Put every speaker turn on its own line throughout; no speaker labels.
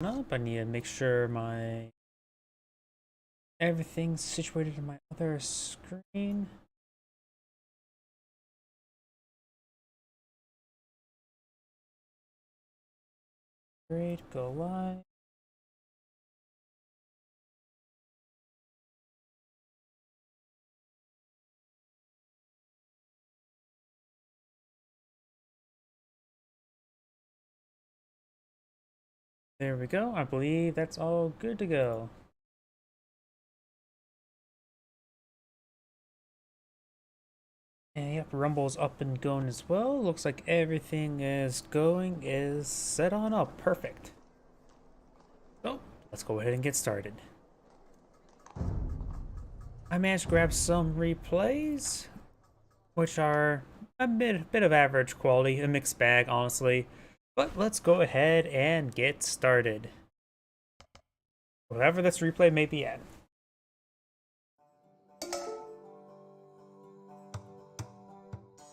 Up. I need to make sure my everything's situated in my other screen. Great, go live. There we go. I believe that's all good to go. And yep, Rumble's up and going as well. Looks like everything is set on up. Perfect. So, let's go ahead and get started. I managed to grab some replays, which are a bit of average quality, a mixed bag, honestly. But let's go ahead and get started. Whatever this replay may be at.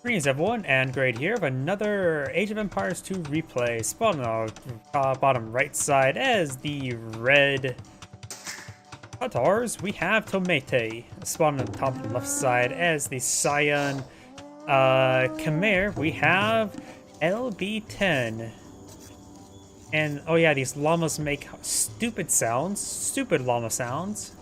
Greetings everyone, and Grade here of another Age of Empires 2 replay. Spawned on the bottom right side as the red Tatars, we have Tomete. Spawned on the top left side as the Cyan Khmer, we have LB10. And oh yeah, these llamas make stupid llama sounds.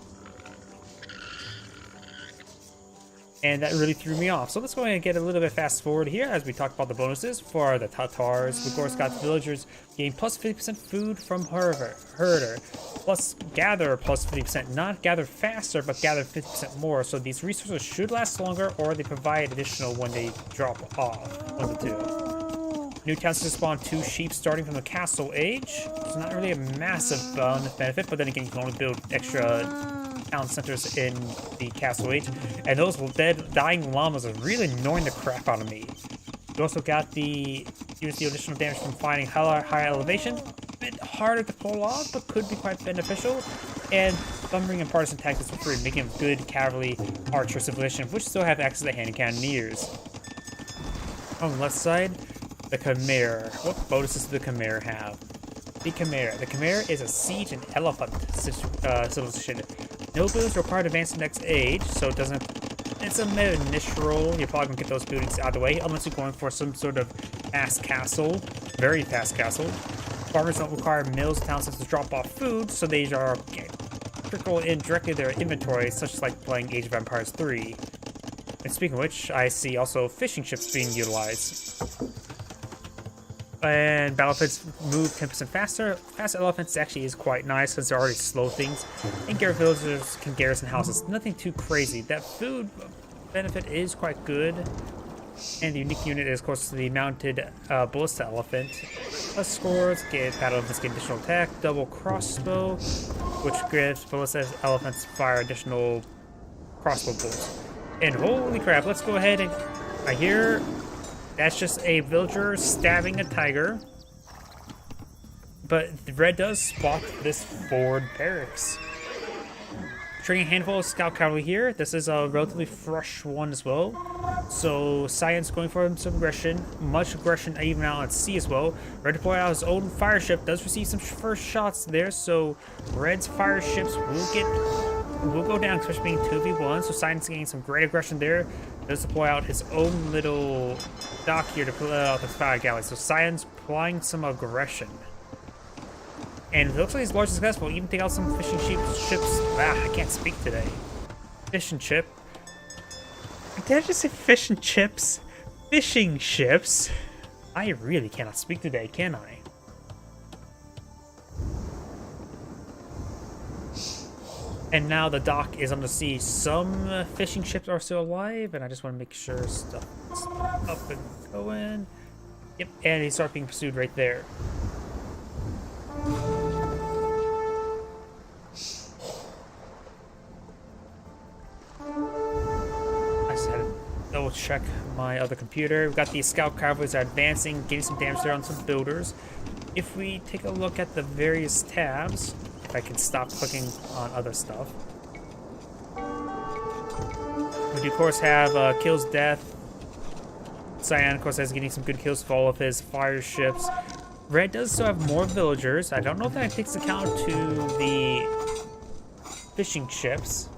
And that really threw me off. So let's go ahead and get a little bit fast forward here as we talk about the bonuses for the Tatars. We of course got the villagers gain plus 50% food from herder, plus gather plus 50%, not gather faster, but gather 50% more. So these resources should last longer, or they provide additional when they drop off. One of the two. New towns to spawn 2 sheep starting from the castle age. It's not really a massive benefit, but then again, you can only build extra town centers in the castle age, and those dying llamas are really annoying the crap out of me. You also got the additional damage from finding higher elevation. A bit harder to pull off, but could be quite beneficial. And Thumbering and Partisan tactics for free, making a good cavalry archer civilization, which still have access to hand cannoneers. On the left side, the Khmer. What bonuses do the Khmer have? The Khmer is a siege and elephant civilization. No buildings required to advance to the next age, so it doesn't. It's a mid-initial. You're probably gonna get those buildings out of the way, unless you're going for some sort of fast castle, very fast castle. Farmers don't require mills and town centers to drop off food, so they are trickle in directly their inventory, such as like playing Age of Empires 3. And speaking of which, I see also fishing ships being utilized. And battlefields move 10% faster. Fast elephants actually is quite nice since they're already slow things. And villagers can garrison houses. Nothing too crazy. That food benefit is quite good. And the unique unit is, of course, the mounted ballista elephant. Plus scores, get battle elephants get additional attack, double crossbow, which gives ballista elephants fire additional crossbow bolts. And holy crap, let's go ahead and I hear. That's just a villager stabbing a tiger. But the red does spot this forward barracks. Training a handful of scout cavalry here. This is a relatively fresh one as well. So Cyan's going for some aggression. Much aggression even out at sea as well. Red deploy out his own fire ship. Does receive some first shots there. So Red's fire ships will go down, especially being 2v1. So Cyan's getting some great aggression there. Does deploy out his own little dock here to pull out the fire galley. So Cyan's applying some aggression. And it looks like he's largely successful. Even take out some fishing ships. I can't speak today. Fish and chip. Did I just say fish and chips? Fishing ships? I really cannot speak today, can I? And now the dock is on the sea. Some fishing ships are still alive, and I just want to make sure stuff is up and going. Yep, and he starts being pursued right there. I just had to double check my other computer. We've got these scout cavalries are advancing, getting some damage there on some builders. If we take a look at the various tabs, I can stop clicking on other stuff. We do, of course, have kills death. Cyan, of course, is getting some good kills for all of his fire ships. Red does still have more villagers. I don't know if that takes account to the fishing ships.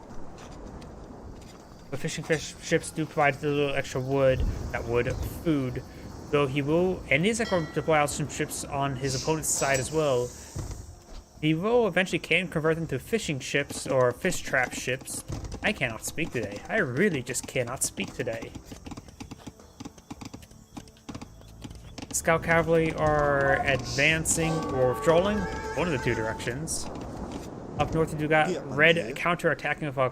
But ships do provide a little extra food. Though he will, and is going to deploy out some ships on his opponent's side as well. He will eventually can convert them to fishing ships or fish trap ships. I cannot speak today. I really just cannot speak today. Scout cavalry are advancing or withdrawing, one of the two directions. Up north, you do got red counter-attacking with a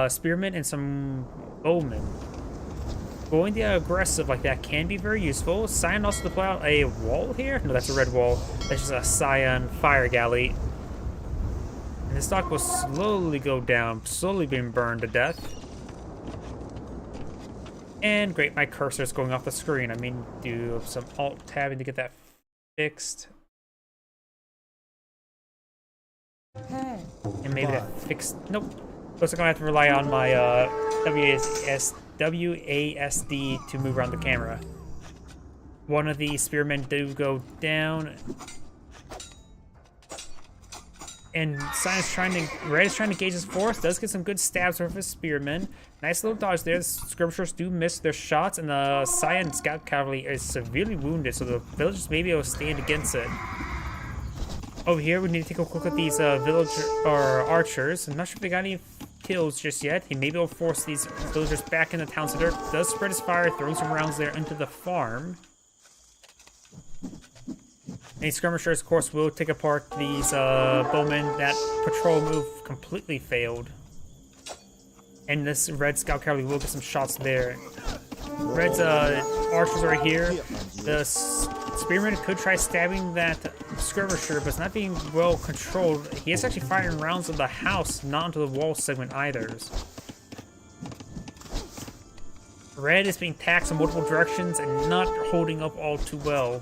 spearmen and some bowmen. Going the aggressive like that can be very useful. Cyan also deploy out a wall here. No, that's a red wall. That's just a Cyan fire galley. And the stock will slowly go down, slowly being burned to death. And great, my cursor's going off the screen. I mean, do some alt-tabbing to get that fixed. And maybe that fixed. Nope. Looks like I'm gonna have to rely on my WASD to move around the camera. One of the spearmen do go down. And Red is trying to gauge his force. Does get some good stabs with his spearmen. Nice little dodge there. The skirmishers do miss their shots, and the Cyan scout cavalry is severely wounded, so the villagers may be able to stand against it. Over here, we need to take a quick look at these archers. I'm not sure if they got any kills just yet. He may be able to force these villagers back in the town center. Does spread his fire, throwing some rounds there into the farm. Any skirmishers, of course, will take apart these bowmen. That patrol move completely failed. And this red scout cavalry will get some shots there. Red's archers are here. The spearman could try stabbing that skirmisher, but it's not being well controlled. He is actually firing rounds of the house, not onto the wall segment either. Red is being taxed in multiple directions and not holding up all too well.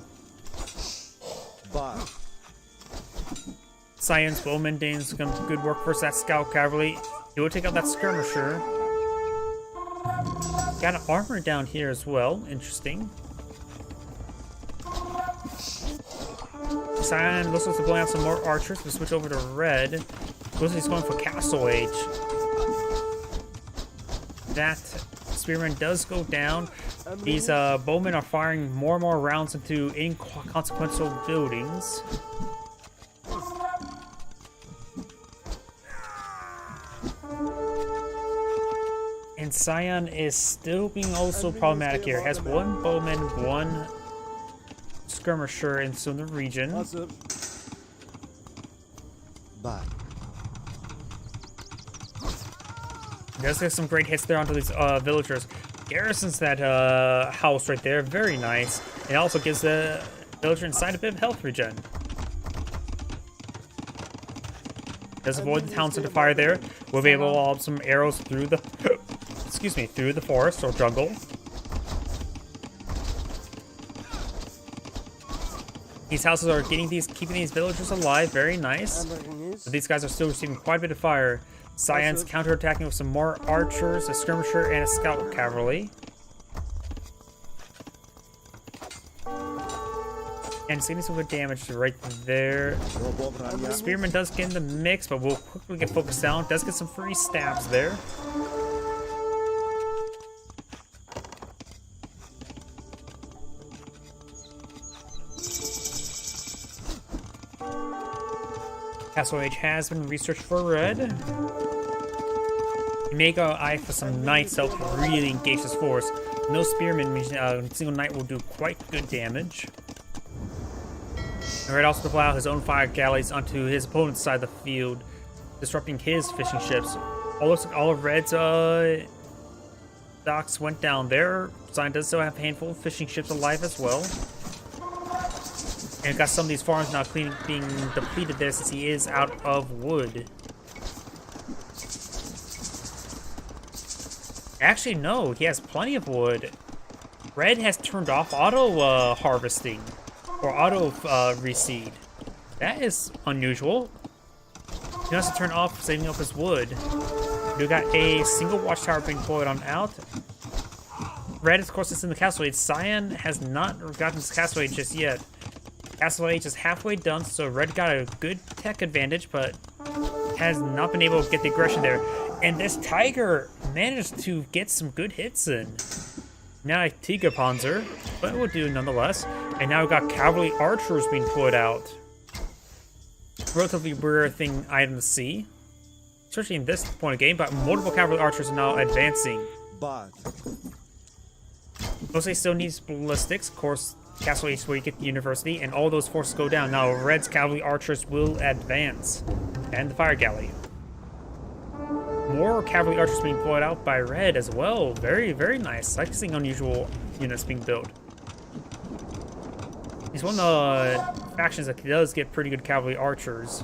Cyan's bowman doing some good work versus that scout cavalry. He will take out that skirmisher. Got an armor down here as well. Interesting. Cyan looks like to blow out some more archers. We switch over to red. Looks like he's going for Castle Age. That spearman does go down. These bowmen are firing more and more rounds into inconsequential buildings. And Cyan is still being also problematic here. Has one bowman, one skirmisher in the region. Does get some great hits there onto these villagers. Garrisons that house right there, very nice. It also gives the villager inside a bit of health regen. Does avoid the town center fire there. We'll be able to lob some arrows through the through the forest or jungle. These houses are keeping these villagers alive, very nice. But these guys are still receiving quite a bit of fire. Cyan's counterattacking with some more archers, a skirmisher, and a scout cavalry. And seeing some good damage right there. Spearman does get in the mix, but will quickly get focused down. Does get some free stabs there. Castle Age has been researched for red. You may go eye for some knights to help really engage this force. No spearmen means a single knight will do quite good damage. And red also deploy out his own fire galleys onto his opponent's side of the field, disrupting his fishing ships. All of red's docks went down there. Cyan does still have a handful of fishing ships alive as well. And got some of these farms now being depleted there since he is out of wood. Actually, no, he has plenty of wood. Red has turned off auto harvesting or auto reseed. That is unusual. He has to turn off saving up his wood. We got a single watchtower being deployed on out. Red, of course, is in the castle age. Cyan has not gotten his castle age just yet. Castle Age is halfway done, so red got a good tech advantage, but has not been able to get the aggression there. And this tiger managed to get some good hits in. Now a Tiger Panzer, but it will do nonetheless. And now we've got cavalry archers being put out. Relatively rare item to see, especially in this point of game, but multiple cavalry archers are now advancing.
But
Mostly still needs ballistics, of course. Castle Age is where you get the university, and all those forces go down. Now red's cavalry archers will advance, and the fire galley. More cavalry archers being deployed out by red as well. Very, very nice. Like seeing unusual units being built. He's one of the factions that does get pretty good cavalry archers,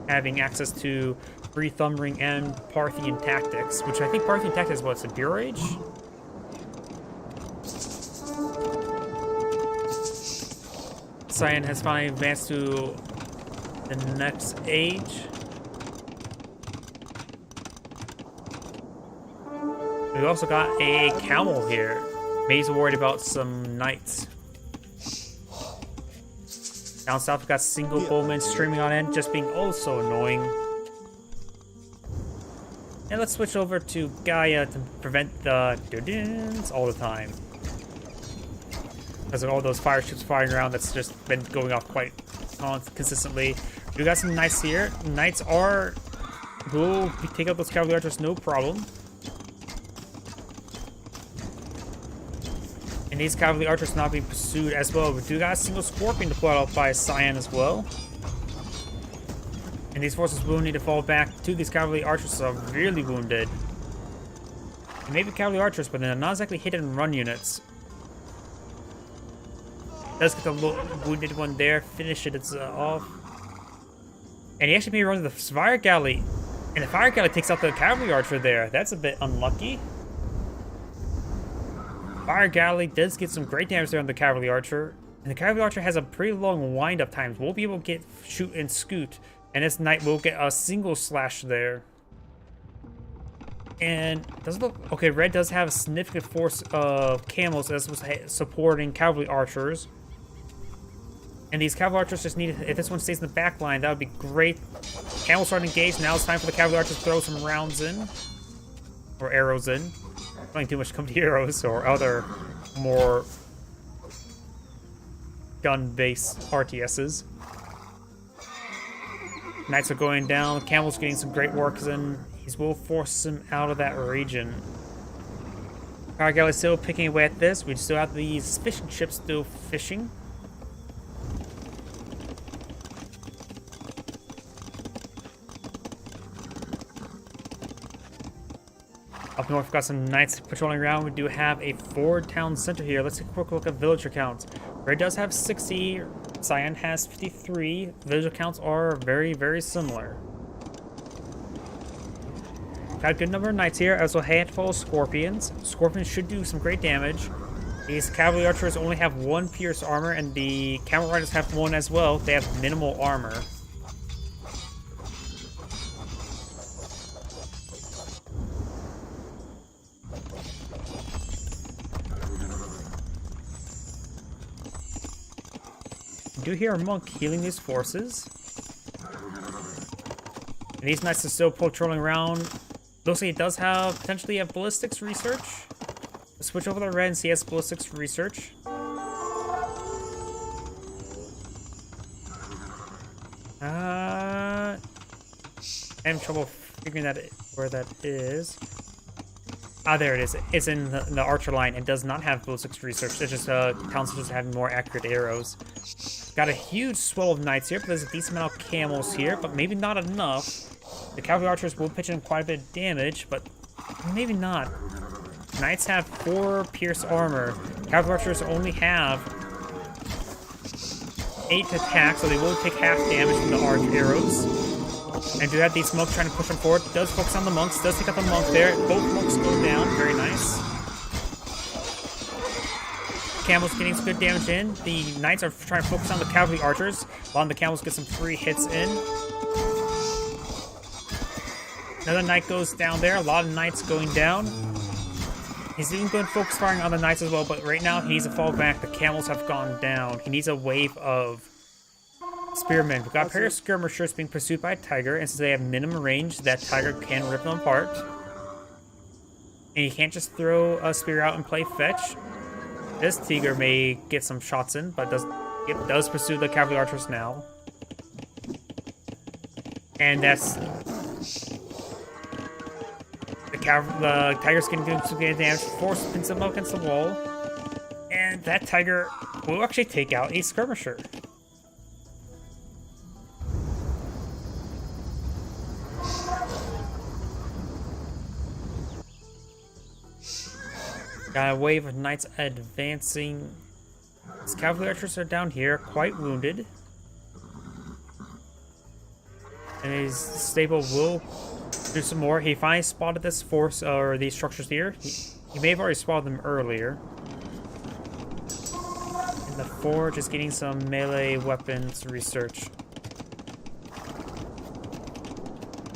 having access to free Thumbring and Parthian tactics, which I think Parthian tactics is what's a Bureau Age? Cyan has finally advanced to the next age. We also got a camel here. Maybe he's worried about some knights. Down south, we got single bowmen streaming on in, just being oh so annoying. And let's switch over to Gaia to prevent the doo-doons all the time. Because of all those fire ships firing around, that's just been going off quite consistently. We got some knights here. Knights will take out those cavalry archers, no problem. And these cavalry archers not being pursued as well. We do got a single scorpion deployed out by Cyan as well. And these forces will need to fall back to these cavalry archers severely wounded. And maybe cavalry archers, but they're not exactly hit and run units. Does get the wounded one there, finish it, it's off. And he actually maybe runs the fire galley. And the fire galley takes out the cavalry archer there. That's a bit unlucky. Fire galley does get some great damage there on the cavalry archer. And the cavalry archer has a pretty long wind-up time. We'll be able to shoot and scoot. And this knight will get a single slash there. And does it look okay? Red does have a significant force of camels as was supporting cavalry archers. And these cavalry archers just need, if this one stays in the back line, that would be great. Camels starting to engage. Now it's time for the cavalry archers to throw some rounds in. Or arrows in. Not too much to come to arrows or other more gun-based RTSs. Knights are going down. Camel's getting some great work in. He will force him out of that region. Fire galley still picking away at this. We still have these fishing ships still fishing. Up north, we've got some knights patrolling around. We do have a Ford town center here. Let's take a quick look at villager counts. Red does have 60. Cyan has 53. Villager counts are very, very similar. Got a good number of knights here, as well as a handful of scorpions. Scorpions should do some great damage. These cavalry archers only have 1 pierce armor, and the camel riders have 1 as well. They have minimal armor. We do hear a monk healing these forces. And these knights are still patrolling around. Looks like it does have potentially have ballistics research. Let's switch over to red and see has ballistics research. I'm having trouble figuring that where that is. Ah, there it is. It's in the archer line. It does not have ballistics research. It's just counts as having more accurate arrows. Got a huge swell of knights here, but there's a decent amount of camels here, but maybe not enough. The cavalry archers will pitch in quite a bit of damage, but maybe not. Knights have 4 pierce armor. Cavalry archers only have 8 attack, so they will take half damage from the arch arrows. And do have these monks trying to push them forward. Does focus on the monks, does take out the monk there. Both monks go down, very nice. Camels getting some good damage in. The knights are trying to focus on the cavalry archers, while the camels get some free hits in. Another knight goes down there. A lot of knights going down. He's even going focus firing on the knights as well, but right now he needs to fall back. The camels have gone down. He needs a wave of spearmen. We've got a pair of skirmishers being pursued by a tiger, and since they have minimum range, that tiger can rip them apart. And you can't just throw a spear out and play fetch. This tiger may get some shots in, but it does pursue the cavalry archers now. And that's... The tiger's getting some damage, pins him up against the wall. And that tiger will actually take out a skirmisher. Got a wave of knights advancing. His cavalry archers are down here, quite wounded. And his stable will do some more. He finally spotted this force, or these structures here. He may have already spotted them earlier. And the forge is getting some melee weapons research.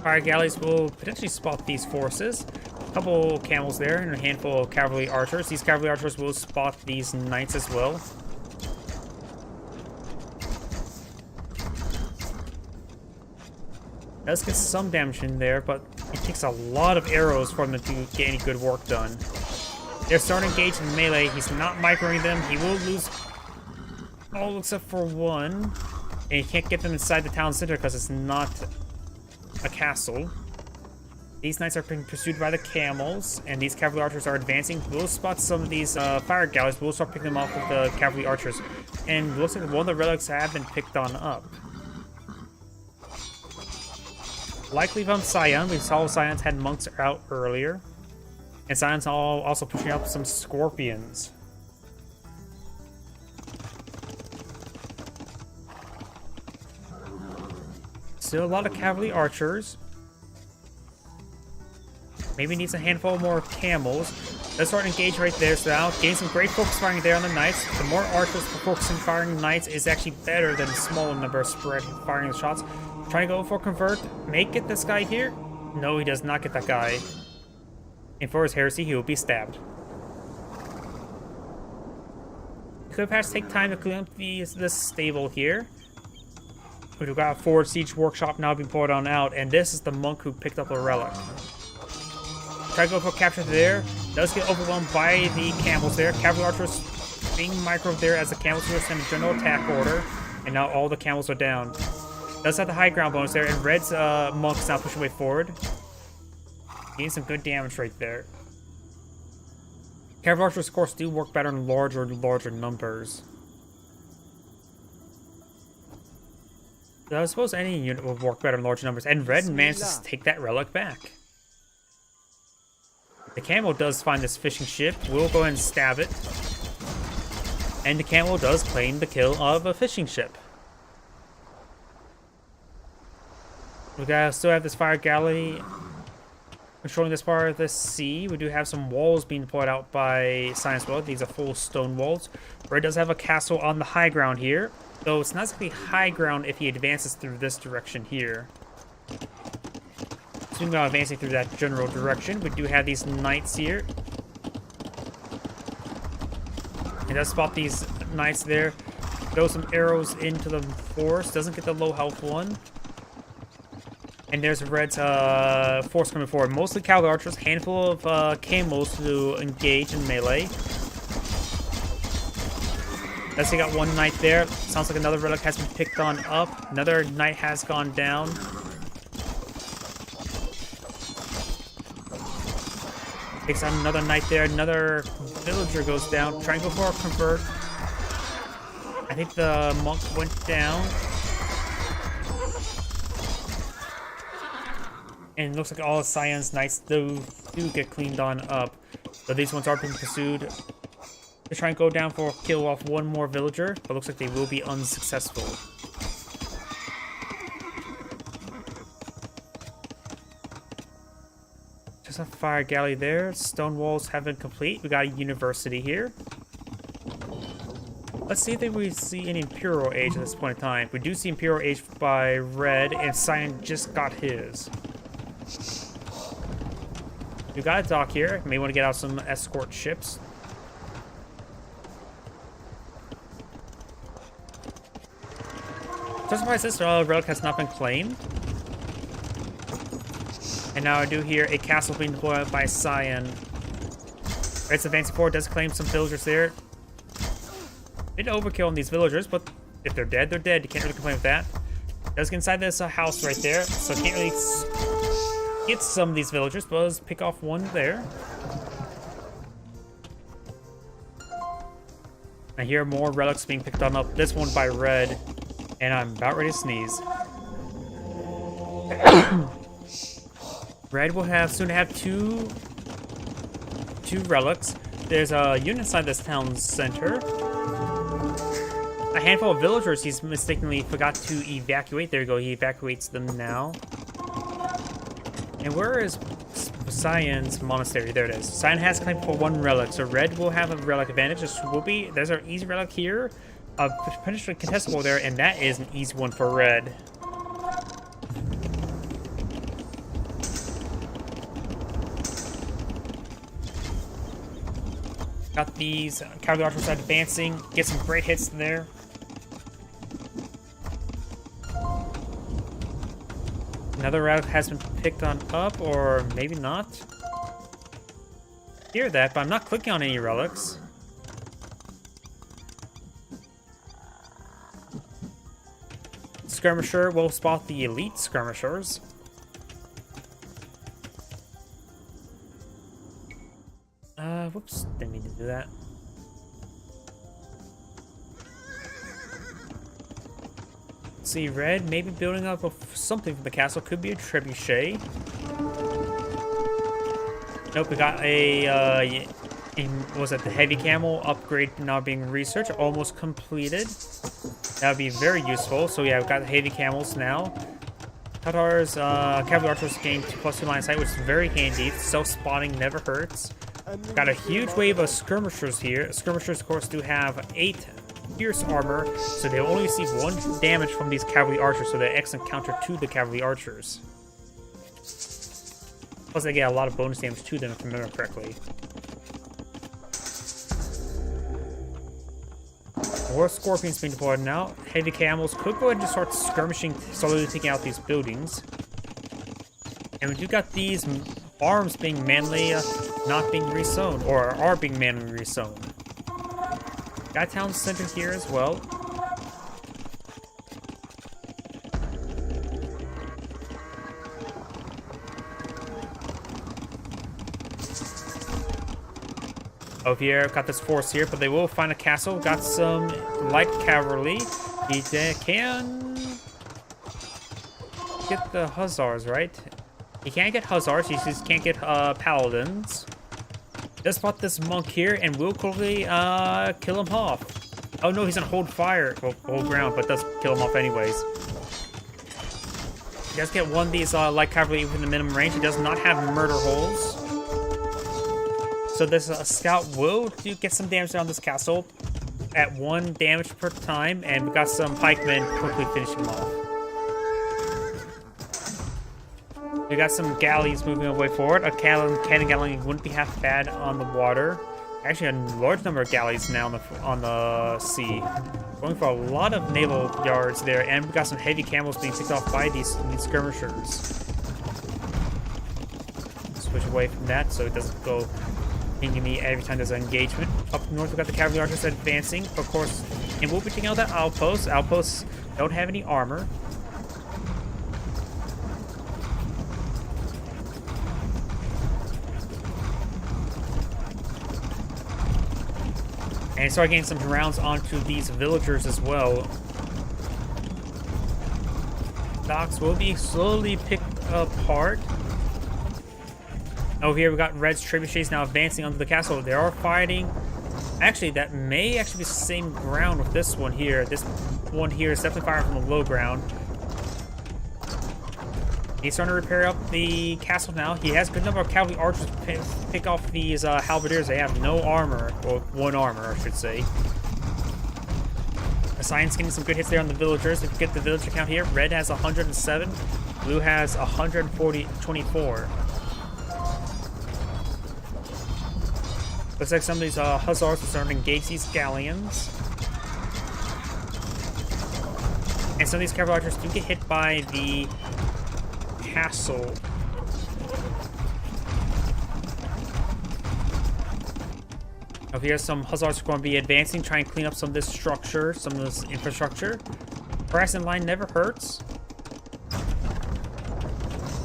Fire galleys will potentially spot these forces. A couple camels there and a handful of cavalry archers. These cavalry archers will spot these knights as well. Does get some damage in there, but it takes a lot of arrows for them to get any good work done. They're starting to engage in melee. He's not microing them. He will lose all except for one. And he can't get them inside the town center because it's not a castle. These knights are being pursued by the camels, and these cavalry archers are advancing. We'll spot some of these fire galleys. We'll start picking them off with the cavalry archers. And it looks like one of the relics have been picked on up. Likely from Scion. We saw Scions had monks out earlier. And Scions also pushing up some scorpions. Still a lot of cavalry archers. Maybe needs a handful more camels. Let's start engage right there. So now getting some great focus firing there on the knights. The more archers focusing firing knights is actually better than a smaller number of spread firing the shots. Trying to go for convert. May get this guy here. No, he does not get that guy. And for his heresy, he will be stabbed. He could perhaps take time to clean up this stable here. We've got a forward siege workshop now being poured on out, and this is the monk who picked up a relic. Try to go for capture there. Does get overwhelmed by the camels there. Cavalry archers being microed there as the camels will send a general attack order. And now all the camels are down. Does have the high ground bonus there, and Red's monk is now pushing way forward. Getting some good damage right there. Cavalry archers, of course, do work better in larger and larger numbers. So I suppose any unit would work better in larger numbers. And Red manages to take that relic back. The camel does find this fishing ship. We'll go ahead and stab it. And the camel does claim the kill of a fishing ship. We still have this fire galley controlling this part of the sea. We do have some walls being deployed out by Science World. These are full stone walls. Red does have a castle on the high ground here, though it's not exactly high ground if he advances through this direction here. So we're now advancing through that general direction. We do have these knights here. He does spot these knights there. Throw some arrows into the force. Doesn't get the low health one. And there's Red's force coming forward. Mostly cavalry archers, handful of camels to engage in melee. Let's see, got one knight there. Sounds like another relic has been picked on up. Another knight has gone down. Takes out another knight there. Another villager goes down. Trying to go for a convert. I think the monk went down. And it looks like all the Scion's knights do get cleaned on up. But these ones are being pursued. They try and go down for a kill off one more villager, but looks like they will be unsuccessful. Just a fire galley there. Stone walls have been complete. We got a university here. Let's see if we see any Imperial Age at this point in time. We do see Imperial Age by Red, and Scion just got his. We got a dock here. May want to get out some escort ships. So surprised this relic has not been claimed. And now I do hear a castle being deployed by Cyan. Red's advancing forward, does claim some villagers there. Bit overkill on these villagers, but if they're dead, they're dead. You can't really complain with that. Does get inside this house right there, so can't really get some of these villagers, but let's pick off one there. I hear more relics being picked on up. This one by Red, and I'm about ready to sneeze. Red will soon have two relics. There's a unit inside this town center. A handful of villagers he's mistakenly forgot to evacuate. There you go, he evacuates them now. And where is Cyan's monastery? There it is. Cyan has claimed for one relic, so Red will have a relic advantage. There's our easy relic here. Potentially contestable there, and that is an easy one for Red. Got these cavalry archers advancing. Get some great hits there. Another route has been picked on up, or maybe not. Hear that, but I'm not clicking on any relics. Skirmisher will spot the elite skirmishers. Whoops, didn't mean to do that. See, Red maybe building up something for the castle. Could be a trebuchet. Nope, we got was it the heavy camel upgrade now being researched, almost completed. That would be very useful. So yeah, we've got the heavy camels now. Tatar's cavalry archers gain 2+2 line of sight, which is very handy. Self-spotting never hurts. Got a huge wave of skirmishers here. Skirmishers, of course, do have 8 pierce armor, so they only receive 1 damage from these cavalry archers, so they're excellent counter to the cavalry archers. Plus, they get a lot of bonus damage to them, if I remember correctly. More scorpions being deployed now. Heavy camels could go ahead and just start skirmishing, slowly taking out these buildings. And we do got these arms being manually not being resewn, or are being manually resewn. Got town center here as well. Over here, got this force here, but they will find a castle. Got some light cavalry. He can get the hussars, right? He can't get hussars, he just can't get paladins. Just spot this monk here and will quickly kill him off. Oh no, he's gonna hold fire, well, hold ground, but does kill him off anyways. He does get one of these light cavalry within the minimum range. He does not have murder holes. So this scout will get some damage on this castle at 1 damage per time, and we got some pikemen quickly finishing him off. We got some galleys moving away forward. A cannon galley wouldn't be half bad on the water. Actually, a large number of galleys now on the sea. Going for a lot of naval yards there, and we got some heavy camels being picked off by these skirmishers. Switch away from that so it doesn't go pinging me every time there's an engagement. Up north, we got the cavalry archers advancing, of course, and we'll be taking out that outpost. Outposts don't have any armor. And start getting some rounds onto these villagers as well. Docks will be slowly picked apart. Over here we got Red's trebuchets now advancing onto the castle. They are fighting. Actually, that may actually be the same ground with this one here. This one here is definitely firing from the low ground. He's starting to repair up the castle now. He has a good number of cavalry archers to pick off these halberdiers. They have no armor, or 1 armor, I should say. The Cyan's getting some good hits there on the villagers. If you get the villager count here, Red has 107, Blue has 124. Looks like some of these hussars are starting to engage these galleons. And some of these cavalry archers do get hit by the castle. Over here, some hussars are going to be advancing, trying to clean up some of this structure, some of this infrastructure. Brass in line never hurts.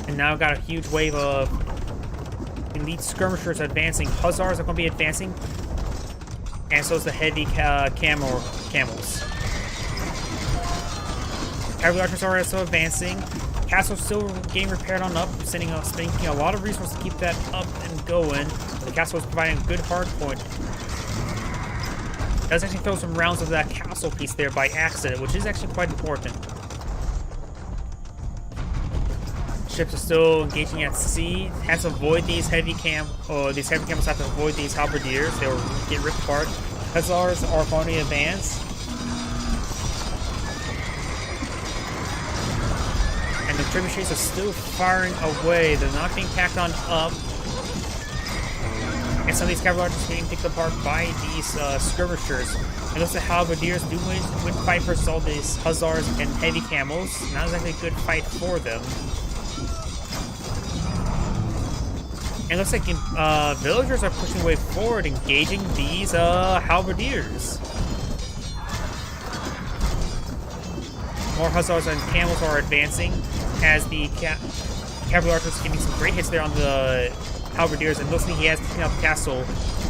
And now got a huge wave of elite skirmishers advancing. Hussars are going to be advancing. And so is the heavy camels. Cavalry archers are also advancing. Castle's still getting repaired on up, spending a lot of resources to keep that up and going. The castle is providing a good hard point. Does actually throw some rounds of that castle piece there by accident, which is actually quite important. Ships are still engaging at sea. Has to avoid these heavy camels have to avoid these halberdiers. They will get ripped apart. Hussars are going to advance. And the trebuchets are still firing away. They're not being packed on up. And some of these cavalry archers are getting picked apart by these skirmishers. And those halberdiers do win fight versus all these hussars and heavy camels. Not exactly a good fight for them. And it looks like villagers are pushing way forward, engaging these halberdiers. More hussars and camels are advancing as the cavalry archers are getting some great hits there on the halberdiers. And looks like he has taken out the castle.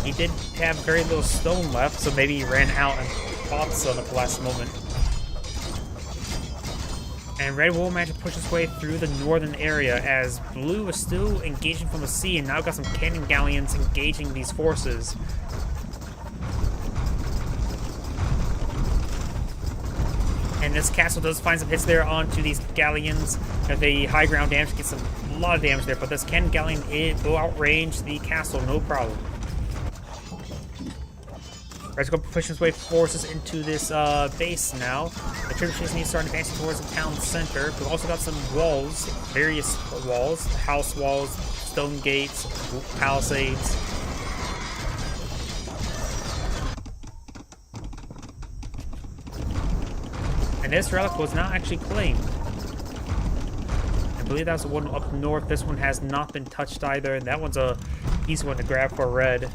He did have very little stone left, so maybe he ran out and bought some at the last moment. And Red will manage to push his way through the northern area as Blue is still engaging from the sea, and now got some cannon galleons engaging these forces. And this castle does find some hits there onto these galleons. The high ground damage gets a lot of damage there, but this cannon galleon will outrange the castle, no problem. Red's going to push his way forces into this base now. The trebuchets need to start advancing towards the town center. We've also got some walls, various walls, house walls, stone gates, palisades. And this relic was not actually claimed. I believe that was the one up north. This one has not been touched either, and that one's a easy one to grab for Red.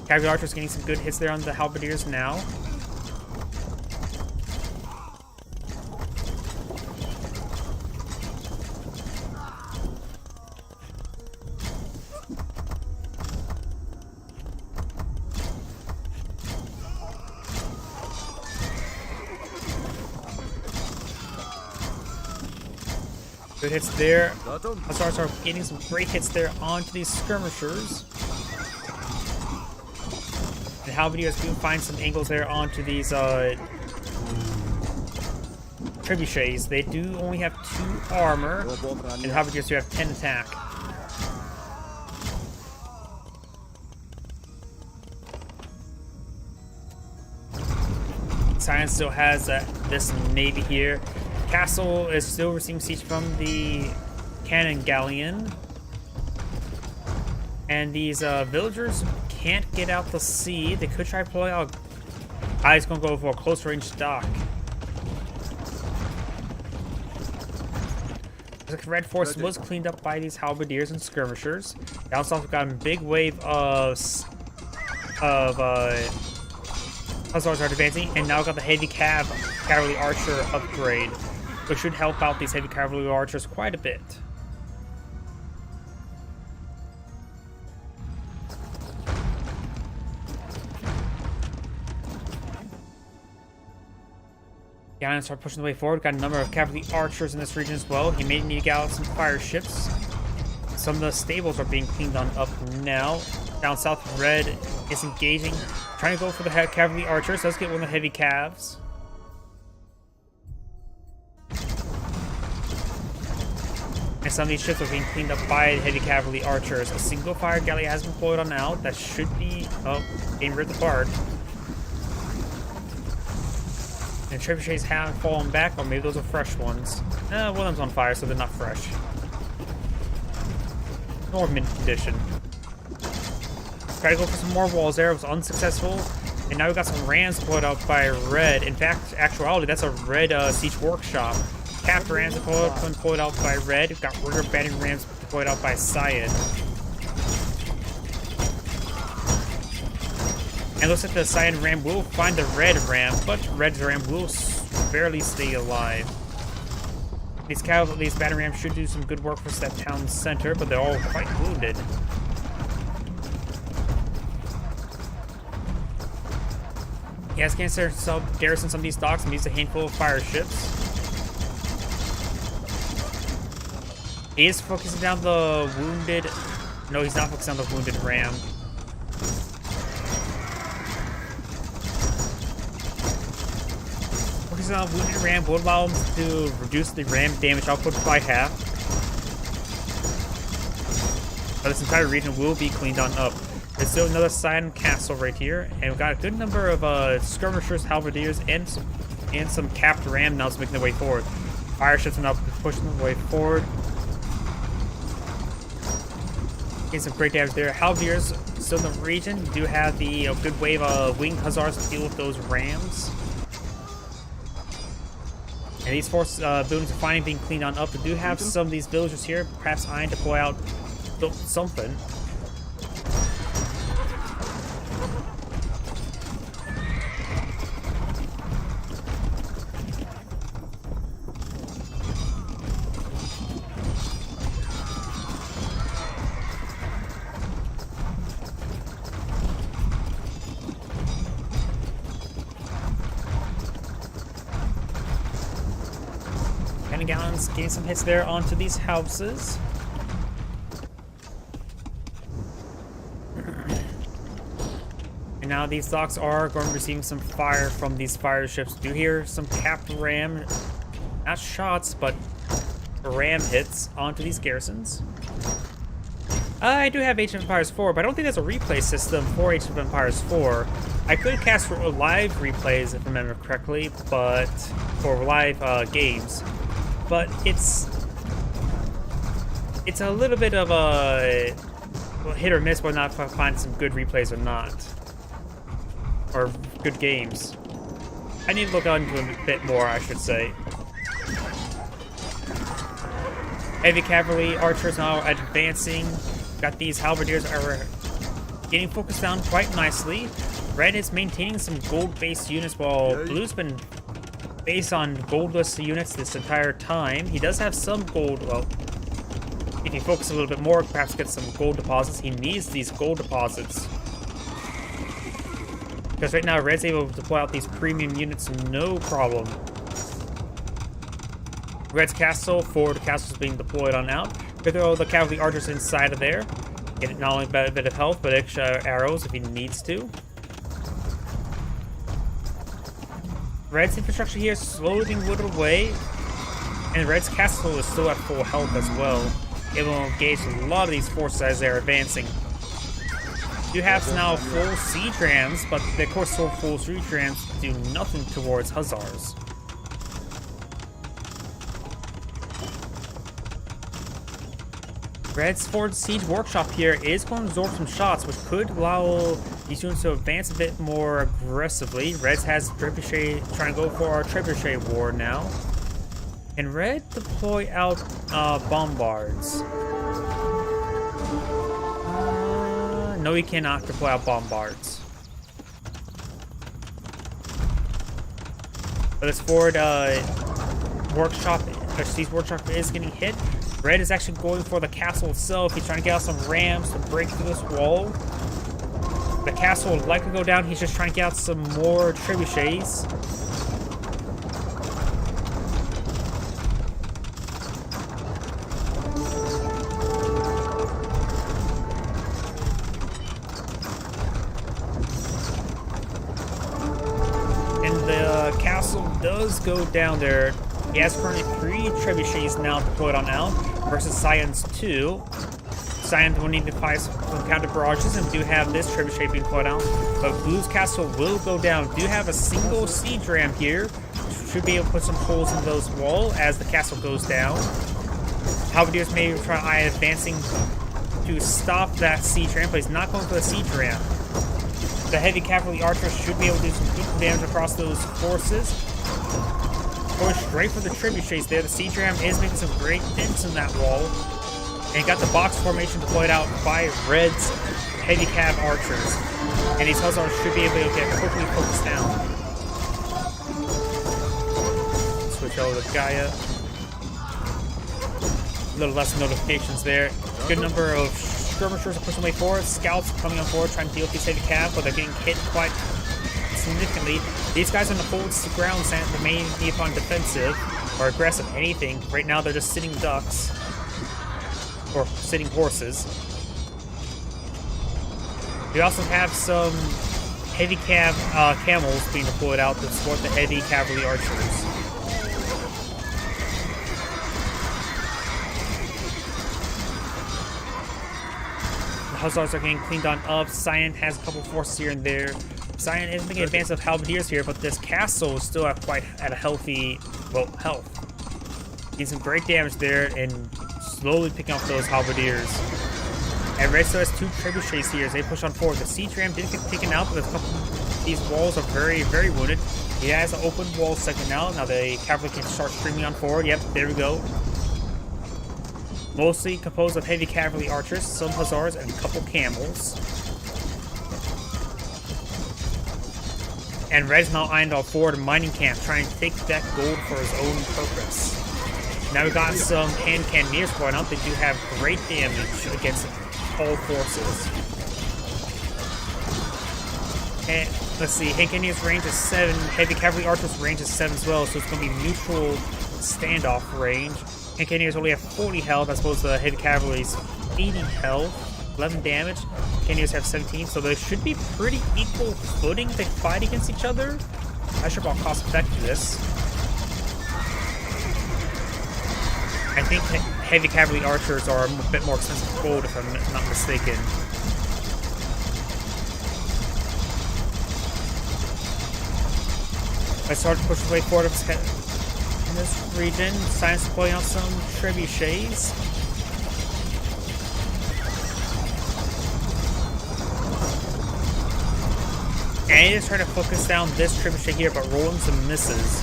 Cavalry archers getting some good hits there on the halberdiers now. Good hits there. Hussars are getting some great hits there onto these skirmishers. And halberdiers do find some angles there onto these trebuchets. They do only have 2 armor, and halberdiers do have 10 attack. Science still has this navy here. Castle is still receiving siege from the cannon galleon. And these villagers can't get out to sea. They could try to pull out. He's going to go for a close range dock. The red force was cleaned up by these halberdiers and skirmishers. Down south, we've got a big wave of hussars are advancing, and now we've got the heavy cavalry archer upgrade, which should help out these heavy cavalry archers quite a bit. Galleons start pushing the way forward. Got a number of cavalry archers in this region as well. He may need to get out some fire ships. Some of the stables are being cleaned on up now. Down south, Red is engaging, trying to go for the cavalry archers. Let's get one of the heavy cavs. And some of these ships are being cleaned up by heavy cavalry archers. A single fire galley has been pulled on out. That should be being ripped apart. And trebuchets haven't fallen back, or maybe those are fresh ones. One of them's on fire, so they're not fresh. Or mint condition. Tried to go for some more walls there. It was unsuccessful. And now we got some rams deployed out by red. In fact, actuality, that's a red siege workshop. Capped rams deployed out by red. We've got rigger battering rams deployed out by cyan. And it looks like the cyan ram will find the red ram, but red's ram will barely stay alive. These battering rams should do some good work for that town center, but they're all quite wounded. He has cancer garrison some of these docks and use a handful of fire ships. He is focusing down the wounded. No, he's not focusing on the wounded ram. Focusing on wounded ram would allow him to reduce the ram damage output by half. But this entire region will be cleaned on up. There's still another cyan castle right here, and we've got a good number of skirmishers, halberdiers, and some capped ram now making their way forward. Fire ships are now pushing their way forward. Getting some great damage there. Halberdiers still in the region. You do have the good wave of winged hussars to deal with those rams. And these force buildings are finally being cleaned on up. We do have some of these villagers here, perhaps eyeing to pull out something. Gallons getting some hits there onto these houses. And now these docks are going to be receiving some fire from these fire ships. Do hear some capped ram, not shots, but ram hits onto these garrisons. I do have Age of Empires 4, but I don't think there's a replay system for Age of Empires 4. I could cast live replays if I remember correctly, but for live games. But it's a little bit of a hit or miss whether or not I find some good replays or not. Or good games. I need to look into it a bit more, I should say. Heavy cavalry archers now advancing. Got these halberdiers are getting focused down quite nicely. Red is maintaining some gold-based units while blue's been based on goldless units this entire time. He does have some gold. Well, if he focuses a little bit more, perhaps get some gold deposits. He needs these gold deposits. Because right now, Red's able to deploy out these premium units no problem. Red's castle, 4 castles being deployed on out. Could throw the cavalry archers inside of there. Get not only a bit of health, but extra arrows if he needs to. Red's infrastructure here is slowly being whittled away, and Red's castle is still at full health as well. It will engage a lot of these forces as they're advancing. You have now full siege rams, but of course full siege rams do nothing towards hussars. Red's Ford Siege Workshop here is going to absorb some shots, which could allow these units to advance a bit more aggressively. Red's has Trebuchet trying to go for our Trebuchet war now. And Red deploy out bombards. No, he cannot deploy out bombards. But this Ford workshop, Siege Workshop is getting hit. Red is actually going for the castle itself. He's trying to get out some rams to break through this wall. The castle will likely go down. He's just trying to get out some more trebuchets. And the castle does go down there. He has currently 3 trebuchets now deployed on out versus Cyan's 2. Cyan will need to fight some counter barrages and do have this trebuchet being deployed out. But Blue's castle will go down. Do have a single siege ram here. Should be able to put some holes in those walls as the castle goes down. Halberdiers may try advancing to stop that siege ram, but he's not going for the siege ram. The heavy cavalry archers should be able to do some good damage across those forces. Going straight for the trebuchets there. The siege ram is making some great dents in that wall. And got the box formation deployed out by Red's heavy cav archers. And these hussars should be able to get quickly focused down. Switch over to Gaia. A little less notifications there. Good number of skirmishers are pushing way forward. Scouts coming on board trying to deal with these heavy cav, but they're getting hit quite significantly. These guys on the forward ground remain deep on defensive or aggressive anything. Right now they're just sitting ducks. Or sitting horses. We also have some heavy camels being deployed out to support the heavy cavalry archers. The hussars are getting cleaned on up. Cyan has a couple forces here and there. Cyan is making advance of halberdiers here, but this castle is still at a healthy, health. Getting some great damage there and slowly picking up those halberdiers. And Red still has 2 trebuchets here as they push on forward. The siege ram did get taken out, but these walls are very, very wounded. He has an open wall segment now. Now the cavalry can start streaming on forward. Yep, there we go. Mostly composed of heavy cavalry archers, some hussars, and a couple camels. And Red's now eyeing on forward mining camp, trying to take that gold for his own purpose. Now we've got some hand cannoneers going out. They do have great damage against all forces. And let's see, hand cannoneers range is 7, heavy cavalry archers range is 7 as well, so it's going to be neutral standoff range. Hand cannoneers only have 40 health, I suppose the heavy cavalry's 80 health, 11 damage. Cannoneers have 17, so they should be pretty equal footing to fight against each other. Not sure about cost effectiveness. I think heavy cavalry archers are a bit more expensive gold, if I'm not mistaken. I started to push way forward in this region. Science deploying out some trebuchets. And he is trying to focus down this trebuchet here, but rolling some misses.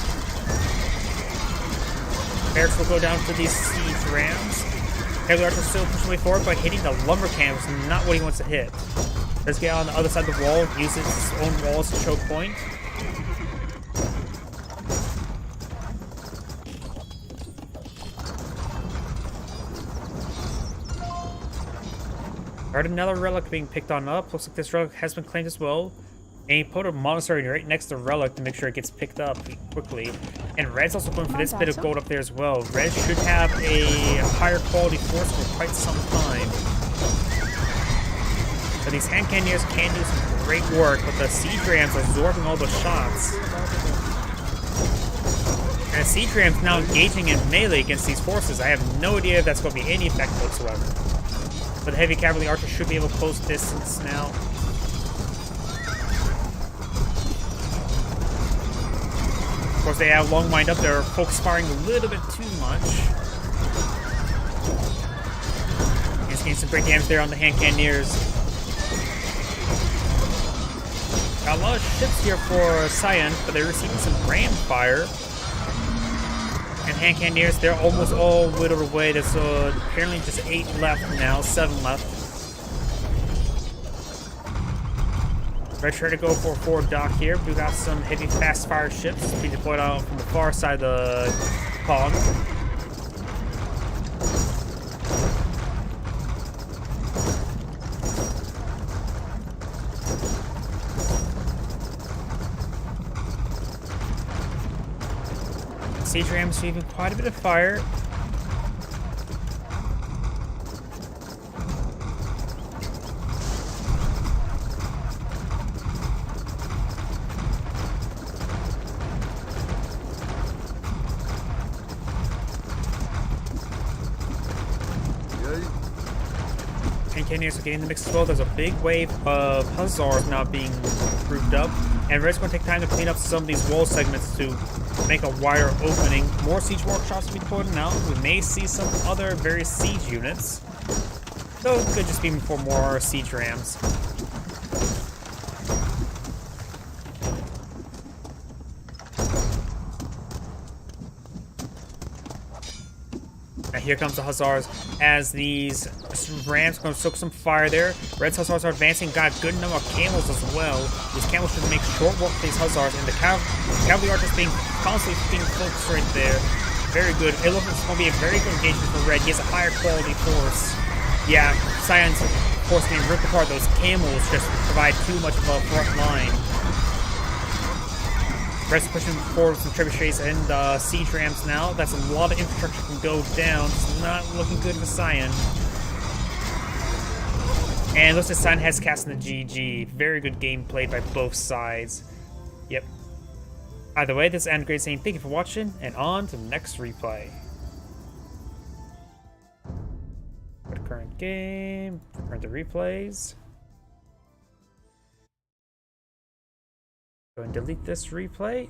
Barracks will go down for these siege rams. Heavy archers still pushing way forward, but hitting the lumber camp is not what he wants to hit. Let's get on the other side of the wall, uses his own wall as a choke point. Heard another relic being picked on up. Looks like this relic has been claimed as well. And he put a monastery right next to relic to make sure it gets picked up quickly. And Red's also going for this bit of gold up there as well. Red should have a higher quality force for quite some time. So these hand cannoneers can do some great work, but the siege rams are absorbing all the shots. And the siege rams now engaging in melee against these forces. I have no idea if that's going to be any effect whatsoever. But the heavy cavalry archers should be able to close distance now. Of course, they have long wind up there. Folks firing a little bit too much. He's getting some great damage there on the hand cannoneers. Got a lot of ships here for Cyan, but they're receiving some ram fire. And hand cannoneers, they're almost all whittled away. There's apparently just 8 left now, 7 left. Red trying to go for a forward dock here. We've got some heavy fast fire ships being deployed out from the far side of the pond. Siege rams receiving quite a bit of fire. Cannoneers are getting the mix as well. There's a big wave of hussars now being grouped up, and Red's going to take time to clean up some of these wall segments to make a wider opening. More siege workshops to be deployed now. We may see some other various siege units. So it could just be for more siege rams. Now here comes the Hussars as these rams are going to soak some fire there. Red's Hussars are advancing, got a good number of camels as well. These camels should make short work for these Hussars, and the cavalry archers being constantly being focused right there. Very good. It looks like it's going to be a very good engagement for Red. He has a higher quality force. Yeah, Scion's force being ripped apart. Those camels just provide too much of a front line. Red's pushing forward with some trebuchets and siege rams now. That's a lot of infrastructure can go down. It's not looking good for Scion. And looks like Scion has cast in the GG. Very good game played by both sides. Yep. Either way, this is Andrew saying thank you for watching, and on to the next replay. Go to current game, current the replays. Go and delete this replay.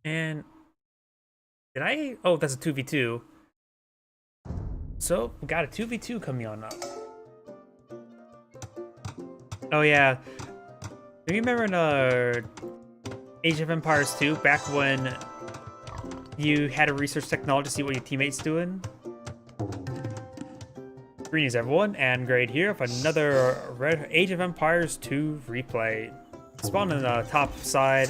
And did I? Oh, that's a 2v2. So we got a 2v2 coming on up. Oh yeah. Do you remember in Age of Empires 2, back when you had to research technology to see what your teammate's doing? Greetings everyone, and Grade here for another Age of Empires 2 replay. Spawn on the top side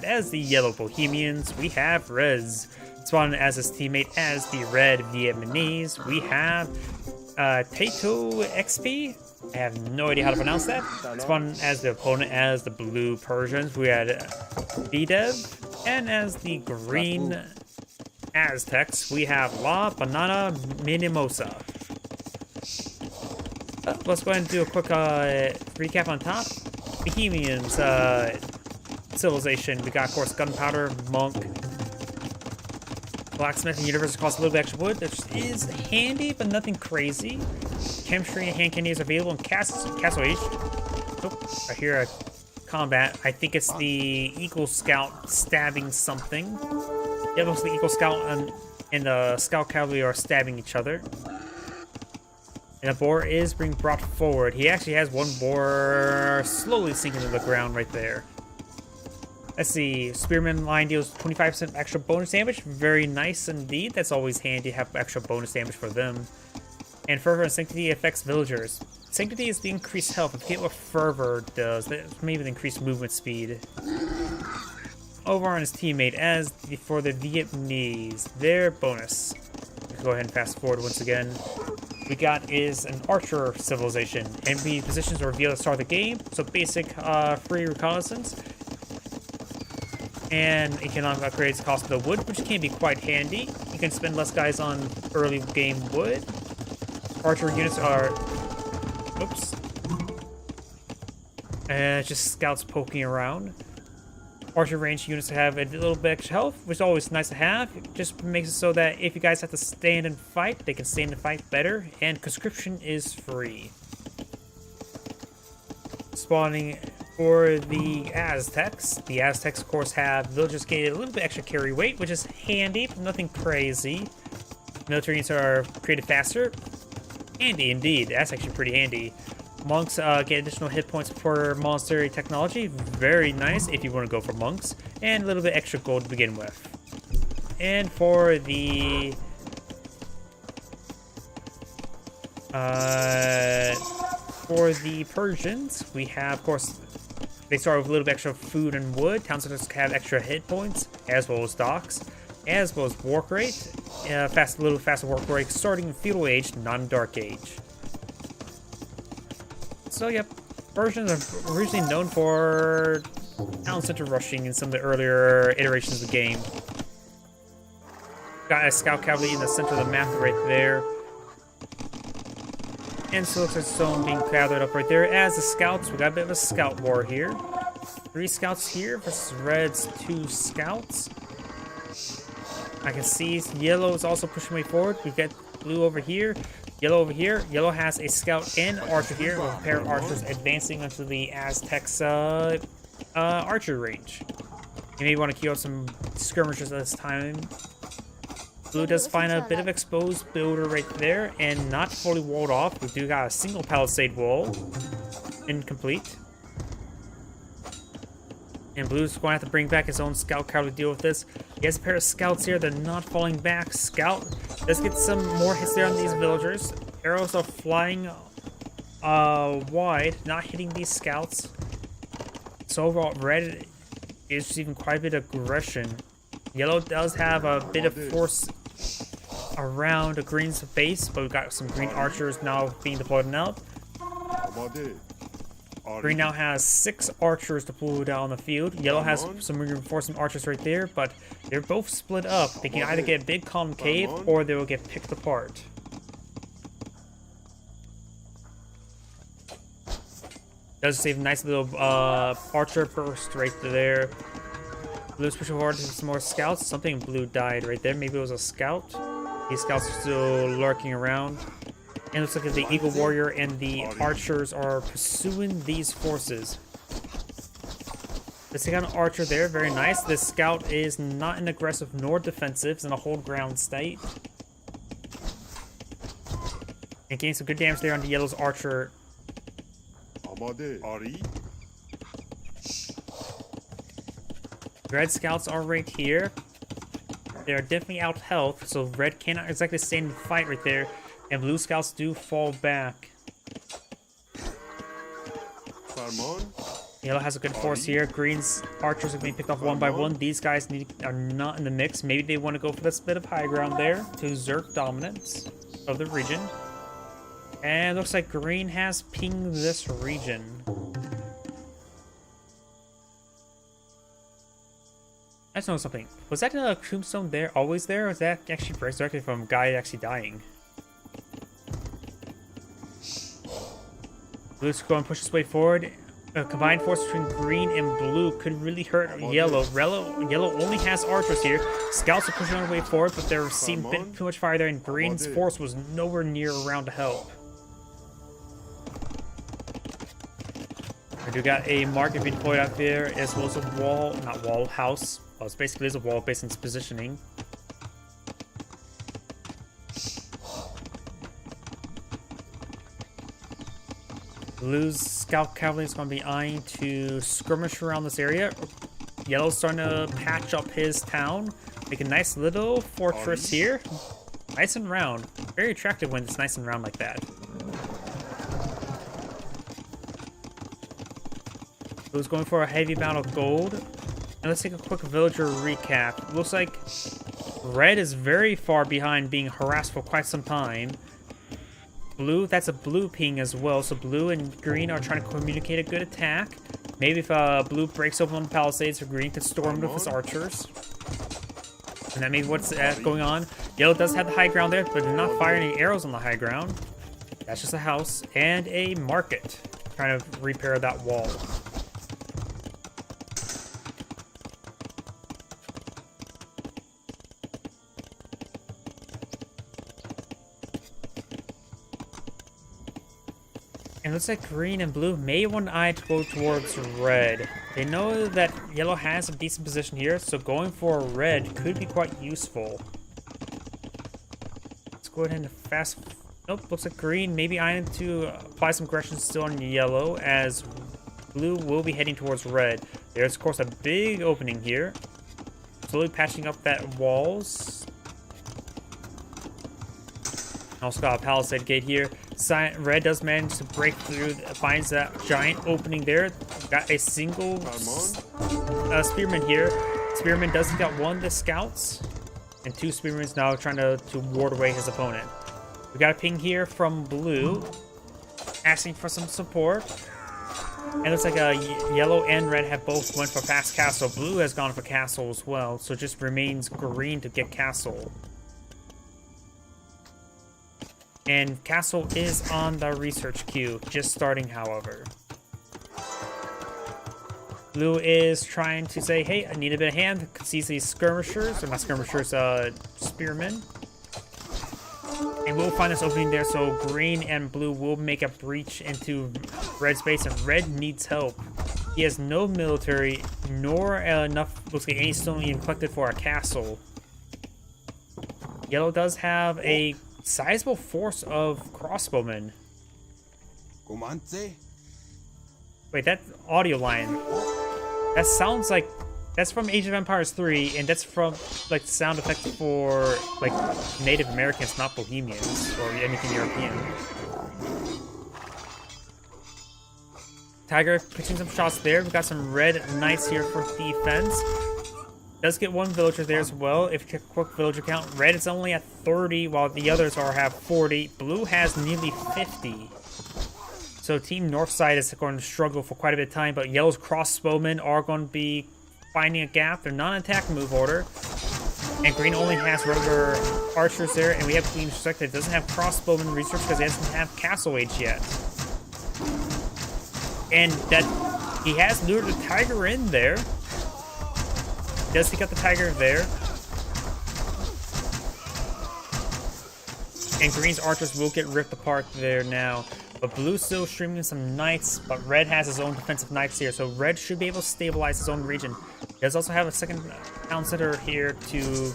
as the Yellow Bohemians, we have Rez. Spawn as his teammate as the Red Vietnamese, we have Tato XP. I have no idea how to pronounce that. Spawn as the opponent as the Blue Persians, we had Videv, and as the Green Aztecs, we have La Banana Minimosa. Let's go ahead and do a quick recap on top. Bohemians civilization. We got, of course, gunpowder, monk, blacksmith, and universe costs a little bit extra wood, which is handy, but nothing crazy. Chemistry and hand candy is available in Castle Age. Oh, I hear a combat. I think it's the Eagle Scout stabbing something. Yeah, looks like the Eagle Scout and the Scout Cavalry are stabbing each other. And a boar is being brought forward. He actually has one boar slowly sinking to the ground right there. Let's see. Spearman line deals 25% extra bonus damage. Very nice indeed. That's always handy to have extra bonus damage for them. And Fervor and Sanctity affects villagers. Sanctity is the increased health. I forget what Fervor does. That's maybe the increased movement speed. Over on his teammate as for the Vietnamese, their bonus. Go ahead and fast forward once again. We got is an archer civilization. Enemy positions are revealed at the start of the game, so basic free reconnaissance. And economic upgrades cost the wood, which can be quite handy. You can spend less guys on early game wood. Archer units are... Oops. Just scouts poking around. Archer range units have a little bit extra health, which is always nice to have. It just makes it so that if you guys have to stand and fight, they can stand and fight better. And conscription is free. Spawning for the Aztecs. The Aztecs, of course, have villagers gain a little bit extra carry weight, which is handy, but nothing crazy. Military units are created faster. Handy indeed. That's actually pretty handy. Monks get additional hit points for monastery technology. Very nice if you want to go for monks. And a little bit extra gold to begin with. And for the... Persians, we have, of course, they start with a little bit extra food and wood. Town centers have extra hit points, as well as docks, as well as work rate. A little faster work rate starting in Feudal Age, not in Dark Age. So, yep, Persians are originally known for town center rushing in some of the earlier iterations of the game. Got a scout cavalry in the center of the map right there. And so looks like stone being gathered up right there. As the scouts, we got a bit of a scout war here. 3 scouts here versus Red's 2 scouts. I can see yellow is also pushing way forward. We get blue over here, yellow over here. Yellow has a scout and archer here, with a pair of archers advancing onto the Aztecs' archer range. You may want to keep out some skirmishers at this time. Blue does find a bit of exposed builder right there, and not fully walled off. We do got a single palisade wall. Incomplete. And Blue's going to have to bring back his own scout car to deal with this. He has a pair of scouts here. They're not falling back. Scout does get some more hits there on these villagers. Arrows are flying wide, not hitting these scouts. So overall, red is receiving quite a bit of aggression. Yellow does have a bit of force around a green's base, but we've got some green archers now being deployed now. Green now has 6 archers deployed out on the field. Yellow has some reinforcement archers right there, but they're both split up. They can either get a big concave or they will get picked apart. Does save a nice little archer burst right there. Blue's pushing forward to some more scouts. Something blue died right there. Maybe it was a scout. These scouts are still lurking around. And it looks like the Eagle Warrior and the archers are pursuing these forces. Let's take out an archer there. Very nice. This scout is not an aggressive nor defensive. It's in a hold ground state. And getting some good damage there on the yellow's archer. Red scouts are right here. They're definitely out health, so red cannot exactly stay in the fight right there. And blue scouts do fall back. Yellow has a good force here. Green's archers are being picked off one by one. These guys are not in the mix. Maybe they want to go for this bit of high ground there to exert dominance of the region. And it looks like green has pinged this region. I just know something. Was that a tombstone there, always there, or is that actually resurrected from a guy actually dying? Blue's going to push his way forward. A combined force between green and blue could really hurt yellow. Yellow only has archers here. Scouts are pushing their way forward, but they're receiving a bit too much fire there, and green's force was nowhere near around to help. We do got a market being deployed out there, as well as a wall, not wall, house. Well, it's basically is a wall based on its positioning. Blue's scout cavalry is going to be eyeing to skirmish around this area. Yellow's starting to patch up his town. Make a nice little fortress here. Nice and round. Very attractive when it's nice and round like that. Blue's going for a heavy amount of gold. And let's take a quick villager recap. Looks like red is very far behind, being harassed for quite some time. Blue, that's a blue ping as well. So blue and green are trying to communicate a good attack. Maybe if blue breaks open on the palisades, green could storm with his archers. And that may be what's going on. Yellow does have the high ground there, but did not fire any arrows on the high ground. That's just a house and a market. Trying to repair that wall. And it looks like green and blue may want to eye to go towards red. They know that yellow has a decent position here, so going for red could be quite useful. Let's go ahead and fast... Nope, looks like green may be eyeing to apply some aggression still on yellow, as blue will be heading towards red. There's, of course, a big opening here. Slowly patching up that walls. Also got a palisade gate here. Red does manage to break through, finds that giant opening there. Got a single spearman here. Spearman does take out one of the scouts, and 2 spearmen now trying to ward away his opponent. We got a ping here from blue, asking for some support. And it looks like yellow and red have both went for fast castle. Blue has gone for castle as well, so it just remains green to get castle. And castle is on the research queue, just starting, however. Blue is trying to say, hey, I need a bit of hand. Sees these skirmishers, or not skirmishers, spearmen. And we'll find this opening there, so green and blue will make a breach into red's base, and red needs help. He has no military, nor enough, looks like any stone even collected for a castle. Yellow does have a sizable force of crossbowmen.
Comance?
Wait, that audio line, that sounds like that's from Age of Empires 3, and that's from like sound effects for like Native Americans, not Bohemians or anything European. Tiger pitching some shots there. We've got some red knights here for defense. Does get one villager there as well. If you check quick villager count, red is only at 30, while the others have 40. Blue has nearly 50. So Team Northside is going to struggle for quite a bit of time, but Yellow's crossbowmen are going to be finding a gap. They're not in attack move order. And Green only has regular archers there, and we have Queen's Strike that doesn't have crossbowman research because it doesn't have Castle Age yet. And that he has lured the tiger in there. Does he got the tiger there? And Green's archers will get ripped apart there now. But Blue's still streaming some knights, but Red has his own defensive knights here, so Red should be able to stabilize his own region. He does also have a second town center here to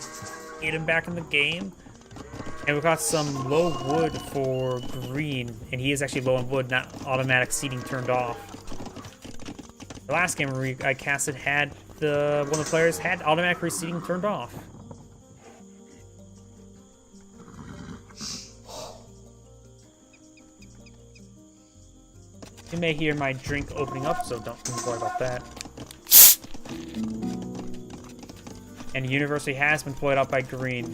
get him back in the game. And we've got some low wood for Green, and he is actually low on wood, not automatic seeding turned off. The last game I casted had one of the players had automatic reseeding turned off. You may hear my drink opening up, so don't worry about that. And the university has been employed out by Green,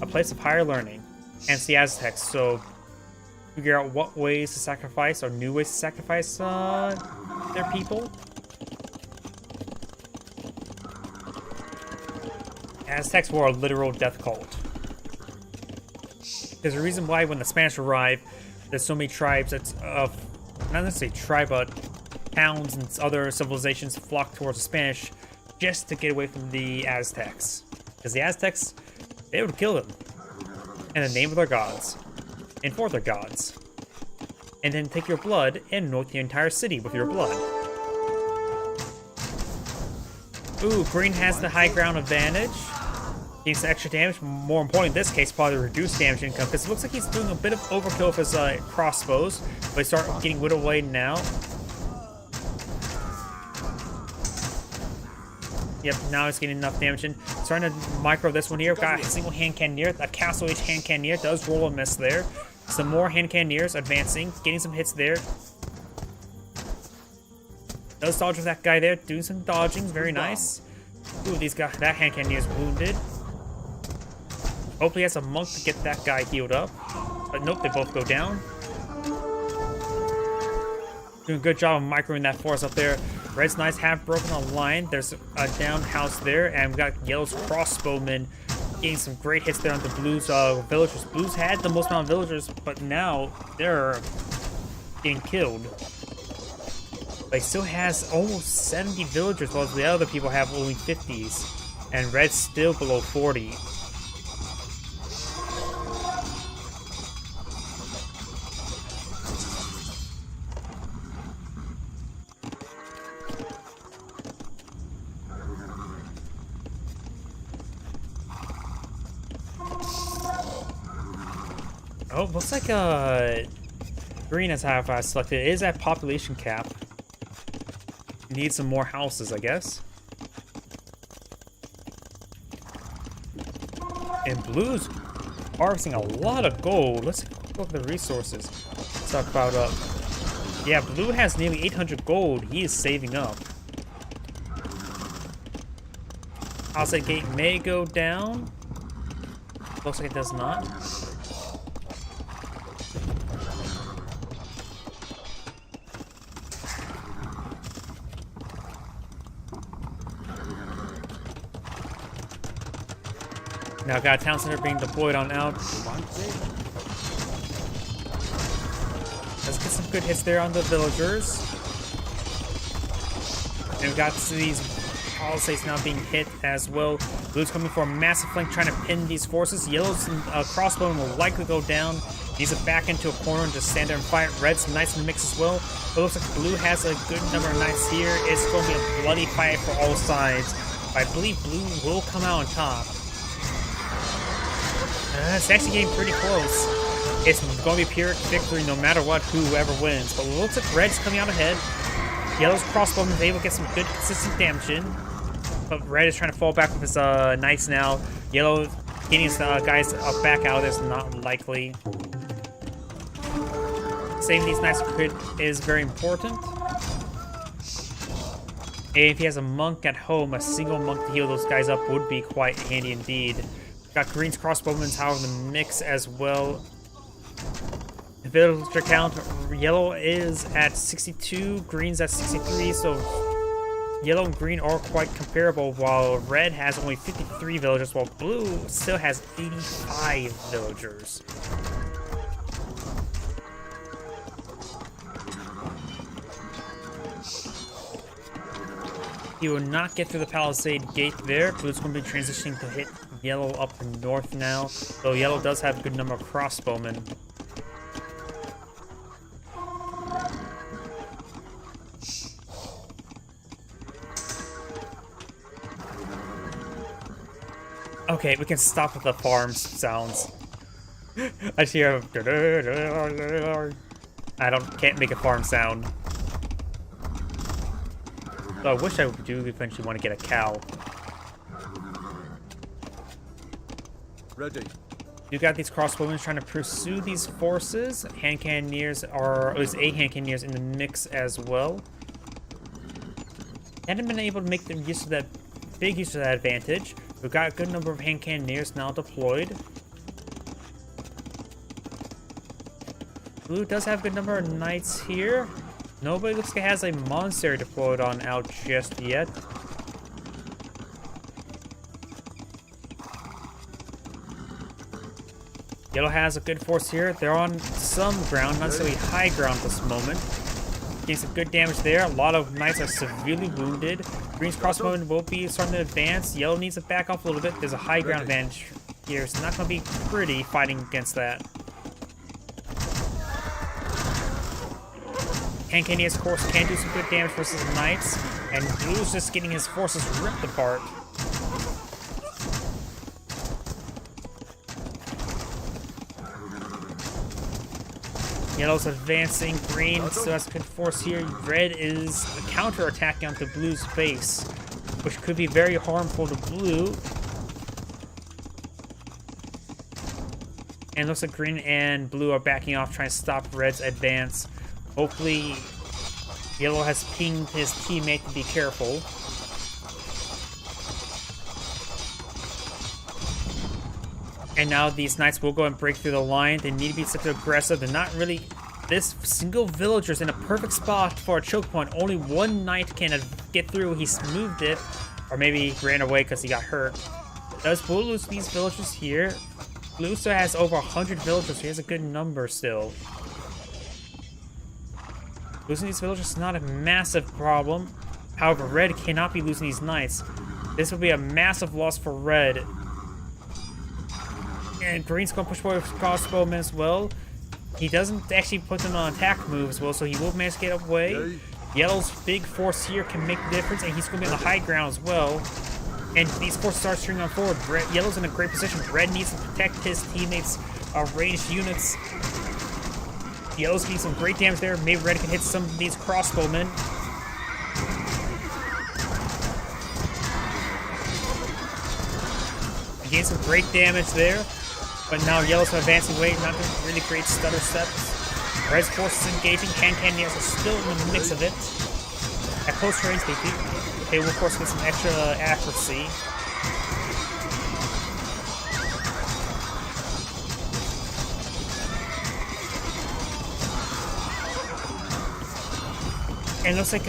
a place of higher learning, and it's the Aztecs, so figure out what ways to sacrifice or new ways to sacrifice their people. Aztecs were a literal death cult. There's a reason why when the Spanish arrived, there's so many tribes that's not necessarily tribe, but towns and other civilizations flock towards the Spanish just to get away from the Aztecs. Because the Aztecs, they would kill them in the name of their gods and for their gods. And then take your blood and anoint the entire city with your blood. Ooh, Green has the high ground advantage. Getting some extra damage. More important in this case, probably reduced damage income, because it looks like he's doing a bit of overkill with his crossbows. But they start getting whittled away now. Yep, now he's getting enough damage in. Starting to micro this one here. Got a single hand cannoneer. A Castle Age hand cannoneer does roll a miss there. Some more hand cannoneers advancing, getting some hits there. Does dodge with that guy there, doing some dodging, very nice. Ooh, these guys, that hand cannoneer is wounded. Hopefully he has a monk to get that guy healed up. But nope, they both go down. Doing a good job of microing that force up there. Red's knights have broken a line. There's a down house there, and we got Yellow's crossbowmen getting some great hits there on the Blues villagers. Blues had the most amount of villagers, but now they're getting killed. But he still has almost 70 villagers, while the other people have only 50s. And Red's still below 40. Oh, looks like Green has half selected. It is at population cap. Need some more houses, I guess. And Blue's harvesting a lot of gold. Let's look at the resources. Let's talk about yeah, Blue has nearly 800 gold. He is saving up. Outside gate may go down. Looks like it does not. Now got a town center being deployed on out. Let's get some good hits there on the villagers. And we got these palisades now being hit as well. Blue's coming for a massive flank trying to pin these forces. Yellow's crossbowman will likely go down. Needs to back into a corner and just stand there and fight. Red's nice in the mix as well. But it looks like Blue has a good number of knights here. It's going to be a bloody fight for all sides. I believe Blue will come out on top. It's actually getting pretty close. It's going to be Pyrrhic victory no matter what, whoever wins. But it looks like Red's coming out ahead. Yellow's crossbowman is able to get some good, consistent damage in. But Red is trying to fall back with his knights now. Yellow getting his guys back out is not likely. Saving these knights is very important. And if he has a monk at home, a single monk to heal those guys up would be quite handy indeed. Got Green's crossbowmen, however, in the mix as well. The villager count, Yellow is at 62, Green's at 63, so Yellow and Green are quite comparable, while Red has only 53 villagers, while Blue still has 85 villagers. He will not get through the Palisade Gate there. Blue's going to be transitioning to hit Yellow up north now, so Yellow does have a good number of crossbowmen. Okay, we can stop with the farm sounds. I just hear can't make a farm sound. So I wish I do eventually want to get a cow.
Ready.
You got these crossbowmen trying to pursue these forces. Hand cannoneers are, there's 8 hand cannoneers in the mix as well. Hadn't been able to make them use of that big use of that advantage. We've got a good number of hand cannoneers now deployed. Blue does have a good number of knights here. Nobody looks like it has a monastery deployed on out just yet. Yellow has a good force here. They're on some ground, not necessarily high ground at this moment. Getting some good damage there. A lot of knights are severely wounded. Green's crossbowmen will be starting to advance. Yellow needs to back off a little bit. There's a high ground advantage here. It's not going to be pretty fighting against that. Hand cannoneers, of course, can do some good damage versus knights. And Blue's just getting his forces ripped apart. Yellow's advancing. Green still has a good force here. Red is counter-attacking onto Blue's base, which could be very harmful to Blue. And it looks like Green and Blue are backing off, trying to stop Red's advance. Hopefully, Yellow has pinged his teammate to be careful. And now these knights will go and break through the line. They need to be such aggressive. They're not really... This single villager's in a perfect spot for a choke point. Only one knight can get through. He moved it. Or maybe he ran away because he got hurt. Does Blue lose these villagers here? Blue still has over 100 villagers, so he has a good number still. Losing these villagers is not a massive problem. However, Red cannot be losing these knights. This will be a massive loss for Red. And Green's going to push forward with crossbowmen as well. He doesn't actually put them on attack moves as well, so he will manage to get away. Yellow's big force here can make the difference, and he's going to be on the high ground as well. And these forces start stringing on forward. Yellow's in a great position. Red needs to protect his teammates' ranged units. Yellow's getting some great damage there. Maybe Red can hit some of these crossbowmen. He gained some great damage there. But now Yellow's advancing away, not doing really great stutter steps. Red's forces engaging. Hand cannoneers are still in the mix of it. At close range, they will of course get some extra accuracy. And it looks like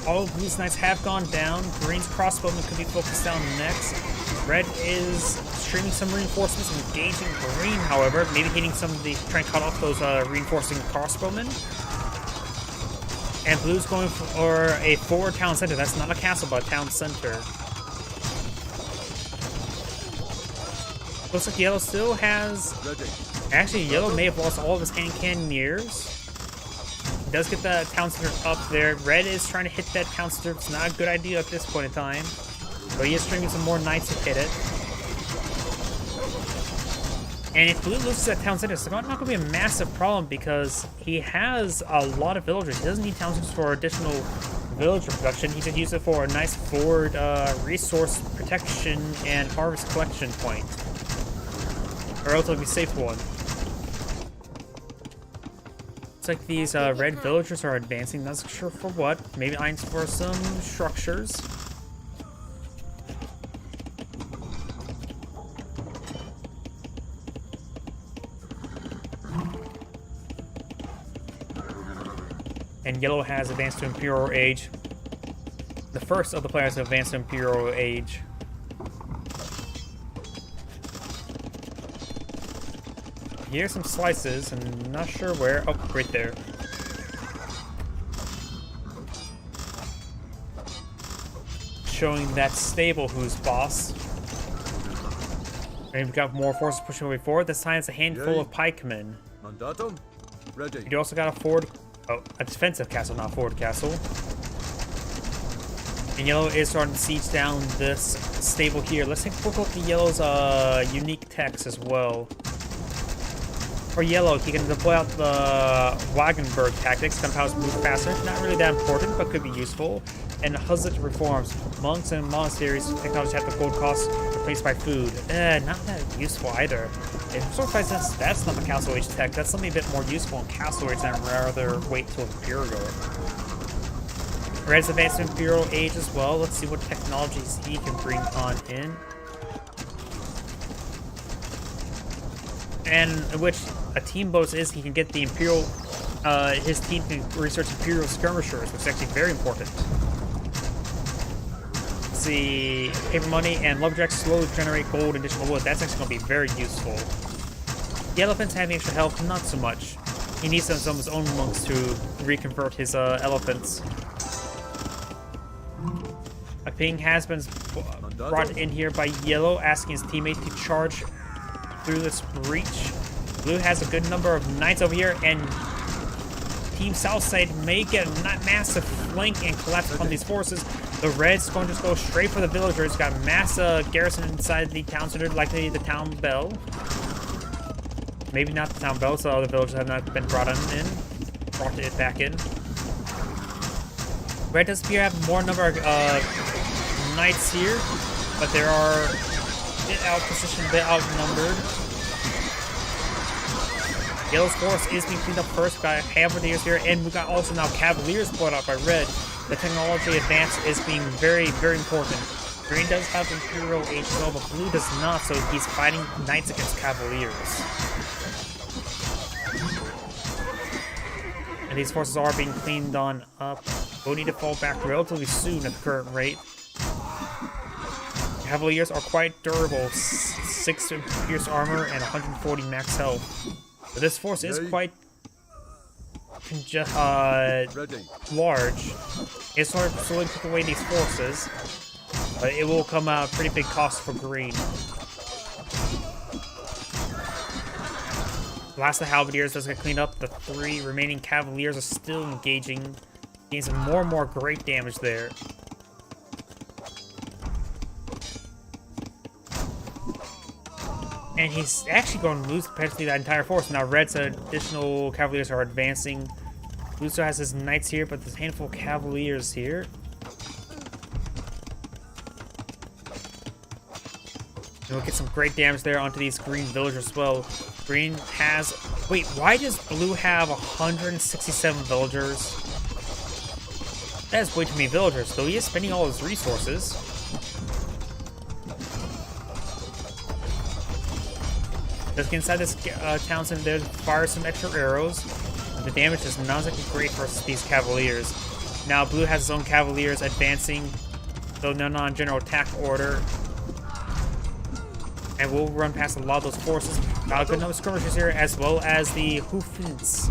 all of Blue's knights have gone down. Green's crossbowmen could be focused down next. Red is streaming some reinforcements, engaging Green, however, maybe hitting some of the, trying to cut off those reinforcing crossbowmen. And Blue's going for a forward town center. That's not a castle, but a town center. Looks like Yellow still has... Actually, Yellow may have lost all of his hand cannoneers. He does get the town center up there. Red is trying to hit that town center. It's not a good idea at this point in time. But he is streaming some more knights to hit it. And if Blue loses that town center, it's not going to be a massive problem because he has a lot of villagers. He doesn't need town centers for additional villager production. He can use it for a nice forward resource protection and harvest collection point. A relatively safe one. Looks like these red villagers are advancing. Not sure for what. Maybe lines for some structures. And yellow has advanced to Imperial Age. The first of the players to advance to Imperial Age. Here's some slices, and not sure where. Oh, right there. Showing that stable who's boss. And we've got more forces pushing away forward. This time it's a handful of pikemen.
Mandatum. Ready.
You also got a forward. Oh, a defensive castle, not forward castle. And yellow is starting to siege down this stable here. Let's take a quick look at yellow's unique techs as well. For yellow, he can deploy out the Wagenburg tactics, gunpowder move faster. Not really that important, but could be useful. And Huzzit reforms. Monks and monasteries technology have the gold cost replaced by food. Not that useful either. And so that's not a Castle Age tech. That's something a bit more useful in Castle Age than rather wait till Imperial. Red's advanced to Imperial Age as well. Let's see what technologies he can bring on in. And which a team bonus is he can get the Imperial, his team can research Imperial skirmishers, which is actually very important. Let's see, paper money and lumberjacks slowly generate gold and additional wood. That's actually going to be very useful. The elephants having extra health, not so much. He needs some of his own monks to reconvert his elephants. A ping has been brought in here by yellow, asking his teammate to charge through this breach. Blue has a good number of knights over here, and Team Southside may get a massive flank and collapse upon these forces. The Reds going to just go straight for the villagers. Got mass garrison inside the town center, likely the town bell. Maybe not the town bell, so the villagers have not been brought in. Brought it back in. Red does appear to have more number of knights here, but there are a bit outpositioned, a bit outnumbered. Yellow's force is being cleaned up first. Got Cavaliers here, and we got also now Cavaliers brought up by Red. The technology advance is being very, very important. Green does have Imperial Age as well, but Blue does not, so he's fighting Knights against Cavaliers. And these forces are being cleaned on up. We'll need to fall back relatively soon at the current rate. Cavaliers are quite durable, 6 pierce armor and 140 max health. But this force is quite large. It's hard to slowly pick away these forces, but it will come out a pretty big cost for green. Last of the Halberdiers does get cleaned up. The 3 remaining Cavaliers are still engaging, getting some more and more great damage there. And he's actually going to lose potentially that entire force. Now Red's additional Cavaliers are advancing. Blue still has his Knights here, but there's a handful of Cavaliers here. And we'll get some great damage there onto these green villagers as well. Green has... Wait, why does Blue have 167 villagers? That is way too many villagers, though he is spending all his resources. Let's get inside this town center there, fire some extra arrows. The damage is not exactly great for these Cavaliers. Now Blue has his own Cavaliers advancing, though none on general attack order. And we'll run past a lot of those forces. Got a good number of skirmishers here, as well as the Hoofins.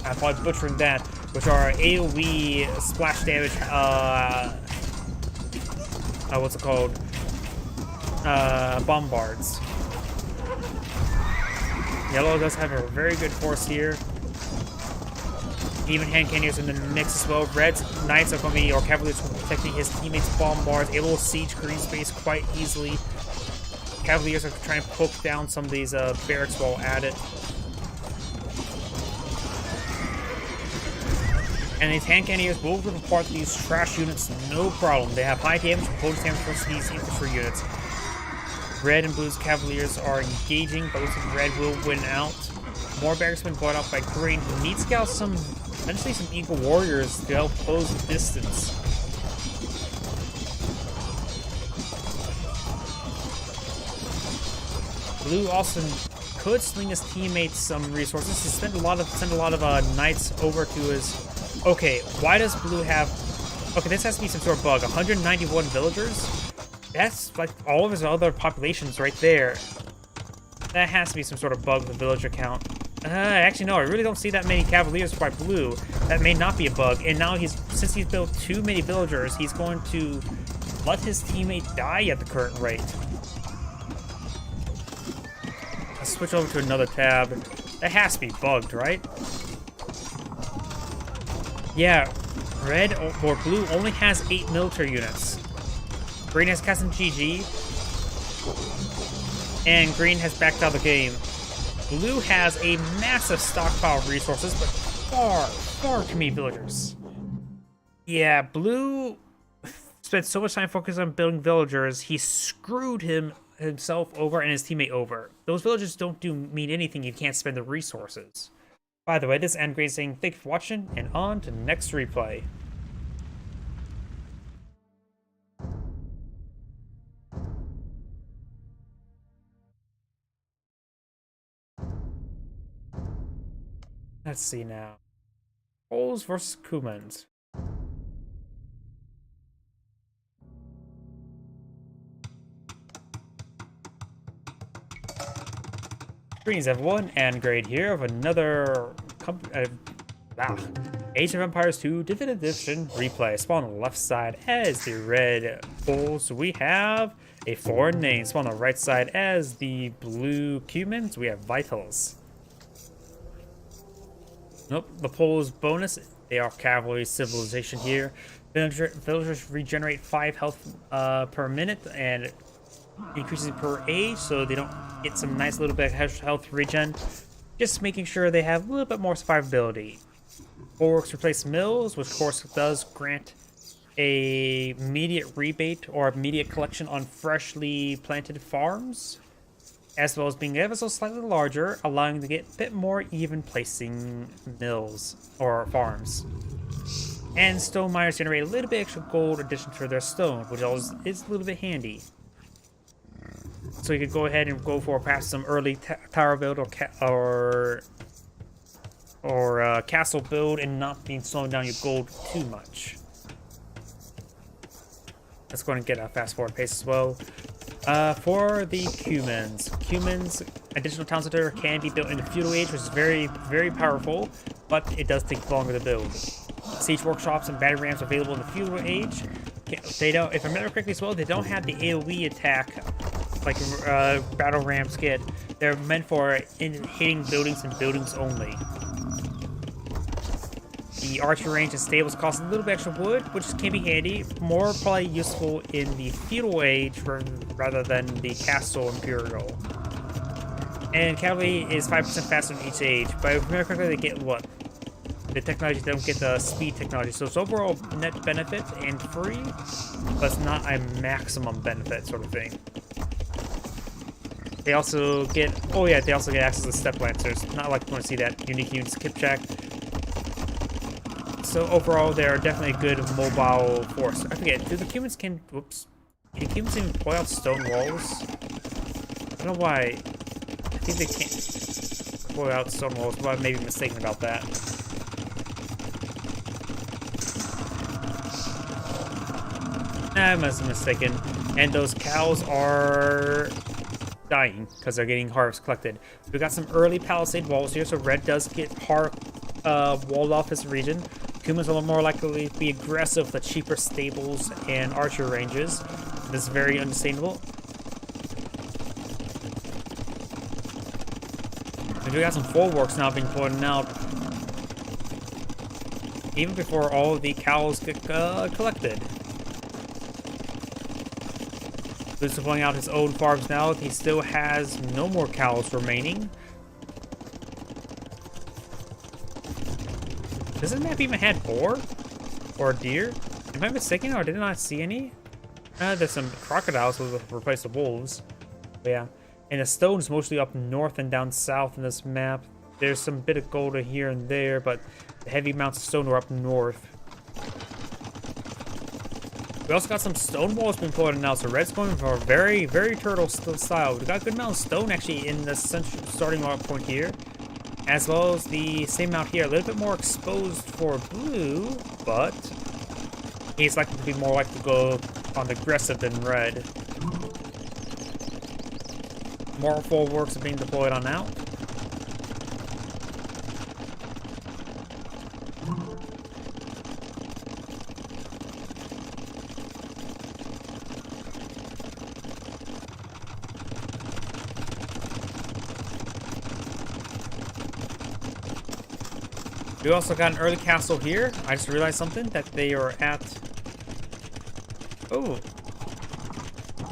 I'm probably butchering that, which are AoE splash damage, what's it called? Bombards. Yellow does have a very good force here. Even hand cannons in the mix as well. Red's Knights are going to be, or Cavaliers, protecting his teammates' bombards, able to siege green space quite easily. Cavaliers are trying to poke down some of these barracks while at it. And these hand cannoneers will rip apart these trash units, no problem. They have high damage, bonus damage versus these infantry units. Red and Blue's Cavaliers are engaging, but looks like Red will win out. More barracks have been brought out by Green, who needs to get out some, eventually some Eagle Warriors to help close the distance. Blue also could sling his teammates some resources. He send a lot of knights over to his. Okay, why does Blue have? Okay, this has to be some sort of bug. 191 villagers. That's like all of his other populations right there. That has to be some sort of bug with the villager count. Actually, no, I really don't see that many Cavaliers by Blue. That may not be a bug. And now since he's built too many villagers, he's going to let his teammate die at the current rate. Let's switch over to another tab. That has to be bugged, right? Yeah, Red or Blue only has 8 military units. Green has cast in GG. And Green has backed out of the game. Blue has a massive stockpile of resources, but far too many villagers. Yeah, Blue spent so much time focused on building villagers, he screwed himself over and his teammate over. Those villagers don't mean anything, you can't spend the resources. By the way, this is Andgrade saying thank you for watching, and on to next replay. Let's see now. Poles versus Cumans. Greetings everyone, Andgrade here of another Age of Empires 2 Definitive Edition replay. Spawn on the left side as the red Poles. We have a foreign name. Spawn on the right side as the blue Cumans. We have Vitals. Nope, the Poles bonus. They are cavalry civilization here. Villagers regenerate 5 health per minute and increases per age, so they don't get some nice little bit of health regen. Just making sure they have a little bit more survivability. Bulwarks replace mills, which of course does grant a immediate rebate or immediate collection on freshly planted farms, as well as being ever so slightly larger, allowing you to get a bit more even placing mills or farms. And stone miners generate a little bit extra gold addition to their stone, which is a little bit handy. So you could go ahead and go for perhaps some early tower build or castle build and not being slowing down your gold too much. Let's go and get a fast forward pace as well. For the Cumans, additional town center can be built in the feudal age, which is very powerful, but it does take longer to build. Siege workshops and battery rams available in the feudal age. They don't, if I remember correctly as well, they don't have the AoE attack like battle rams get. They're meant for hitting buildings and buildings only. The archer range and stables cost a little bit extra wood, which can be handy. More probably useful in the feudal age rather than the castle imperial. And cavalry is 5% faster in each age, but if I remember correctly, they get what? The technology, they don't get the speed technology, so it's overall net benefit and free, but it's not a maximum benefit sort of thing. They also get, oh yeah, they also get access to step lancers. Not like you want to see that unique unit skip check. So overall, they're definitely a good mobile force. I forget, do the Cumans can Cumans even pull out stone walls? I don't know why. I think they can't pull out stone walls, but I may be mistaken about that. I must be mistaken. And those cows are dying because they're getting harvest collected. We got some early palisade walls here, so red does get walled off his region. Cumans are more likely to be aggressive with the cheaper stables and archer ranges. This is very unsustainable. And we got some bulwarks now being pointed out, even before all of the cows get collected. Blue's deploying out his own farms now. He still has no more cows remaining. Does this map even have boar? Or deer? Am I mistaken, or did I not see any? There's some crocodiles to replace the wolves. But yeah. And the stone's mostly up north and down south in this map. There's some bit of gold here and there, but the heavy amounts of stone are up north. We also got some stone walls being put in now, so red's going for a very, very turtle style. We got a good amount of stone actually in the central starting point here, as well as the same amount here. A little bit more exposed for blue, but he's likely to be more likely to go on the aggressive than red. More full works are being deployed on out. We also got an early castle here. I just realized something, that they are at... Oh.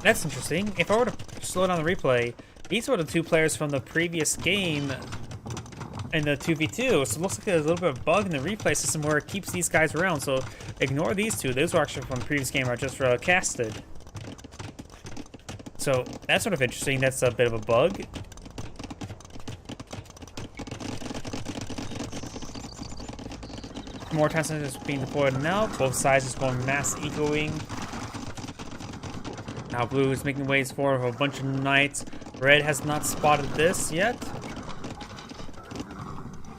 That's interesting. If I were to slow down the replay, these were the two players from the previous game in the 2v2. So it looks like there's a little bit of a bug in the replay system where it keeps these guys around. So ignore these two. Those were actually from the previous game I just casted. So that's sort of interesting. That's a bit of a bug. More time is being deployed now. Both sides is going mass ecoing. Now blue is making ways forward for a bunch of knights. Red has not spotted this yet.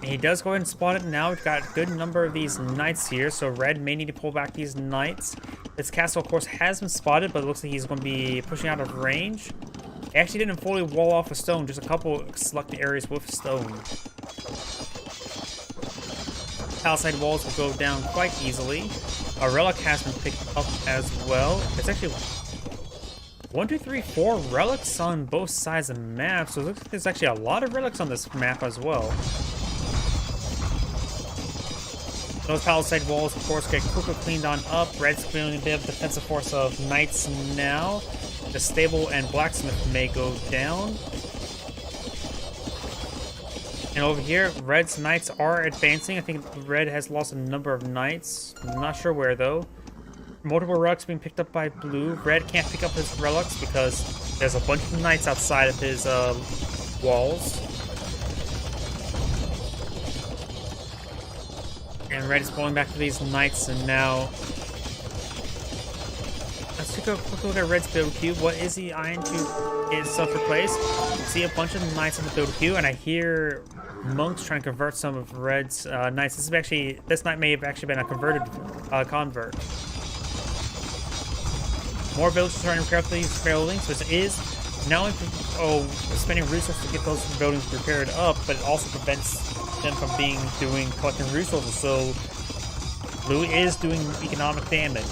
And he does go ahead and spot it now. We've got a good number of these knights here, so red may need to pull back these knights. This castle, of course, has been spotted, but it looks like he's going to be pushing out of range. He actually didn't fully wall off with stone, just a couple selected areas with stone. Palisade walls will go down quite easily. A relic has been picked up as well. It's actually 1, 2, 3, 4 relics on both sides of the map, so it looks like there's actually a lot of relics on this map as well. Those palisade walls, of course, get quickly cleaned on up. Red's feeling a bit of defensive force of knights now. The stable and blacksmith may go down. And over here, red's knights are advancing. I think red has lost a number of knights. I'm not sure where, though. Multiple relics being picked up by blue. Red can't pick up his relics because there's a bunch of knights outside of his walls. And red is pulling back to these knights, and now... Let's take a quick look at red's build queue. What is the iron to is self-replaced? You see a bunch of knights in the build queue, and I hear monks trying to convert some of red's knights. This knight may have actually been a converted convert. More villagers trying to repair these buildings. This is not only spending resources to get those buildings repaired up, but it also prevents them from collecting resources. So blue is doing economic damage.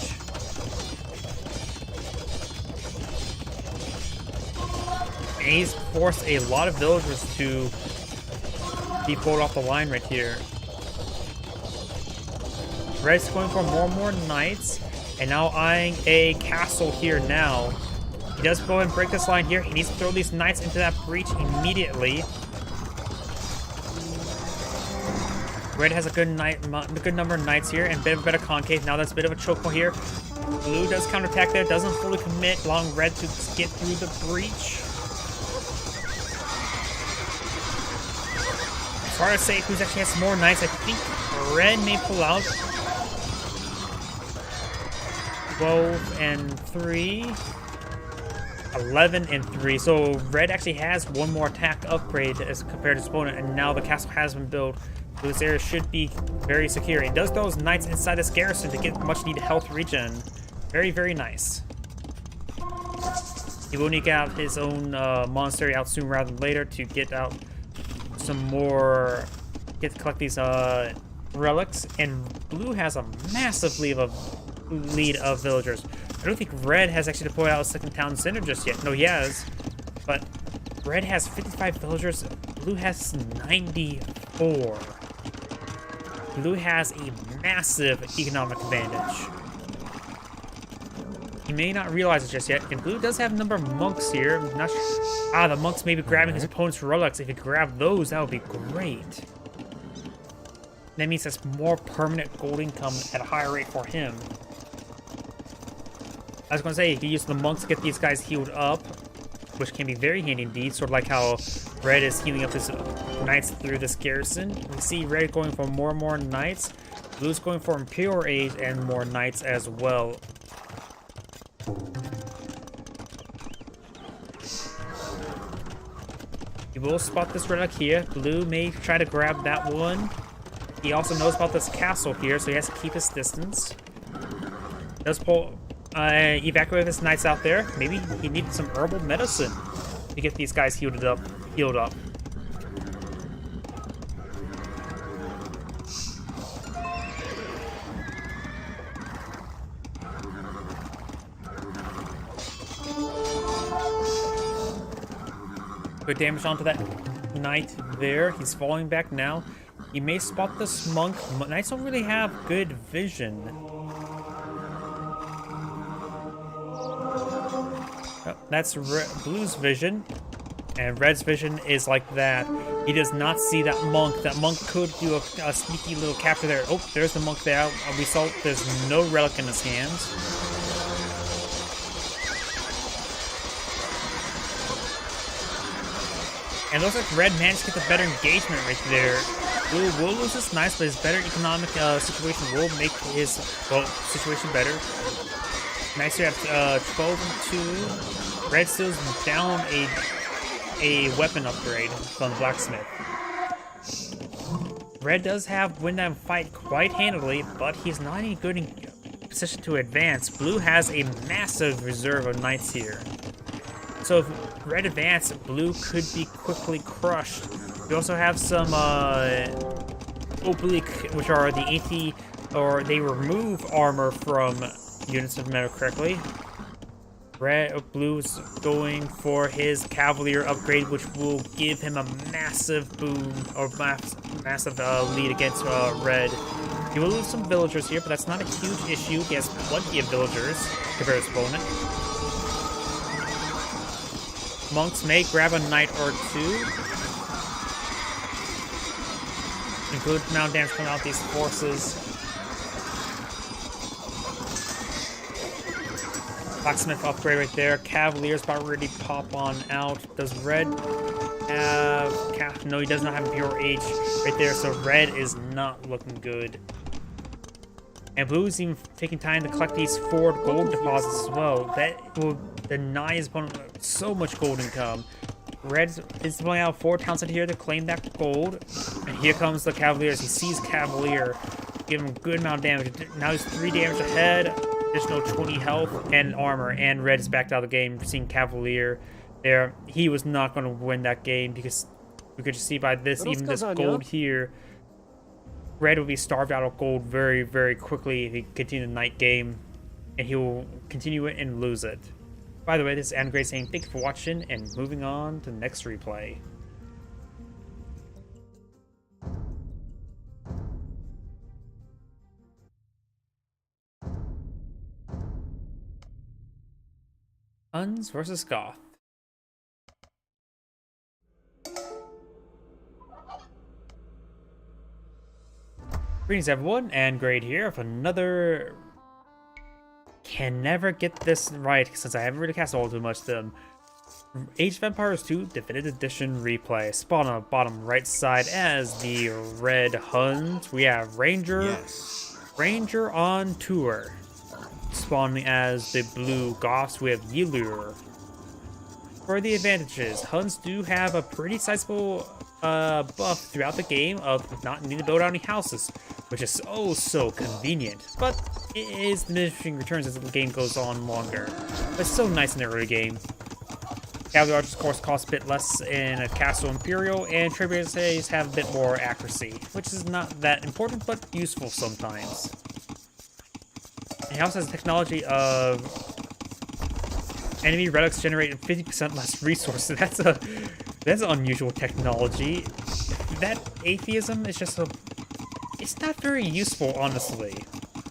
And he's forced a lot of villagers to be pulled off the line right here. Red's going for more and more knights, and now eyeing a castle here now. He does go and break this line here. He needs to throw these knights into that breach immediately. Red has a good number of knights here, and a bit of a better concave. Now that's a bit of a choke point here. Blue does counterattack there, doesn't fully commit, allowing red to get through the breach. It's hard to say who's actually has some more knights. I think red may pull out 12 and 3. 11 and 3. So red actually has one more attack upgrade as compared to his opponent, and now the castle has been built. So this area should be very secure. He does those knights inside this garrison to get much needed health regen. Very, very nice. He will need out his own monastery out soon rather than later to get out some more, to collect these relics. And blue has a massive lead of villagers. I don't think red has actually deployed out a second town center just yet. No, he has. But red has 55 villagers. Blue has 94. Blue has a massive economic advantage. He may not realize it just yet. And blue does have a number of monks here. I'm not sure. The monks may be grabbing his opponent's relics. If he grab those, that would be great. That means that's more permanent gold income at a higher rate for him. I was going to say, he could use the monks to get these guys healed up, which can be very handy indeed, sort of like how Red is healing up his knights through this garrison. We see Red going for more and more knights. Blue's going for Imperial Aid and more knights as well. He will spot this relic here. Blue may try to grab that one. He also knows about this castle here, so he has to keep his distance. Does pull, evacuate his knights out there. Maybe he needs some herbal medicine to get these guys healed up. Good damage onto that knight there. He's falling back now. He may spot this monk. Knights don't really have good vision. Oh, that's Blue's vision. And Red's vision is like that. He does not see that monk. That monk could do a sneaky little capture there. Oh, there's the monk there. We saw there's no relic in his hands. And it looks like Red managed to get the better engagement right there. Blue will lose his knights, but his better economic situation will make his situation better. Knights here have 12 and 2. Red steals down a weapon upgrade from the blacksmith. Red does win that fight quite handily, but he's not in a good position to advance. Blue has a massive reserve of knights here. So if Red advances, Blue could be quickly crushed. We also have some oblique, which are the they remove armor from units, if I remember correctly. Blue's going for his Cavalier upgrade, which will give him a massive boom, or massive lead against Red. He will lose some villagers here, but that's not a huge issue. He has plenty of villagers compared to his opponent. Monks may grab a knight or two. Include amount of damage coming out these forces. Blacksmith upgrade right there. Cavalier's about ready to pop on out. Does Red have... No, he does not have Imperial Age right there, so Red is not looking good. And Blue's even taking time to collect these 4 gold deposits as well. That will deny his opponent so much gold income. Red is pulling out 4 townsend here to claim that gold. And here comes the Cavaliers. He sees Cavalier. Give him a good amount of damage. Now he's 3 damage ahead. Additional 20 health and armor. And Red is backed out of the game. Seeing Cavalier there. He was not going to win that game because we could just see by this, even this gold here. Red will be starved out of gold very, very quickly if he continues the night game. And he will continue it and lose it. By the way, this is Adam Gray saying thank you for watching and moving on to the next replay. Huns versus Goth. Greetings everyone, and Grade here with another... Can never get this right since I haven't really cast all too much of them. Age of Empires 2 Definitive Edition replay. Spawn on the bottom right side as the Red Huns. We have Ranger on tour. Spawning as the Blue Goths, we have Ylur. For the advantages, Huns do have a pretty sizable buff throughout the game of not needing to build any houses, which is so convenient, but it is diminishing returns as the game goes on longer. But it's so nice in the early game. Cavalry Archers, of course, cost a bit less in a Castle Imperial, and Trebuchets have a bit more accuracy, which is not that important, but useful sometimes. And he also has the technology of enemy relics generating 50% less resources. That's an unusual technology. That atheism is just it's not very useful, honestly.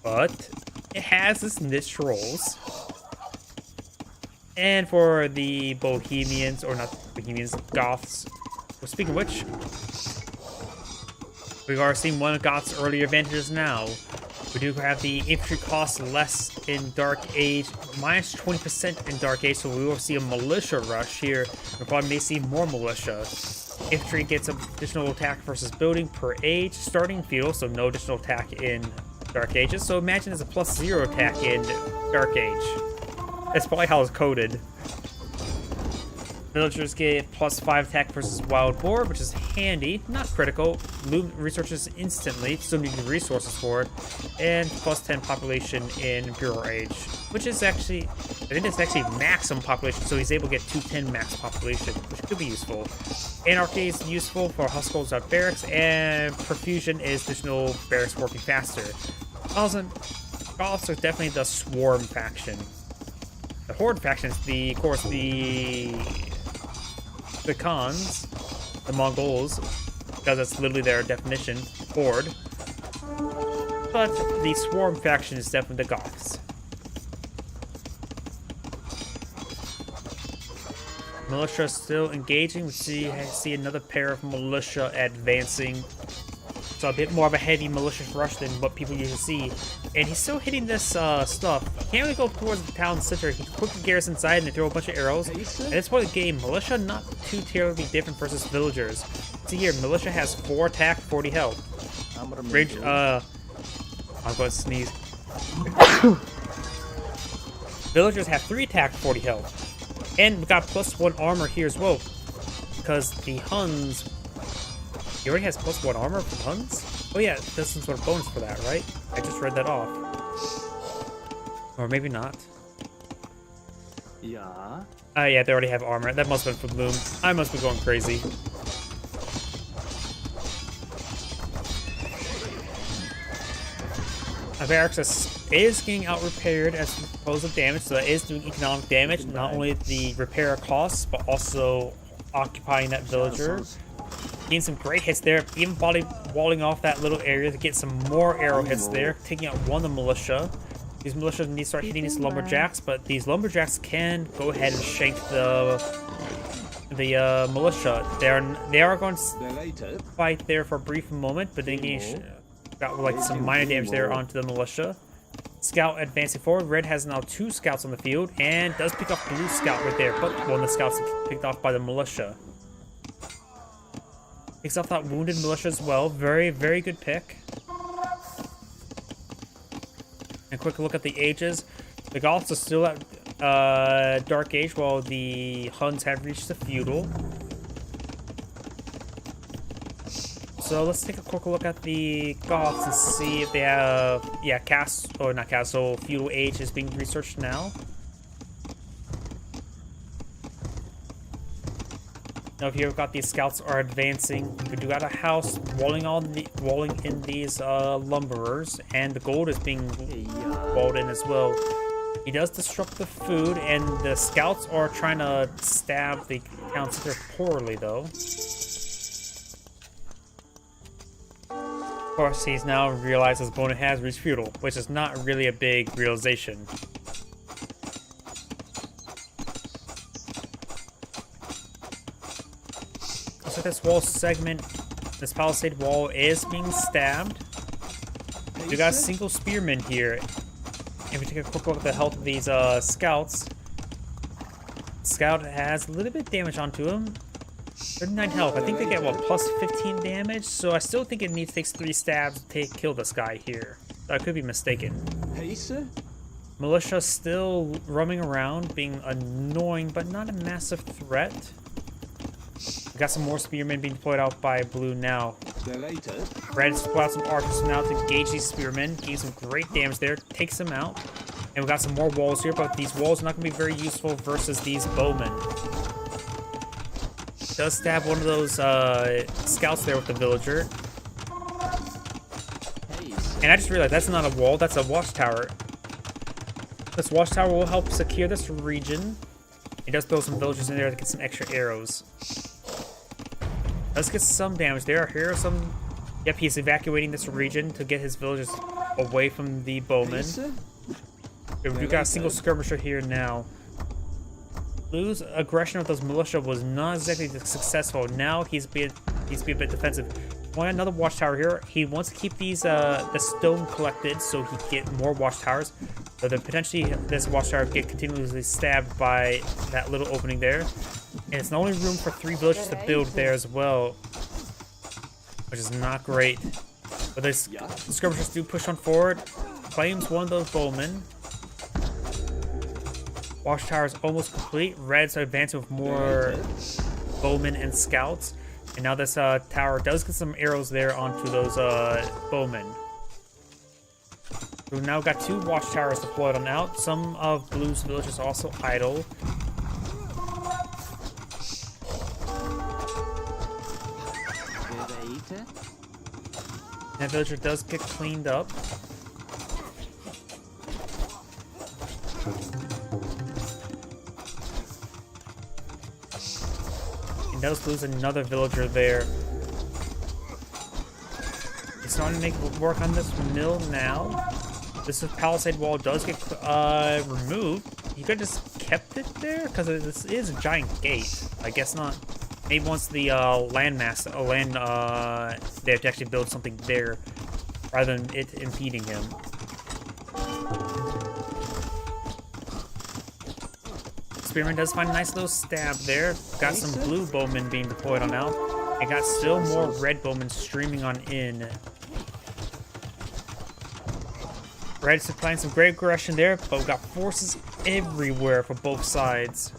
But it has its niche roles. And for the Bohemians, or not Bohemians, Goths. Well, speaking of which, we are seeing one of Goth's earlier advantages now. We do have the infantry cost less in Dark Age, minus 20% in Dark Age, so we will see a militia rush here. We probably may see more militia. Infantry gets additional attack versus building per age, starting feudal, so no additional attack in Dark Ages. So imagine it's a +0 attack in Dark Age. That's probably how it's coded. Villagers get +5 attack versus Wild Boar, which is handy, not critical. Loot resources instantly, still need resources for it. And +10 population in Imperial Age, which is actually, I think it's actually maximum population, so he's able to get 210 max population, which could be useful. Anarchy is useful for Huskarls at barracks, and Perfusion is additional barracks working faster. Also are definitely the Swarm faction. The Horde faction is of course, the Khans, the Mongols, because that's literally their definition, Horde. But the Swarm faction is definitely the Goths. Militia still engaging. We see another pair of militia advancing. So a bit more of a heavy militia rush than what people usually see. And he's still hitting this stuff. He can't really go towards the town center. He quickly gears inside and they throw a bunch of arrows. And it's for the game. Militia not too terribly different versus villagers. See here, militia has 4 attack, 40 health. Range, I'm going to sneeze. Villagers have 3 attack, 40 health. And we got +1 armor here as well. Because the Huns... He already has +1 armor for Huns? Oh yeah, there's some sort of bonus for that, right? I just read that off. Or maybe not.
Yeah.
Yeah, they already have armor. That must have been from Loom. I must be going crazy. Barracks is getting out-repaired as opposed to damage, so that is doing economic damage. Not only the repair costs, but also occupying that villager. Getting some great hits there, even walling off that little area to get some more arrow hits there, taking out one of the militia. These militia need to start hitting these lumberjacks, but these lumberjacks can go ahead and shank the militia. They are going to fight there for a brief moment, but then got like some minor damage there onto the militia. Scout advancing forward. Red has now 2 scouts on the field and does pick off blue scout right there, but one of the scouts is picked off by the militia. Picks off that wounded militia as well. Very, very good pick. And a quick look at the ages. The Goths are still at Dark Age, while the Huns have reached the feudal. So let's take a quick look at the Goths and see if they have, feudal age is being researched now. Now, if you've got these scouts are advancing, we do got a house walling in these lumberers, and the gold is being walled in as well. He does disrupt the food, and the scouts are trying to stab the town center poorly, though. Of course, he's now realized his opponent has reached feudal, which is not really a big realization. So this wall segment, this palisade wall is being stabbed. We got a single spearman here. If we take a quick look at the health of these scouts, Scout has a little bit of damage onto him. 39 health. I think they get, what, plus 15 damage? So I still think it needs to take 3 stabs to kill this guy here. I could be mistaken. Militia still roaming around, being annoying, but not a massive threat. We got some more spearmen being deployed out by blue now. Red split out some archers now to engage these spearmen. Gain some great damage there. Takes them out. And we got some more walls here, but these walls are not going to be very useful versus these bowmen. Does stab one of those scouts there with the villager. And I just realized that's not a wall, that's a watchtower. This watchtower will help secure this region. It does throw some villagers in there to get some extra arrows. Let's get some damage there. Here are some... Yep, he's evacuating this region to get his villagers away from the bowmen. Okay, we do got a single skirmisher here now. Blue's aggression of those militia was not exactly successful. Now he's being a bit defensive. Want another watchtower here. He wants to keep these the stone collected so he can get more watchtowers. So that potentially this watchtower get continuously stabbed by that little opening there. And it's only room for 3 villages to build there as well, which is not great. But the skirmishers do push on forward. Claims one of those bowmen. Watchtower is almost complete. Red's advancing with more bowmen and scouts. And now this tower does get some arrows there onto those bowmen. We've now got 2 watchtowers deployed on out. Some of Blue's villages are also idle. That villager does get cleaned up. He does lose another villager there. He's starting to make work on this mill now. This palisade wall does get removed. You could have just kept it there because this is a giant gate. I guess not. Maybe once the land they have to actually build something there rather than it impeding him. Spearman does find a nice little stab there. Got some blue bowmen being deployed on out. And got still more red bowmen streaming on in. Red supplying some great aggression there, but we've got forces everywhere for both sides.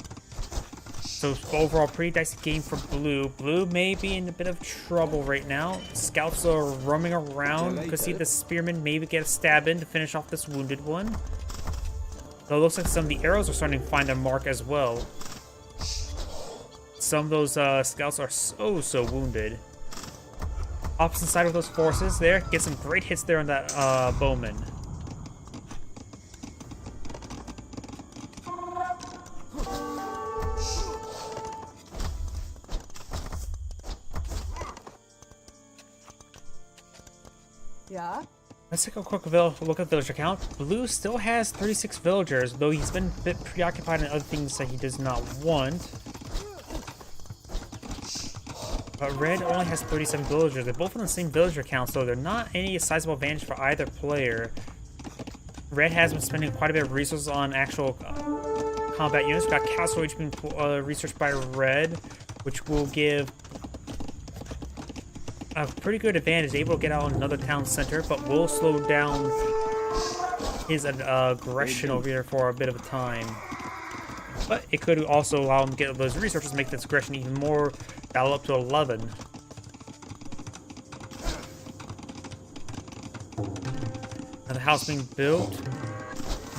So overall, pretty dicey game for Blue. Blue may be in a bit of trouble right now. Scouts are roaming around. Could see the spearman maybe get a stab in to finish off this wounded one. Though it looks like some of the arrows are starting to find their mark as well. Some of those scouts are so wounded. Opposite side of those forces there. Get some great hits there on that bowman.
Yeah.
Let's take a quick look at villager count. Blue still has 36 villagers, though he's been a bit preoccupied in other things that he does not want. But Red only has 37 villagers. They're both on the same villager count, so they're not any sizable advantage for either player. Red has been spending quite a bit of resources on actual combat units. We've got Castle Age being researched by Red, which will give a pretty good advantage, able to get out another town center, but will slow down his aggression over here for a bit of a time. But it could also allow him to get those resources, make this aggression even more, battle up to 11. Another house being built.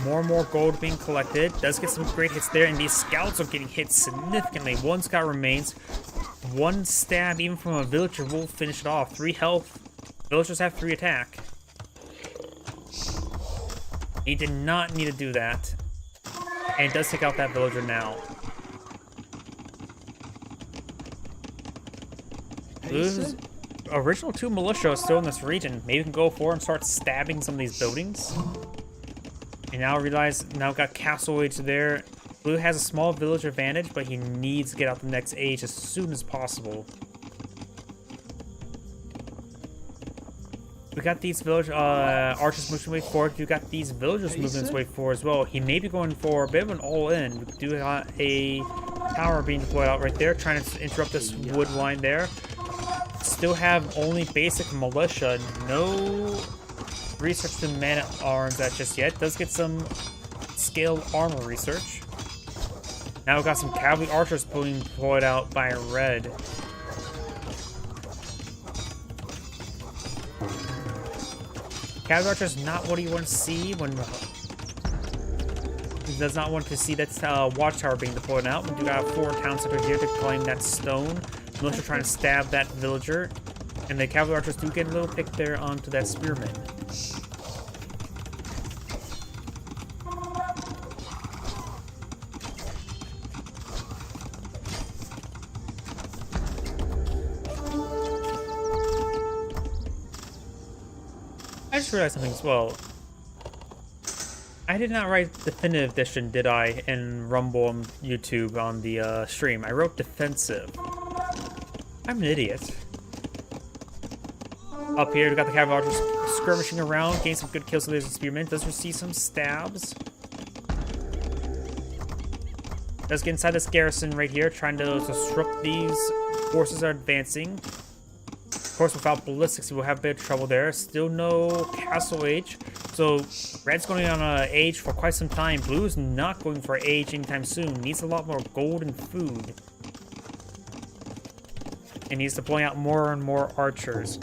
More and more gold being collected. Does get some great hits there, and these scouts are getting hit significantly. 1 scout remains. 1 stab, even from a villager, will finish it off. 3 health. Villagers have 3 attack. He did not need to do that. And it does take out that villager now. Blue's original 2 militia are still in this region. Maybe we can go forward and start stabbing some of these buildings. And now realize, now got Castle Age there. Blue has a small village advantage, but he needs to get out the next age as soon as possible. We got these village archers moving way forward. We got these villagers moving this way forward as well. He may be going for a bit of an all-in. We do have a tower being deployed out right there, trying to interrupt this wood line there. Still have only basic militia. No research to man-at-arms at just yet. Does get some scaled armor research. Now we've got some cavalry archers being deployed out by Red. Cavalry archers not what you want to see when he does not want to see that watchtower being deployed out. We do got 4 town centers here to claim that stone. Militia trying to stab that villager, and the cavalry archers do get a little pick there onto that spearman. I just realized something as well. I did not write definitive edition, did I, in Rumble and YouTube on the stream. I wrote defensive. I'm an idiot. Up here, we got the cavalry archers skirmishing around, gain some good kills with his spearman. Does receive some stabs. Does get inside this garrison right here, trying to disrupt these forces that are advancing. Of course, without ballistics, we'll have a bit of trouble there. Still no castle age. So, red's going on an age for quite some time. Blue is not going for age anytime soon. Needs a lot more gold and food. And he's deploying out more and more archers.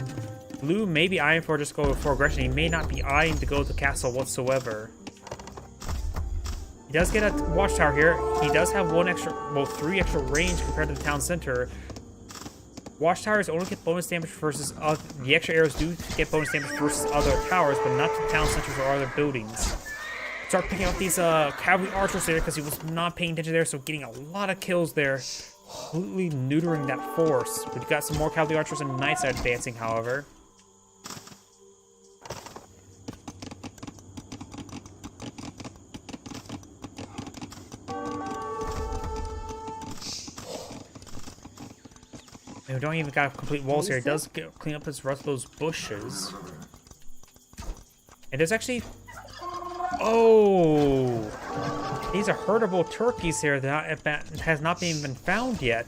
Blue may be eyeing for just go for aggression. He may not be eyeing to go to the castle whatsoever. He does get a watchtower here. He does have three extra range compared to the town center. Watchtowers only get bonus damage versus the extra arrows do get bonus damage versus other towers, but not to town centers or other buildings. Start picking out these cavalry archers there because he was not paying attention there, so getting a lot of kills there, completely neutering that force. We've got some more cavalry archers and knights advancing, however. And we don't even got complete walls here. It does clean up his rest of those bushes. And there's actually... Oh! These are herdable turkeys here that has not been found yet.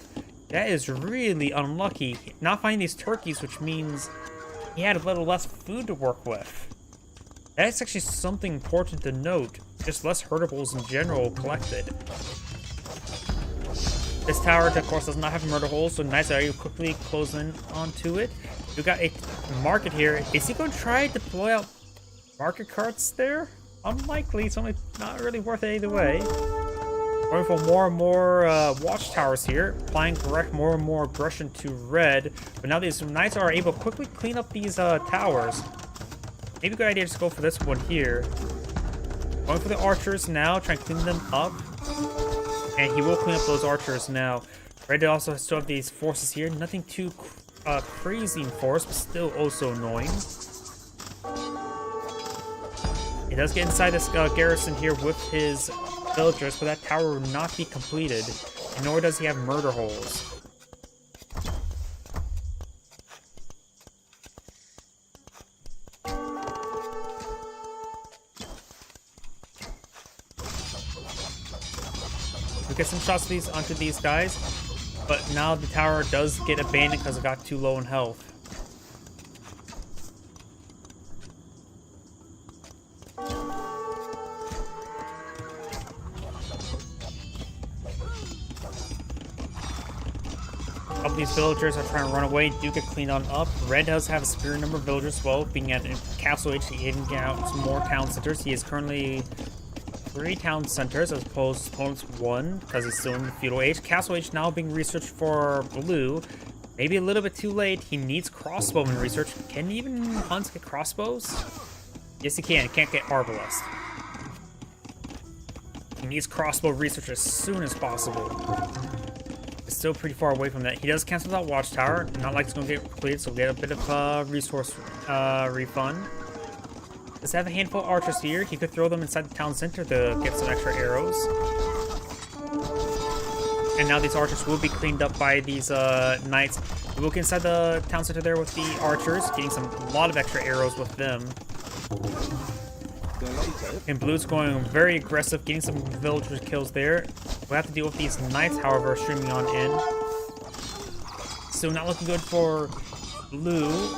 That is really unlucky. Not finding these turkeys, which means he had a little less food to work with. That's actually something important to note. Just less herdables in general collected. This tower, of course, does not have murder holes, so knights are quickly closing onto it. We've got a market here. Is he going to try to deploy out market carts there? Unlikely. It's only not really worth it either way. Going for more and more watchtowers here, applying more and more aggression to red. But now these knights are able to quickly clean up these towers. Maybe a good idea to just go for this one here. Going for the archers now, trying to clean them up. And he will clean up those archers now. Red also still have these forces here. Nothing too crazy in force, but still also annoying. He does get inside this garrison here with his villagers, but that tower will not be completed. And nor does he have murder holes. Get some shots onto these guys, but now the tower does get abandoned because it got too low in health. All these villagers are trying to run away, do get cleaned on up. Red does have a superior number of villagers as well, being at castle age. He can get out some more town centers. He is currently 3 town centers as opposed to opponent's 1 because he's still in the feudal age. Castle age now being researched for blue. Maybe a little bit too late. He needs crossbowman research. Can even Huns get crossbows? Yes, he can. He can't get arbalest. He needs crossbow research as soon as possible. It's still pretty far away from that. He does cancel that watchtower. Not like it's going to get completed, so we'll get a bit of resource refund. Let's have a handful of archers here. He could throw them inside the town center to get some extra arrows. And now these archers will be cleaned up by these knights. We'll get inside the town center there with the archers, getting a lot of extra arrows with them. And blue's going very aggressive, getting some villager kills there. We'll have to deal with these knights, however, streaming on in. So not looking good for blue.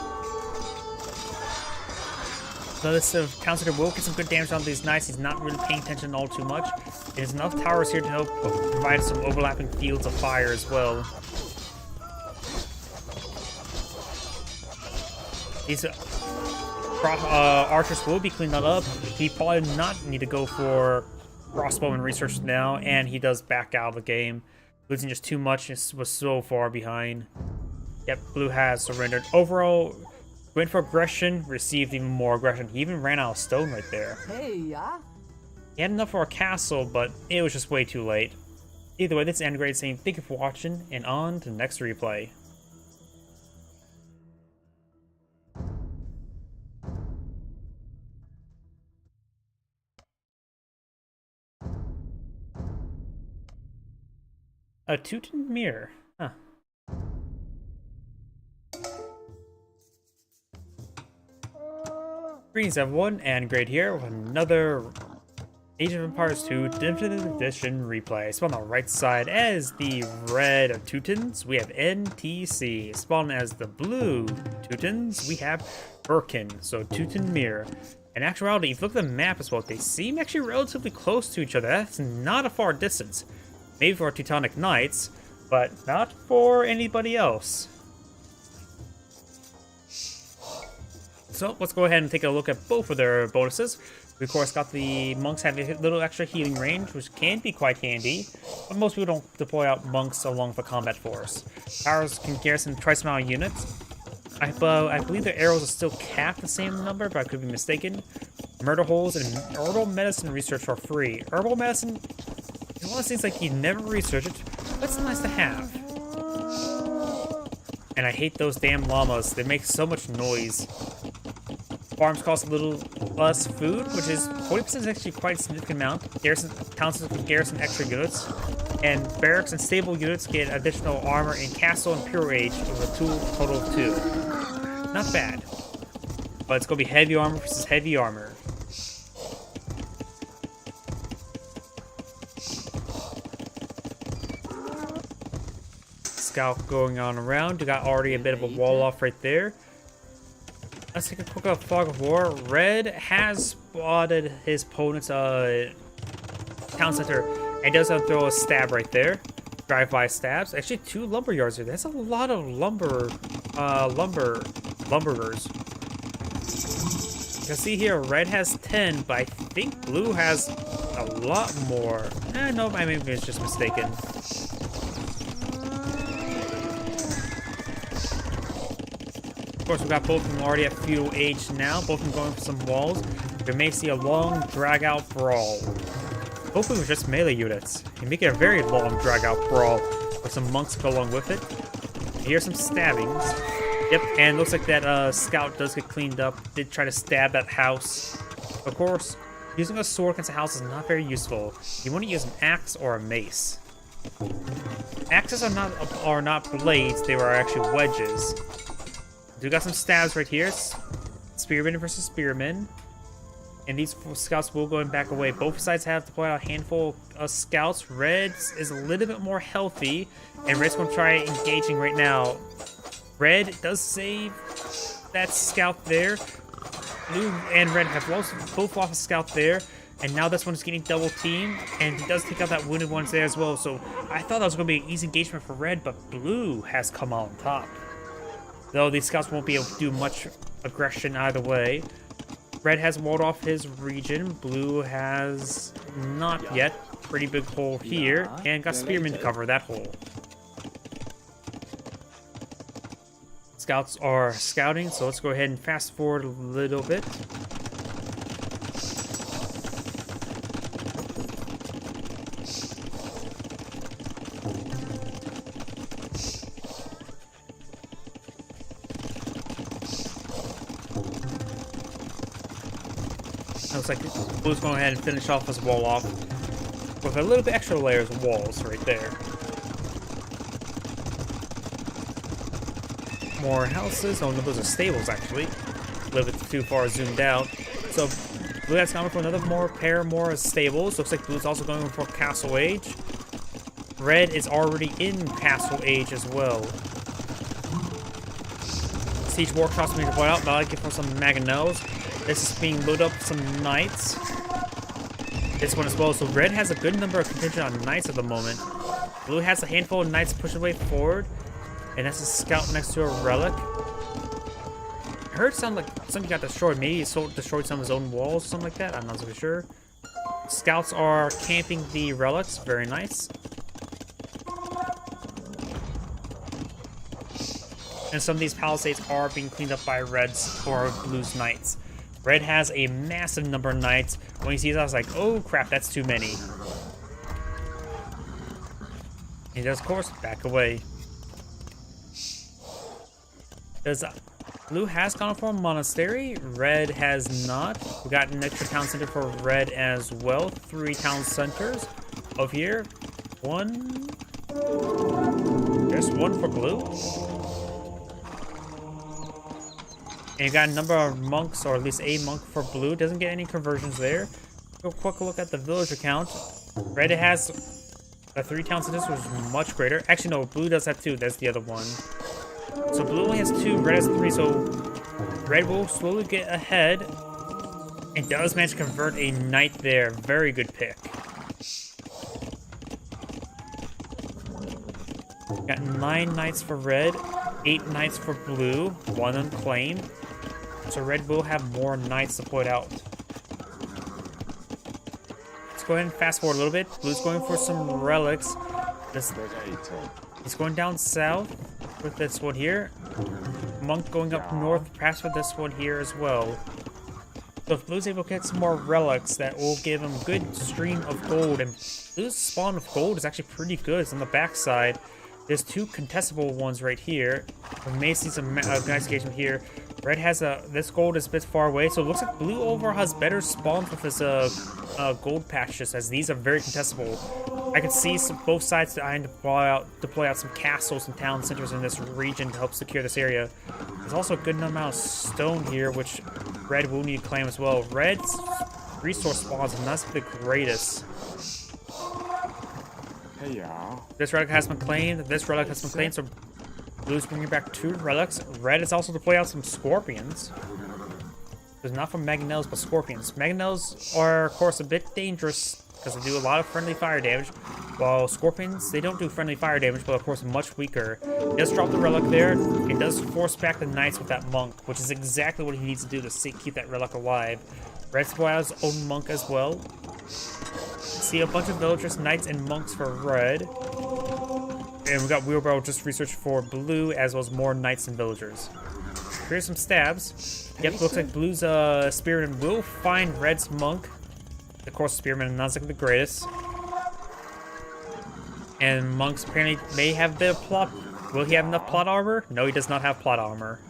So this town center will get some good damage on these knights. He's not really paying attention all too much. There's enough towers here to help provide some overlapping fields of fire as well. These archers will be cleaned up. He probably did not need to go for crossbowman research now, and he does back out of the game. Losing just too much, was so far behind. Yep, blue has surrendered. Overall, went for aggression, received even more aggression. He even ran out of stone right there.
Hey, yeah?
He had enough for a castle, but it was just way too late. Either way, this is Andrew saying thank you for watching, and on to the next replay. A Teuton mirror. Huh. Greetings everyone, and Great here with another Age of Empires 2 Definitive Edition replay. Spawned on the right side as the red of Teutons, we have NTC. Spawned as the blue Teutons, we have Birkin, so Teuton Mirror. In actuality, if you look at the map as well, they seem actually relatively close to each other. That's not a far distance. Maybe for Teutonic Knights, but not for anybody else. So let's go ahead and take a look at both of their bonuses. We of course got the monks having a little extra healing range, which can be quite handy, but most people don't deploy out monks along with a combat force. Powers can garrison twice the amount of units. I believe their arrows are still capped the same number, but I could be mistaken. Murder holes and herbal medicine research are free. Herbal medicine is one of those things like you never research it, but it's nice to have. And I hate those damn llamas. They make so much noise. Farms cost a little less food, which is 40% is actually quite a significant amount. Garrison towns can garrison extra units, and barracks and stable units get additional armor in Castle and Pure Age with a total of 2. Not bad, but it's gonna be heavy armor versus heavy armor. Scout going on around. You got already a bit of a wall off right there. Let's take a quick look at Fog of War. Red has spotted his opponent's town center and does throw a stab right there. Drive-by stabs. Actually, 2 lumber yards here. That's a lot of lumberers. You can see here, red has 10, but I think blue has a lot more. No, I maybe it's just mistaken. Of course, we got both of them already at feudal age now. Both of them going for some walls. We may see a long drag-out brawl. Hopefully with just melee units. You make it a very long drag-out brawl with some monks to go along with it. Here's some stabbings. Yep, and looks like that scout does get cleaned up. Did try to stab that house. Of course, using a sword against a house is not very useful. You want to use an axe or a mace. Axes are not blades, they were actually wedges. We got some stabs right here. Spearmen versus spearmen. And these scouts will go and back away. Both sides have to point out a handful of scouts. Red is a little bit more healthy. And Red's going to try engaging right now. Red does save that scout there. Blue and Red have both lost a scout there. And now this one is getting double teamed. And he does take out that wounded ones there as well. So I thought that was going to be an easy engagement for Red. But Blue has come on top. Though these scouts won't be able to do much aggression either way. Red has walled off his region. Blue has not yet. Pretty big hole here. And got spearmen to cover that hole. Scouts are scouting, so let's go ahead and fast forward a little bit. Looks like Blue's going ahead and finish off his wall off with a little bit extra layers of walls right there. More houses. Oh no, those are stables actually. A little bit too far zoomed out. So Blue has gone for another pair more stables. Looks like Blue's also going for Castle Age. Red is already in Castle Age as well. Siege Workshops being deployed out, but I like it for some Mangonels. This is being loaded up with some knights. This one as well. So Red has a good number of contingent on knights at the moment. Blue has a handful of knights pushing way forward. And that's a scout next to a relic. I heard it sound like something got destroyed. Maybe he destroyed some of his own walls or something like that. I'm not so sure. Scouts are camping the relics. Very nice. And some of these palisades are being cleaned up by Red's or Blue's knights. Red has a massive number of knights. When he sees that, I was like, oh crap, that's too many. He does, of course, back away. Blue has gone for a monastery. Red has not. We got an extra town center for Red as well. 3 town centers over here. 1, There's one for blue. And you got a number of monks, or at least a monk for blue. Doesn't get any conversions there. Go quick look at the villager count. Red has a 3 town center, which is much greater. Actually, no, blue does have 2. That's the other one. So blue only has 2, red has 3. So red will slowly get ahead. And does manage to convert a knight there. Very good pick. Got 9 knights for red, 8 knights for blue, 1 unclaimed. So red will have more knights deployed out. Let's go ahead and fast forward a little bit. Blue's going for some relics. He's going down south with this one here. Monk going up north, perhaps with this one here as well. So if Blue's able to get some more relics, that will give him a good stream of gold. And Blue's spawn of gold is actually pretty good. It's on the backside. There's 2 contestable ones right here. We may see some nice engagement here. Red has this gold is a bit far away, so it looks like blue overall has better spawns with his gold patches, as these are very contestable. I can see both sides trying to deploy out some castles and town centers in this region to help secure this area. There's also a good amount of stone here, which red will need to claim as well. Red's resource spawns are not the greatest. This relic has been claimed. This relic has been claimed, so blue's bringing back 2 relics. Red is also deployed out some scorpions. It's not from mangonels, but scorpions. Mangonels are, of course, a bit dangerous because they do a lot of friendly fire damage, while scorpions, they don't do friendly fire damage, but of course much weaker. He does drop the relic there. It does force back the knights with that monk, which is exactly what he needs to do to keep that relic alive. Red's deployed out his own monk as well. See a bunch of villagers, knights, and monks for red. And we got wheelbarrow just researched for blue, as well as more knights and villagers. Here's some stabs. Yep, looks like blue's spearman will find red's monk. Of course, spearman is not the greatest. And monks apparently may have a bit of plot. Will he have enough plot armor? No, he does not have plot armor.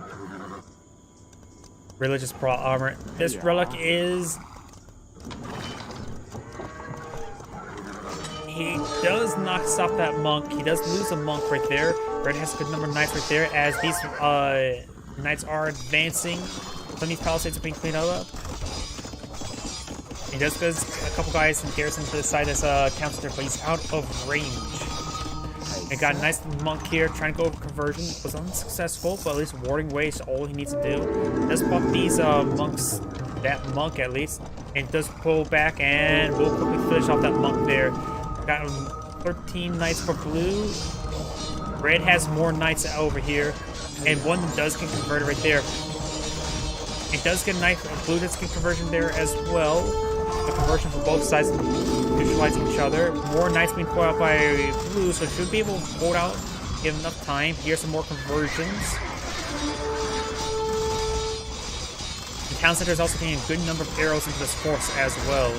Religious plot armor. This relic is... He does not stop that monk. He does lose a monk right there. Red has a good number of knights right there, as these knights are advancing. Some of these palisades are being cleaned up. He does get a couple guys in garrison to the side as counter, but he's out of range. And got a nice monk here trying to go over conversion. Was unsuccessful, but at least warding away is all he needs to do. Does pop these monks, that monk at least, and does pull back and will quickly finish off that monk there. Got 13 knights for blue. Red has more knights over here, and one of them does get converted right there. It does get a knight. Blue does get conversion there as well. A conversion for both sides neutralizing each other. More knights being pulled out by blue, so it should be able to hold out, give enough time. Here's some more conversions. The town center is also getting a good number of arrows into this force as well.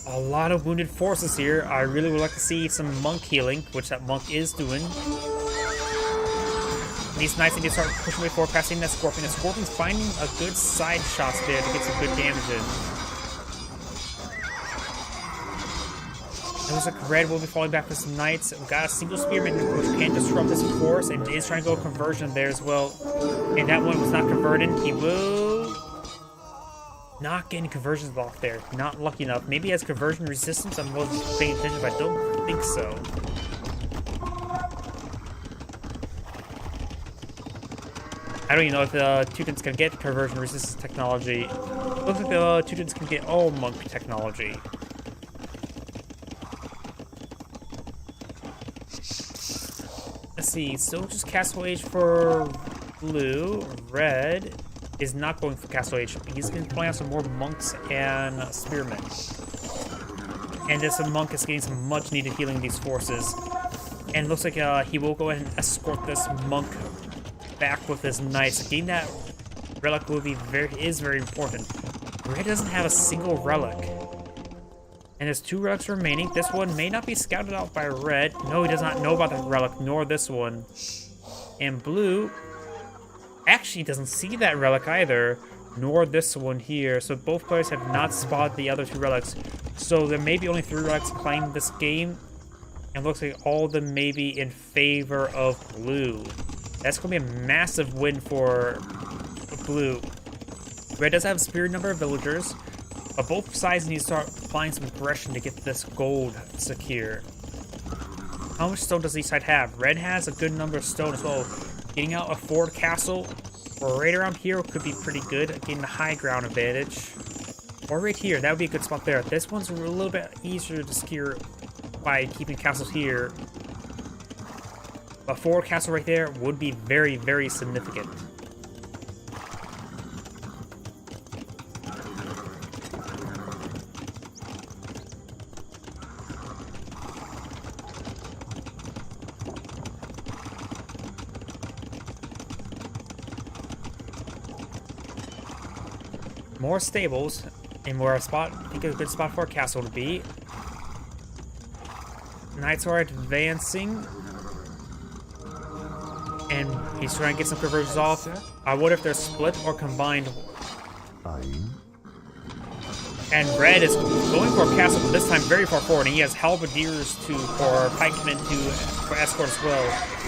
A lot of wounded forces here. I really would like to see some monk healing, which that monk is doing. These knights need to start pushing way forward, passing that scorpion. The scorpion's finding a good side shots there to get some good damage in. It looks like red will be falling back with some knights. We've got a single spearman which can disrupt this force and is trying to go conversion there as well. And that one was not converted. He will not get any conversions off there. Not lucky enough. Maybe he has conversion resistance. I wasn't paying attention, but I don't think so. I don't even know if the Teutons can get conversion resistance technology. Looks like the Teutons can get all monk technology. Let's see, so just Castle Age for blue. Red is not going for Castle Age. He's going to play out some more monks and spearmen. And this monk is getting some much needed healing in these forces. And it looks like he will go ahead and escort this monk back with his knights. Getting that relic will be very important. Red doesn't have a single relic. And there's 2 relics remaining. This one may not be scouted out by red. No, he does not know about that relic, nor this one. And blue actually doesn't see that relic either, nor this one here. So both players have not spotted the other 2 relics. So there may be only 3 relics playing this game, and looks like all of them may be in favor of blue. That's going to be a massive win for blue. Red does have a superior number of villagers, but both sides need to start applying some aggression to get this gold secure. How much stone does each side have? Red has a good number of stone as well. Getting out a forward castle or right around here could be pretty good, getting the high ground advantage. Or right here, that would be a good spot there. This one's a little bit easier to secure by keeping castles here. A forward castle right there would be very, very significant. More stables, and where a spot, I think a good spot for a castle to be. Knights are advancing, and he's trying to get some conversions off. I wonder if they're split or combined. And red is going for a castle, but this time very far forward, and he has halberdiers or pikemen for escort as well.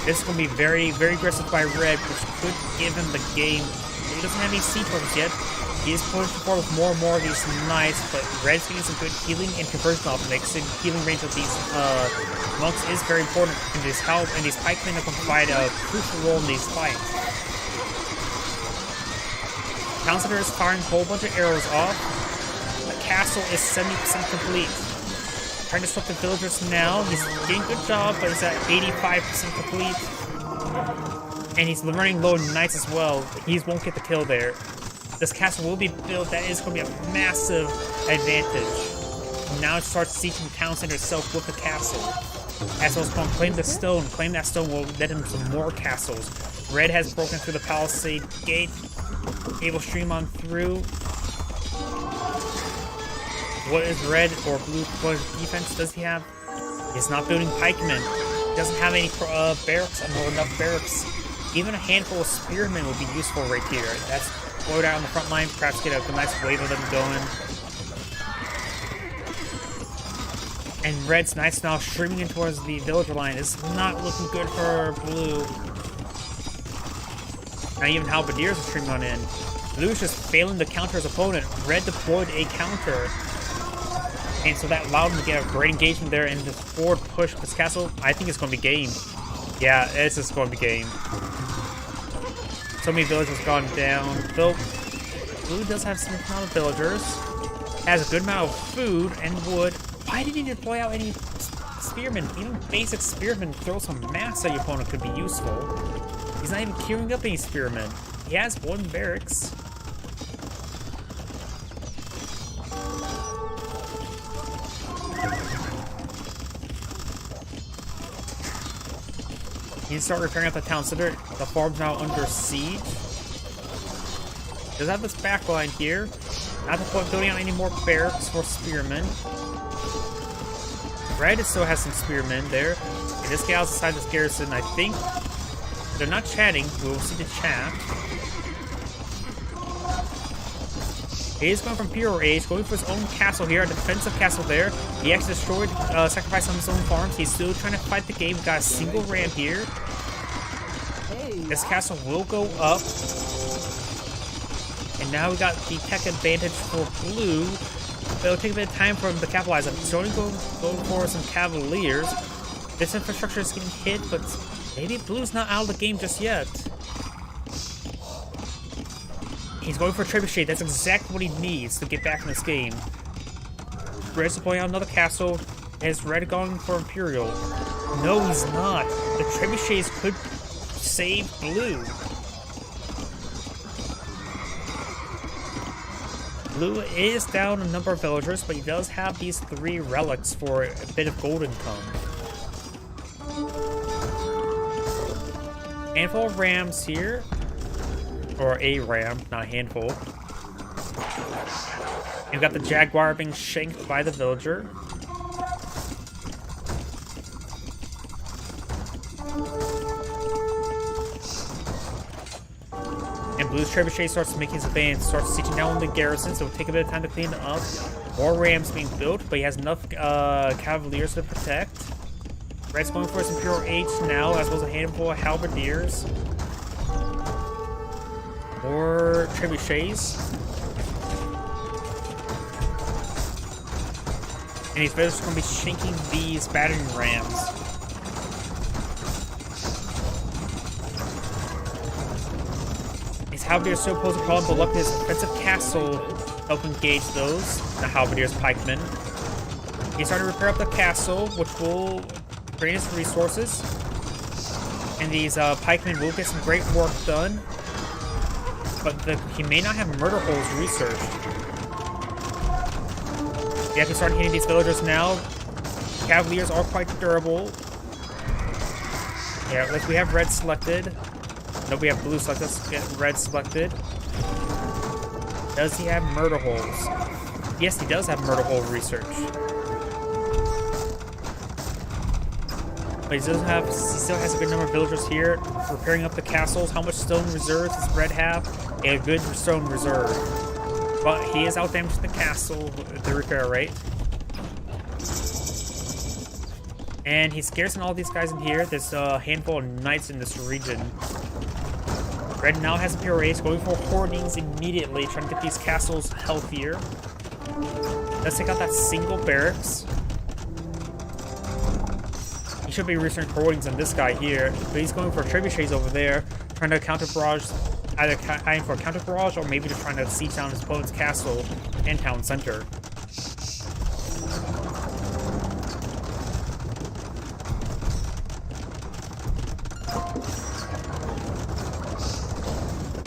This is going to be very, very aggressive by red, which could give him the game. He doesn't have any siege weapons yet. He is pushing forward with more and more of these knights, but red's getting some good healing and conversion off mix. And healing range of these monks is very important in this help, and these pikemen are going to provide a crucial role in these fights. Town center is firing a whole bunch of arrows off. The castle is 70% complete. Trying to disrupt the villagers now. He's getting a good job, but he's at 85% complete. And he's running low on knights as well. He won't get the kill there. This castle will be built. That is going to be a massive advantage. Now it starts sieging the town center itself with the castle. As well as going to claim the stone. Claim that stone will let him some more castles. Red has broken through the palisade gate. Able to stream on through. What is red or blue? What defense does he have? He's not building pikemen. He doesn't have any barracks or enough barracks. Even a handful of spearmen would be useful right here. That's load out on the front line, perhaps get a nice wave of them going. And red's knights now streaming in towards the villager line. This is not looking good for blue. Now even halberdiers are streaming on in. Blue's just failing to counter his opponent. Red deployed a counter. And so that allowed him to get a great engagement there and just forward push this castle. I think it's going to be game. Yeah, this is going to be game. So many villagers gone down. Though blue does have some amount of villagers. Has a good amount of food and wood. Why didn't he deploy out any spearmen? Even basic spearmen throw some mass at your opponent could be useful. He's not even queuing up any spearmen. He has one barracks. He needs to start repairing up the town center. The farm's now under siege. Does have this back line here. Not the point of building out any more barracks for spearmen. Red still has some spearmen there. And this gal's inside this garrison, I think. They're not chatting. We will see the chat. He is going from Pure Age, going for his own castle here, a defensive castle there. He actually destroyed, sacrificed on his own farms. He's still trying to fight the game. Got a single ram here. This castle will go up. And now we got the tech advantage for blue. But it'll take a bit of time for him to capitalize on it. He's only going for some cavaliers. This infrastructure is getting hit, but maybe blue's not out of the game just yet. He's going for a trebuchet. That's exactly what he needs to get back in this game. Red's deploying out another castle. Is red going for Imperial? No, he's not. The trebuchets could save blue. Blue is down a number of villagers, but he does have these 3 relics for a bit of gold income. Handful of rams here. Or a ram, not a handful. You've got the jaguar being shanked by the villager. And Blue's trebuchet starts making his advance, starts sieging down the garrison, so it'll take a bit of time to clean up. More rams being built, but he has enough cavaliers to protect. Red's going for his Imperial H now, as well as a handful of halberdiers. More trebuchets. And these villagers are going to be shanking these battering rams. These halberdiers still pose a problem, but luckily his defensive castle help engage those. The halberdiers pikemen. He's starting to repair up the castle, which will drain his resources. And these pikemen will get some great work done. But he may not have murder holes researched. You have to start hitting these villagers now. Cavaliers are quite durable. Yeah, we have red selected. No, we have blue selected. Let's get red selected. Does he have murder holes? Yes, he does have murder hole research. But he still has a good number of villagers here repairing up the castles. How much stone reserves does red have? A good stone reserve. But he is out damaging the castle, the repair rate. And he's scarcing all these guys in here. There's a handful of knights in this region. Red now has Imperial Ace going for hoardings immediately, trying to get these castles healthier. Let's take out that single barracks. He should be researching hoardings on this guy here, but he's going for trebuchets over there, trying to counter barrage, either eyeing for a counter barrage or maybe just trying to siege down his opponent's castle and town center.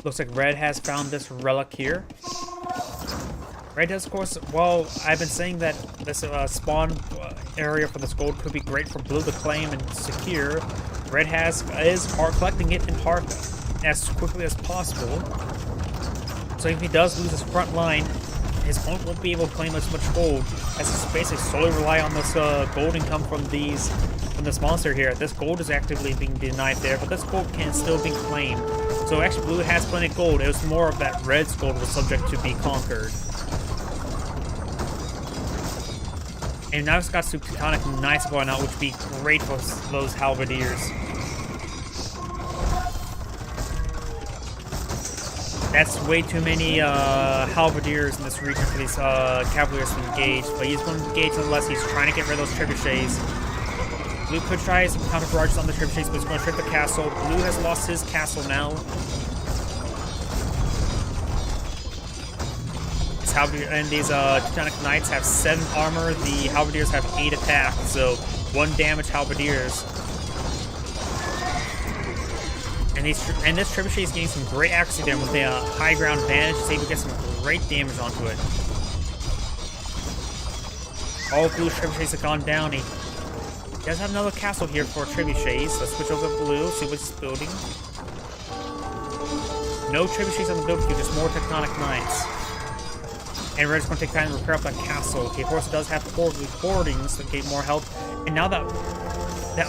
Looks like Red has found this relic here. Red does, of course, well, I've been saying that this spawn area for this gold could be great for Blue to claim and secure. Red is collecting it in heart as quickly as possible. So if he does lose his front line, his opponent won't be able to claim as much gold, as he's basically solely rely on this gold income from this monster here. This gold is actively being denied there, but this gold can still be claimed. So actually Blue has plenty of gold. It was more of that Red's gold was subject to be conquered. And now it's got some Teutonic Knights going out, which would be great for those halberdiers. That's way too many halberdiers in this region for these cavaliers to engage, but he's going to engage unless he's trying to get rid of those trebuchets. Blue could try some counter barrages on the trebuchets, but he's going to strip the castle. Blue has lost his castle now. And these Teutonic Knights have 7 armor. The halberdiers have 8 attack, so 1 damage halberdiers. And this trebuchet is getting some great accuracy there with the high ground advantage. He's able to get some great damage onto it. All Blue trebuchets have gone down. He does have another castle here for trebuchets. Let's switch over to Blue, see what he's building. No trebuchets on the build queue, just more Teutonic Knights. And Red's going to take time to repair up that castle. Okay, of course it does have hoardings to get more health. And now that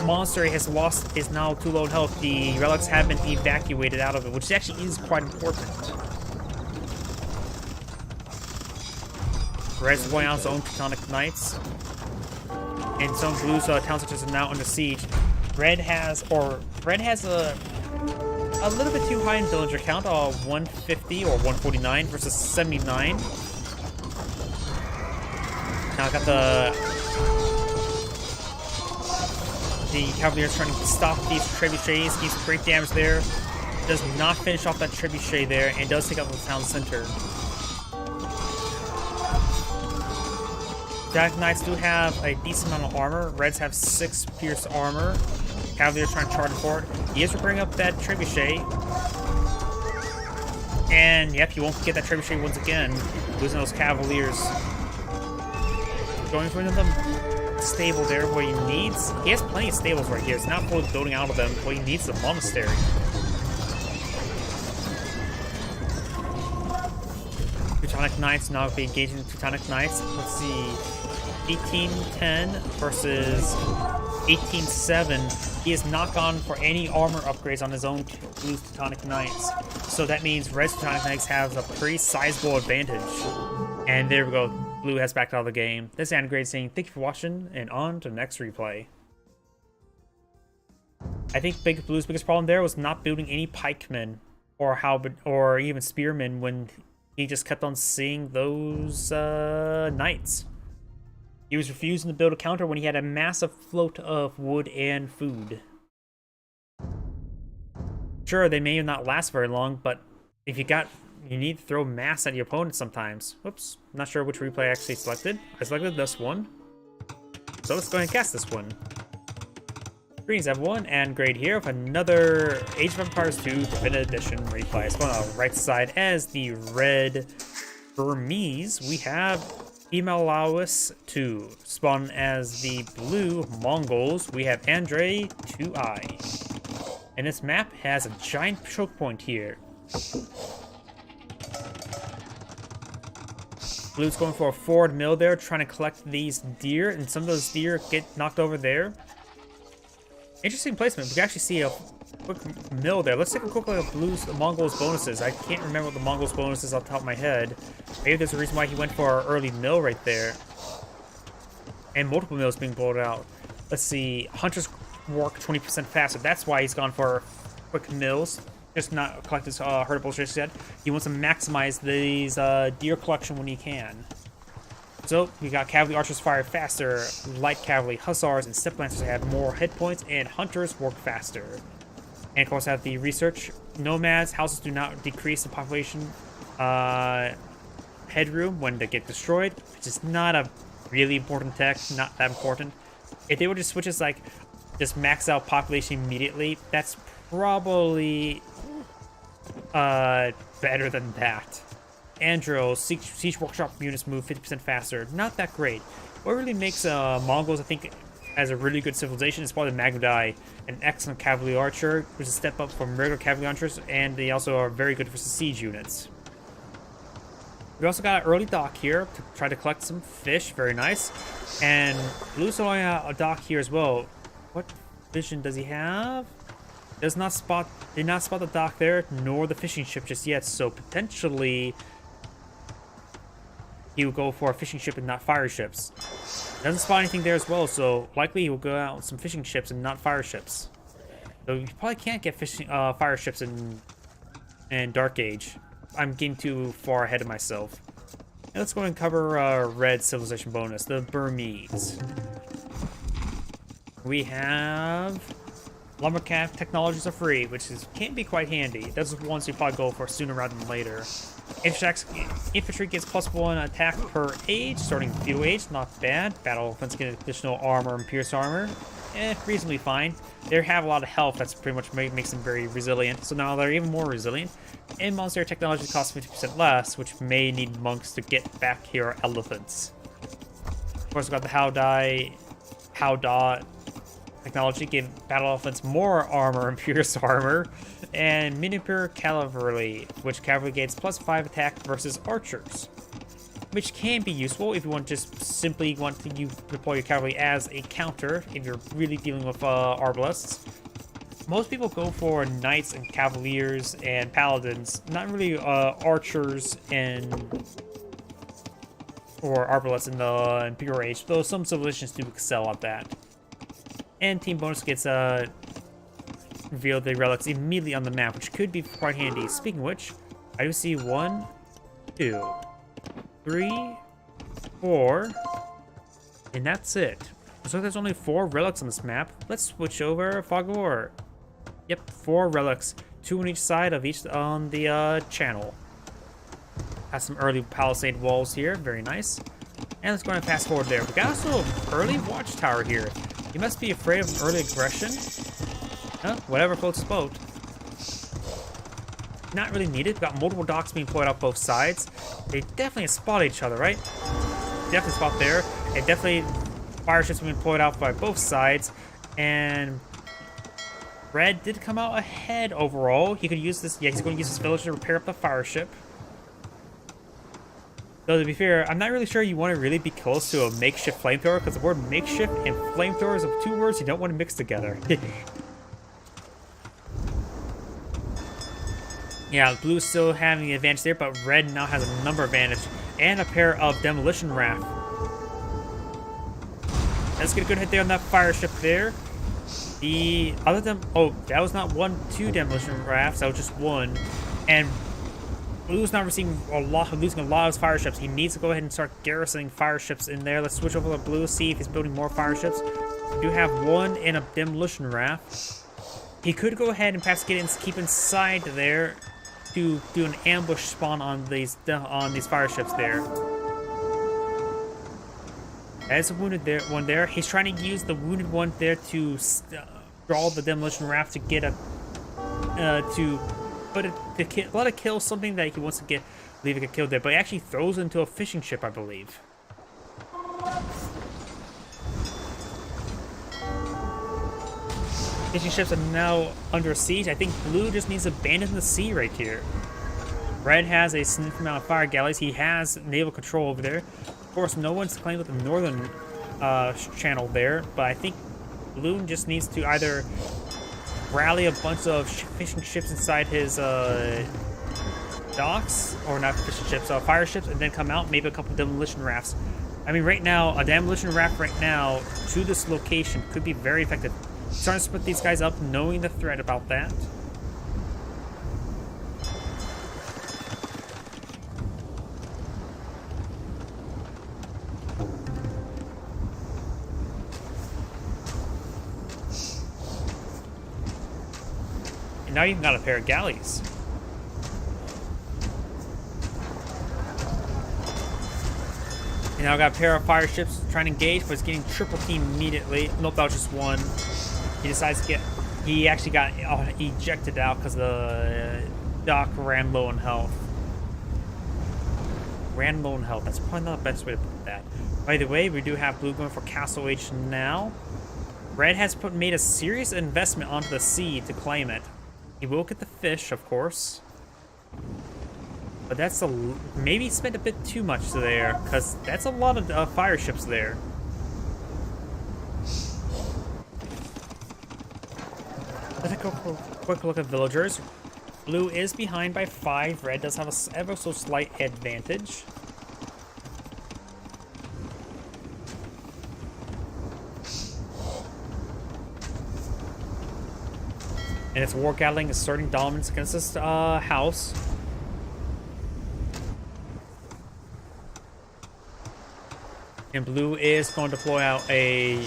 monster has lost is now too low in health, the relics have been evacuated out of it, which actually is quite important. Red's going out his own Teutonic Knights. And some Blue's town centers are now under siege. Red has a little bit too high in villager count, 150 or 149 versus 79. Now I got the Cavaliers trying to stop these trebuchets. He's great damage there. Does not finish off that trebuchet there, and does take out the town center. Teutonic Knights do have a decent amount of armor. Reds have 6 pierce armor. Cavaliers trying to charge forward. He is repairing up that trebuchet. And yep, he won't get that trebuchet once again, losing those Cavaliers. Going for another stable there where he needs... He has plenty of stables right here. It's not fully building out of them, but he needs the monastery. Teutonic Knights now be engaging Teutonic Knights. Let's see. 1810 versus 1807. He has not gone for any armor upgrades on his own Blue Teutonic Knights. So that means Red's Plutonic Knights have a pretty sizable advantage. And there we go. Blue has backed out of the game. This is Anagrade saying thank you for watching, and on to the next replay. I think Blue's biggest problem there was not building any pikemen or even spearmen when he just kept on seeing those knights. He was refusing to build a counter when he had a massive float of wood and food. Sure, they may not last very long, but if you need to throw mass at your opponent sometimes. Oops, not sure which replay I actually selected. I selected this one. So let's go ahead and cast this one. Greens have one, and grade here with another Age of Empires 2 Definitive Edition replay. It's going on the right side as the red Burmese. We have Himalawis 2. Spawn as the blue Mongols. We have Andre 2I. And this map has a giant choke point here. Blue's going for a forward mill there, trying to collect these deer, and some of those deer get knocked over there. Interesting placement. We can actually see a quick mill there. Let's take a quick look at the Mongols bonuses. I can't remember what the Mongols bonus is off the top of my head. Maybe there's a reason why he went for our early mill right there. And multiple mills being pulled out. Let's see. Hunters work 20% faster. That's why he's gone for quick mills. Just not collect his herdables just yet. He wants to maximize these deer collection when he can. So we got cavalry archers fire faster, light cavalry, hussars, and step lancers have more hit points, and hunters work faster. And of course, have the research. Nomads houses do not decrease the population headroom when they get destroyed, which is not a really important tech. Not that important. If they were to switch it like just max out population immediately, that's probably better than that. Andro, Siege Workshop units move 50% faster. Not that great. What really makes Mongols, I think, as a really good civilization is probably Magudai, an excellent cavalry archer, which is a step up from regular cavalry archers, and they also are very good for siege units. We also got an early dock here to try to collect some fish. Very nice. And Blue's throwing out a dock here as well. What vision does he have? Did not spot the dock there, nor the fishing ship just yet, so potentially he will go for a fishing ship and not fire ships. Doesn't spot anything there as well, so likely he will go out with some fishing ships and not fire ships. So you probably can't get fire ships in Dark Age. I'm getting too far ahead of myself. And let's go and cover red civilization bonus, the Burmese. We have Lumbercraft technologies are free, which can be quite handy. Those are ones you probably go for sooner rather than later. Infantry gets +1 attack per age, starting feudal age, not bad. Battle elephants get additional armor and pierce armor. Reasonably fine. They have a lot of health, that's pretty much makes them very resilient, so now they're even more resilient. And monster technology costs 50% less, which may need monks to get back here elephants. Of course, we got the Howdah technology, gave battle elephants more armor and pierce armor, and miniature cavalry, which cavalry gains +5 attack versus archers, which can be useful if you want just simply to deploy your cavalry as a counter if you're really dealing with arbalists. Most people go for knights and cavaliers and paladins, not really archers or arbalists in the Imperial Age, though some civilizations do excel at that. And team bonus gets reveal the relics immediately on the map, which could be quite handy. Speaking of which, I do see 1, 2, 3, 4, and that's it. So there's only 4 relics on this map. Let's switch over Fog of War. Yep, 4 relics, 2 on each side of each on the channel. Has some early palisade walls here, very nice. And let's go ahead and fast forward there. We got also an early watchtower here. You must be afraid of early aggression. Whatever floats his boat. Not really needed. We've got multiple docks being deployed out both sides. They definitely spot each other, right? Definitely spot there. And definitely fire ships being deployed out by both sides. And Red did come out ahead overall. He could use this. Yeah, he's going to use this village to repair up the fire ship. Though, to be fair, I'm not really sure you want to really be close to a makeshift flamethrower, because the word makeshift and flamethrowers are 2 words you don't want to mix together. Yeah, Blue's still having the advantage there, but Red now has a number advantage and a pair of Demolition Raft. Let's get a good hit there on that fire ship there. The other them, oh, that was not two Demolition Rafts, that was just one. And Blue's not losing a lot of his fire ships. He needs to go ahead and start garrisoning fire ships in there. Let's switch over to Blue, see if he's building more fire ships. We do have one in a Demolition Raft. He could go ahead and perhaps keep inside there to do an ambush spawn on these fire ships there. There's a wounded one there. He's trying to use the wounded one there to draw the Demolition Raft to get let it kill something that he wants to leave it get killed there. But he actually throws it into a fishing ship, I believe. Fishing ships are now under siege. I think Blue just needs to abandon the sea right here. Red has a significant amount of fire galleys. He has naval control over there. Of course, no one's claimed with the northern channel there, but I think Blue just needs to either rally a bunch of fishing ships inside his docks, or not fishing ships, fire ships, and then come out, maybe a couple demolition rafts. I mean, right now, a demolition raft right now to this location could be very effective. Starting to split these guys up, knowing the threat about that. And now you've got a pair of galleys. And now I've got a pair of fire ships trying to engage, but it's getting triple teamed immediately. Nope, that was just one. He decides to he actually got ejected out because the dock ran low on health. Ran low on health. That's probably not the best way to put that. By the way, we do have Blue going for Castle H now. Red has made a serious investment onto the sea to claim it. He will get the fish, of course. But that's maybe he spent a bit too much there, because that's a lot of fire ships there. Let's take a quick look at villagers. Blue is behind by 5. Red does have a ever so slight advantage. And its War Gatling asserting dominance against this house. And Blue is going to deploy out a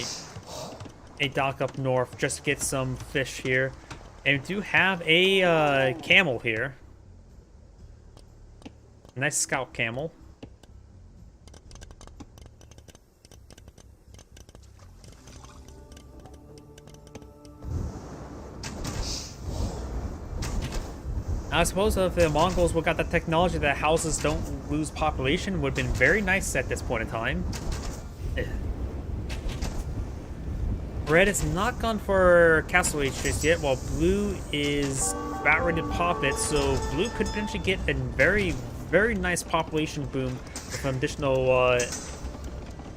dock up north just to get some fish here. And we do have a camel here. Nice scout camel. I suppose if the Mongols would got the technology that houses don't lose population, would have been very nice at this point in time. Red has not gone for Castle H just yet, while Blue is about ready to pop it, so Blue could potentially get a very, very nice population boom with additional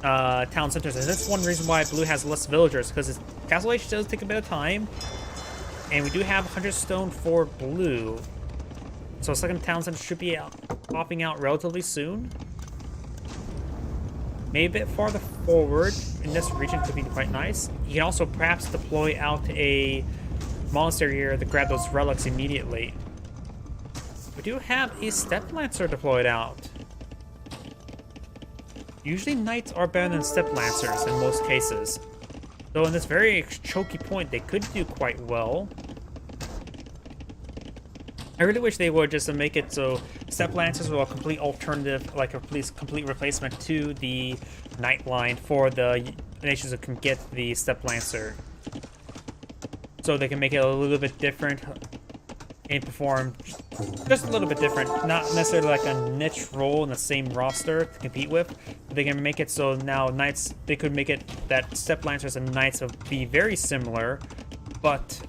town centers. And that's one reason why Blue has less villagers, because Castle H does take a bit of time, and we do have 100 stone for Blue. So a second town center should be popping out relatively soon. Maybe a bit farther forward in this region could be quite nice. You can also perhaps deploy out a monastery here to grab those relics immediately. We do have a Step Lancer deployed out. Usually knights are better than Step Lancers in most cases. Though in this very choky point, they could do quite well. I really wish they would just make it so Step Lancers were a complete alternative, like a complete replacement to the Knight line for the nations that can get the Step Lancer. So they can make it a little bit different and perform just a little bit different. Not necessarily like a niche role in the same roster to compete with. But they can make it so now Knights, they could make it that Step Lancers and Knights would be very similar, but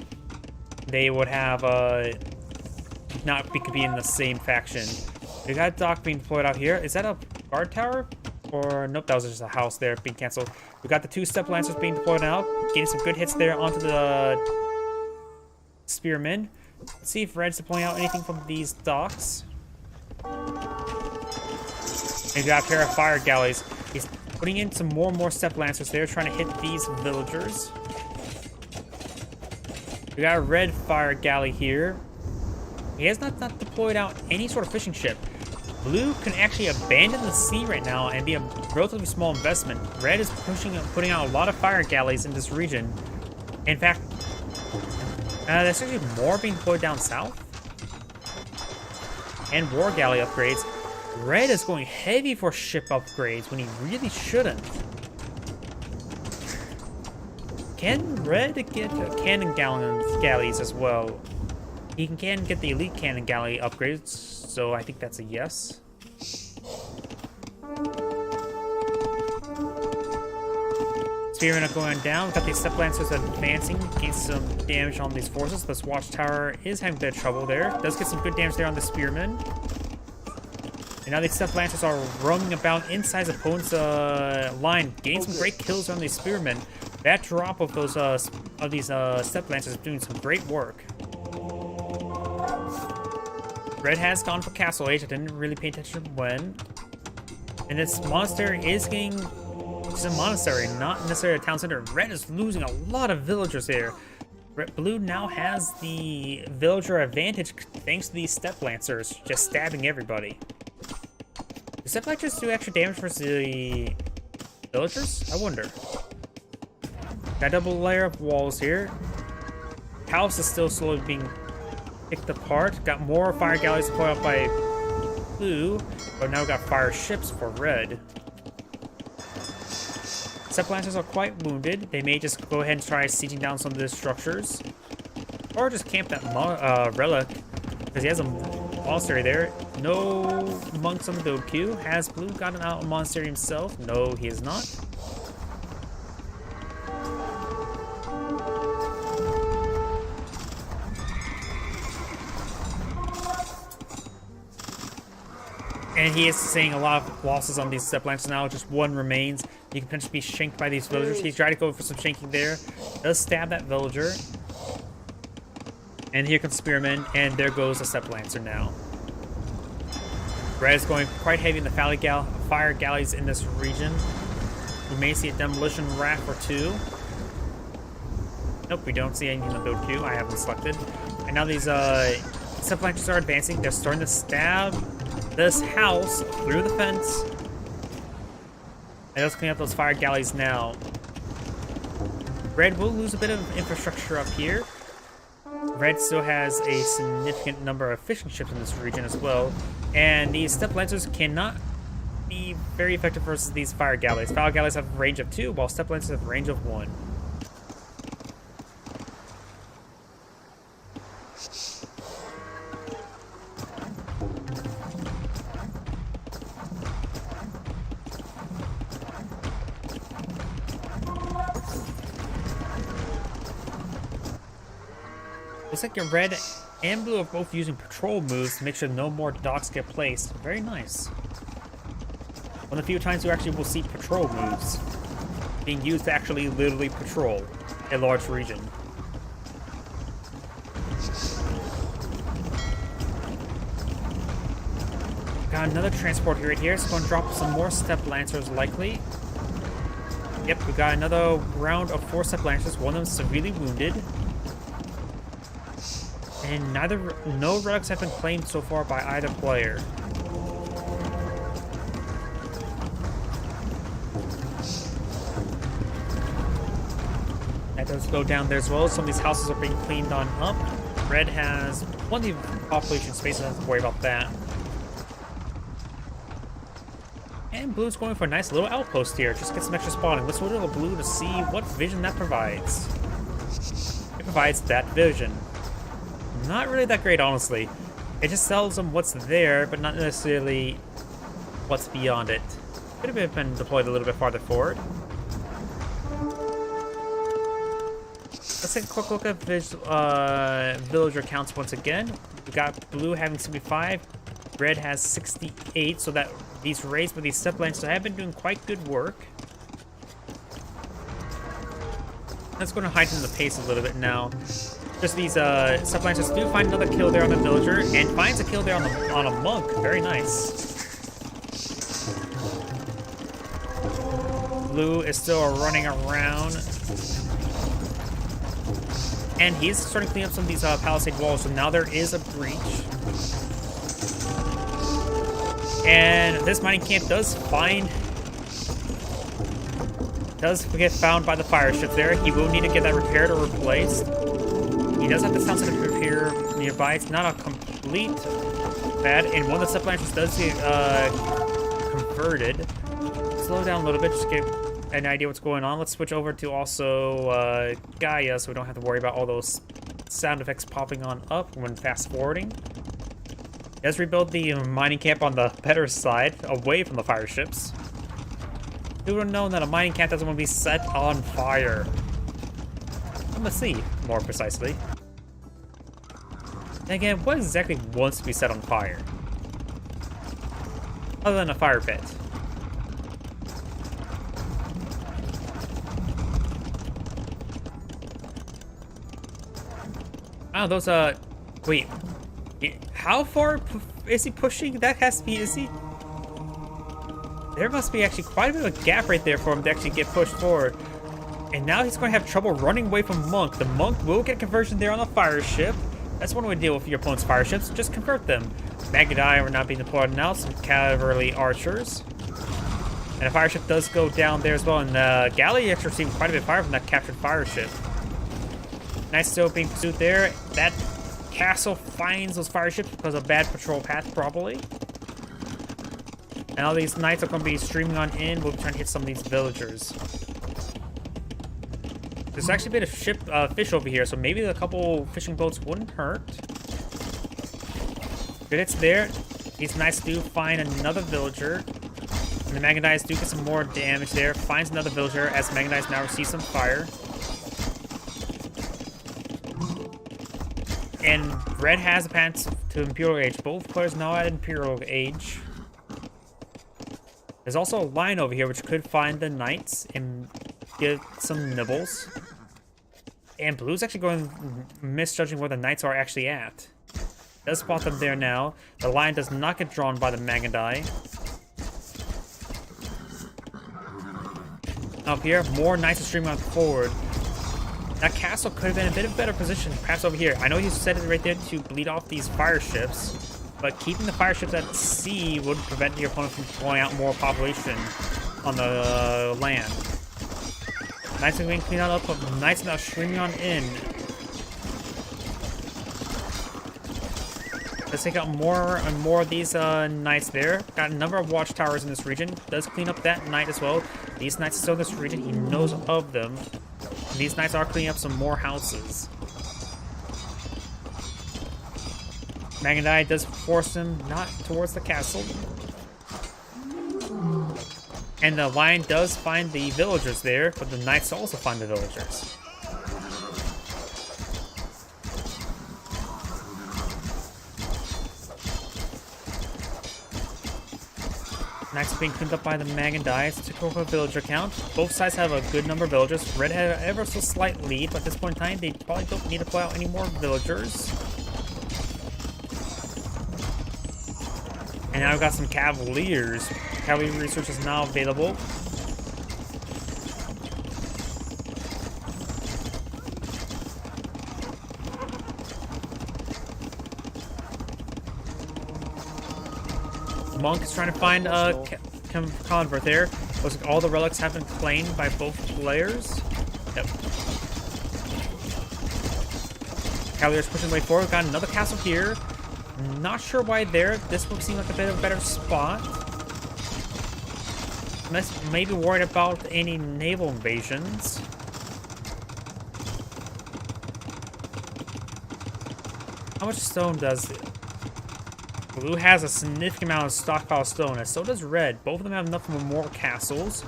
they would have not be in the same faction. We got a dock being deployed out here. Is that a guard tower? Or nope, that was just a house there being canceled. We got the 2 Step Lancers being deployed out, getting some good hits there onto the spearmen. Let's see if Red's deploying out anything from these docks. He's got a pair of fire galleys. He's putting in some more and more step lancers there, trying to hit these villagers. We got a red fire galley here. He has not deployed out any sort of fishing ship. Blue can actually abandon the sea right now and be a relatively small investment. Red is putting out a lot of fire galleys in this region. In fact, there's actually more being deployed down south. And war galley upgrades. Red is going heavy for ship upgrades when he really shouldn't. Can Red get cannon galleys as well? He can get the elite cannon galley upgrades, so I think that's a yes. Spearmen are going down. We've got these step lancers advancing, getting some damage on these forces. This watchtower is having a bit of trouble there. Does get some good damage there on the spearmen. And now these step lancers are roaming about inside the opponent's line, getting some great kills on these spearmen. That drop of those step lancers is doing some great work. Red has gone for Castle Age. I didn't really pay attention when. And this monastery is getting... It's a monastery, not necessarily a town center. Red is losing a lot of villagers here. Blue now has the villager advantage thanks to these step lancers just stabbing everybody. Do step lancers do extra damage for the villagers? I wonder. Got a double layer of walls here. House is still slowly being picked apart. Got more fire galleys deployed out by Blue, but now we got fire ships for Red. Step lancers are quite wounded. They may just go ahead and try sieging down some of the structures, or just camp that relic because he has a monastery there. No monks on the build queue. Has Blue gotten out a monastery himself? No, he has not. And he is seeing a lot of losses on these step lancers now. Just one remains. He can potentially be shanked by these villagers. He's trying to go for some shanking there. Does stab that villager. And here comes Spearman, and there goes a step lancer now. Red is going quite heavy in the fire galleys in this region. We may see a demolition raft or two. Nope, we don't see anything in the build queue. I haven't selected. And now these step lancers are advancing. They're starting to stab this house through the fence. And let's clean up those fire galleys now. Red will lose a bit of infrastructure up here. Red still has a significant number of fishing ships in this region as well. And these step lancers cannot be very effective versus these fire galleys. Fire galleys have a range of 2, while step lancers have a range of 1. Looks like your Red and Blue are both using patrol moves to make sure no more docks get placed. Very nice. One of the few times you actually will see patrol moves being used to actually literally patrol a large region. Got another transport right here. It's going to drop some more step lancers likely. Yep, we got another round of 4 step lancers. One of them severely wounded. And no relics have been claimed so far by either player. That does go down there as well. Some of these houses are being cleaned on up. Red has plenty of population space, so I don't have to worry about that. And Blue's going for a nice little outpost here. Just get some extra spawning. Let's order the Blue to see what vision that provides. It provides that vision. Not really that great, honestly. It just tells them what's there, but not necessarily what's beyond it. Could have been deployed a little bit farther forward. Let's take a quick look at villager counts once again. We got Blue having 75, Red has 68, so that these raids with these step lancers have been doing quite good work. That's going to heighten the pace a little bit now. Just these supplements do find another kill there on the villager, and finds a kill there on a monk. Very nice. Blue is still running around. And he's starting to clean up some of these palisade walls, so now there is a breach. And this mining camp does get found by the fire ship there. He will need to get that repaired or replaced. He does have the sound center repair nearby. It's not a complete bad, and one of the supplanches does get converted. Slow down a little bit just to get an idea what's going on. Let's switch over to also Gaia, so we don't have to worry about all those sound effects popping on up when fast forwarding. Let's rebuild the mining camp on the better side, away from the fire ships. Who would have known that a mining camp doesn't want to be set on fire? From the sea, more precisely. And again, what exactly wants to be set on fire? Other than a fire pit. Oh, those, wait. How far is he pushing? That has to be, is he? There must be actually quite a bit of a gap right there for him to actually get pushed forward. And now he's going to have trouble running away from Monk. The Monk will get conversion there on the fire ship. That's one way to deal with your opponent's fire ships. Just convert them. Magadi are not being deployed now. Some cavalry archers. And a fire ship does go down there as well. And the galley actually received quite a bit of fire from that captured fire ship. Nice still being pursued there. That castle finds those fire ships because of bad patrol path, probably. And all these knights are going to be streaming on in. We'll be trying to hit some of these villagers. There's actually been a ship, fish over here, so maybe a couple fishing boats wouldn't hurt. Good hits there. These knights do find another villager. And the Magadites do get some more damage there. Finds another villager as Magadites now receive some fire. And red has a path to Imperial Age. Both players now at Imperial Age. There's also a line over here which could find the knights and get some nibbles. And blue's actually going misjudging where the knights are actually at. Does spot them there now. The line does not get drawn by the Magadai. Up here, more knights are streaming on forward. That castle could have been a bit of a better position, perhaps over here. I know you set it right there to bleed off these fire ships, but keeping the fire ships at sea would prevent your opponent from deploying out more population on the land. Knights are being cleaned up, but knights are now streaming on in. Let's take out more and more of these knights there. Got a number of watchtowers in this region. Does clean up that knight as well. These knights are still in this region. He knows of them. And these knights are cleaning up some more houses. Magadai does force him not towards the castle. And the lion does find the villagers there, but the knights also find the villagers. Knights being cleaned up by the Magadai. It's a typical villager count. Both sides have a good number of villagers. Red had an ever so slight lead, but at this point in time, they probably don't need to pull out any more villagers. And now we've got some cavaliers. Cavalry research is now available. Monk is trying to find a convert there. Looks like all the relics have been claimed by both players. Yep. Cavalier's pushing the way forward. Got another castle here. Not sure why there. This would seem like a bit of a better spot. Maybe worried about any naval invasions. How much stone does it? Blue has a significant amount of stockpile stone, and so does red. Both of them have enough for more castles.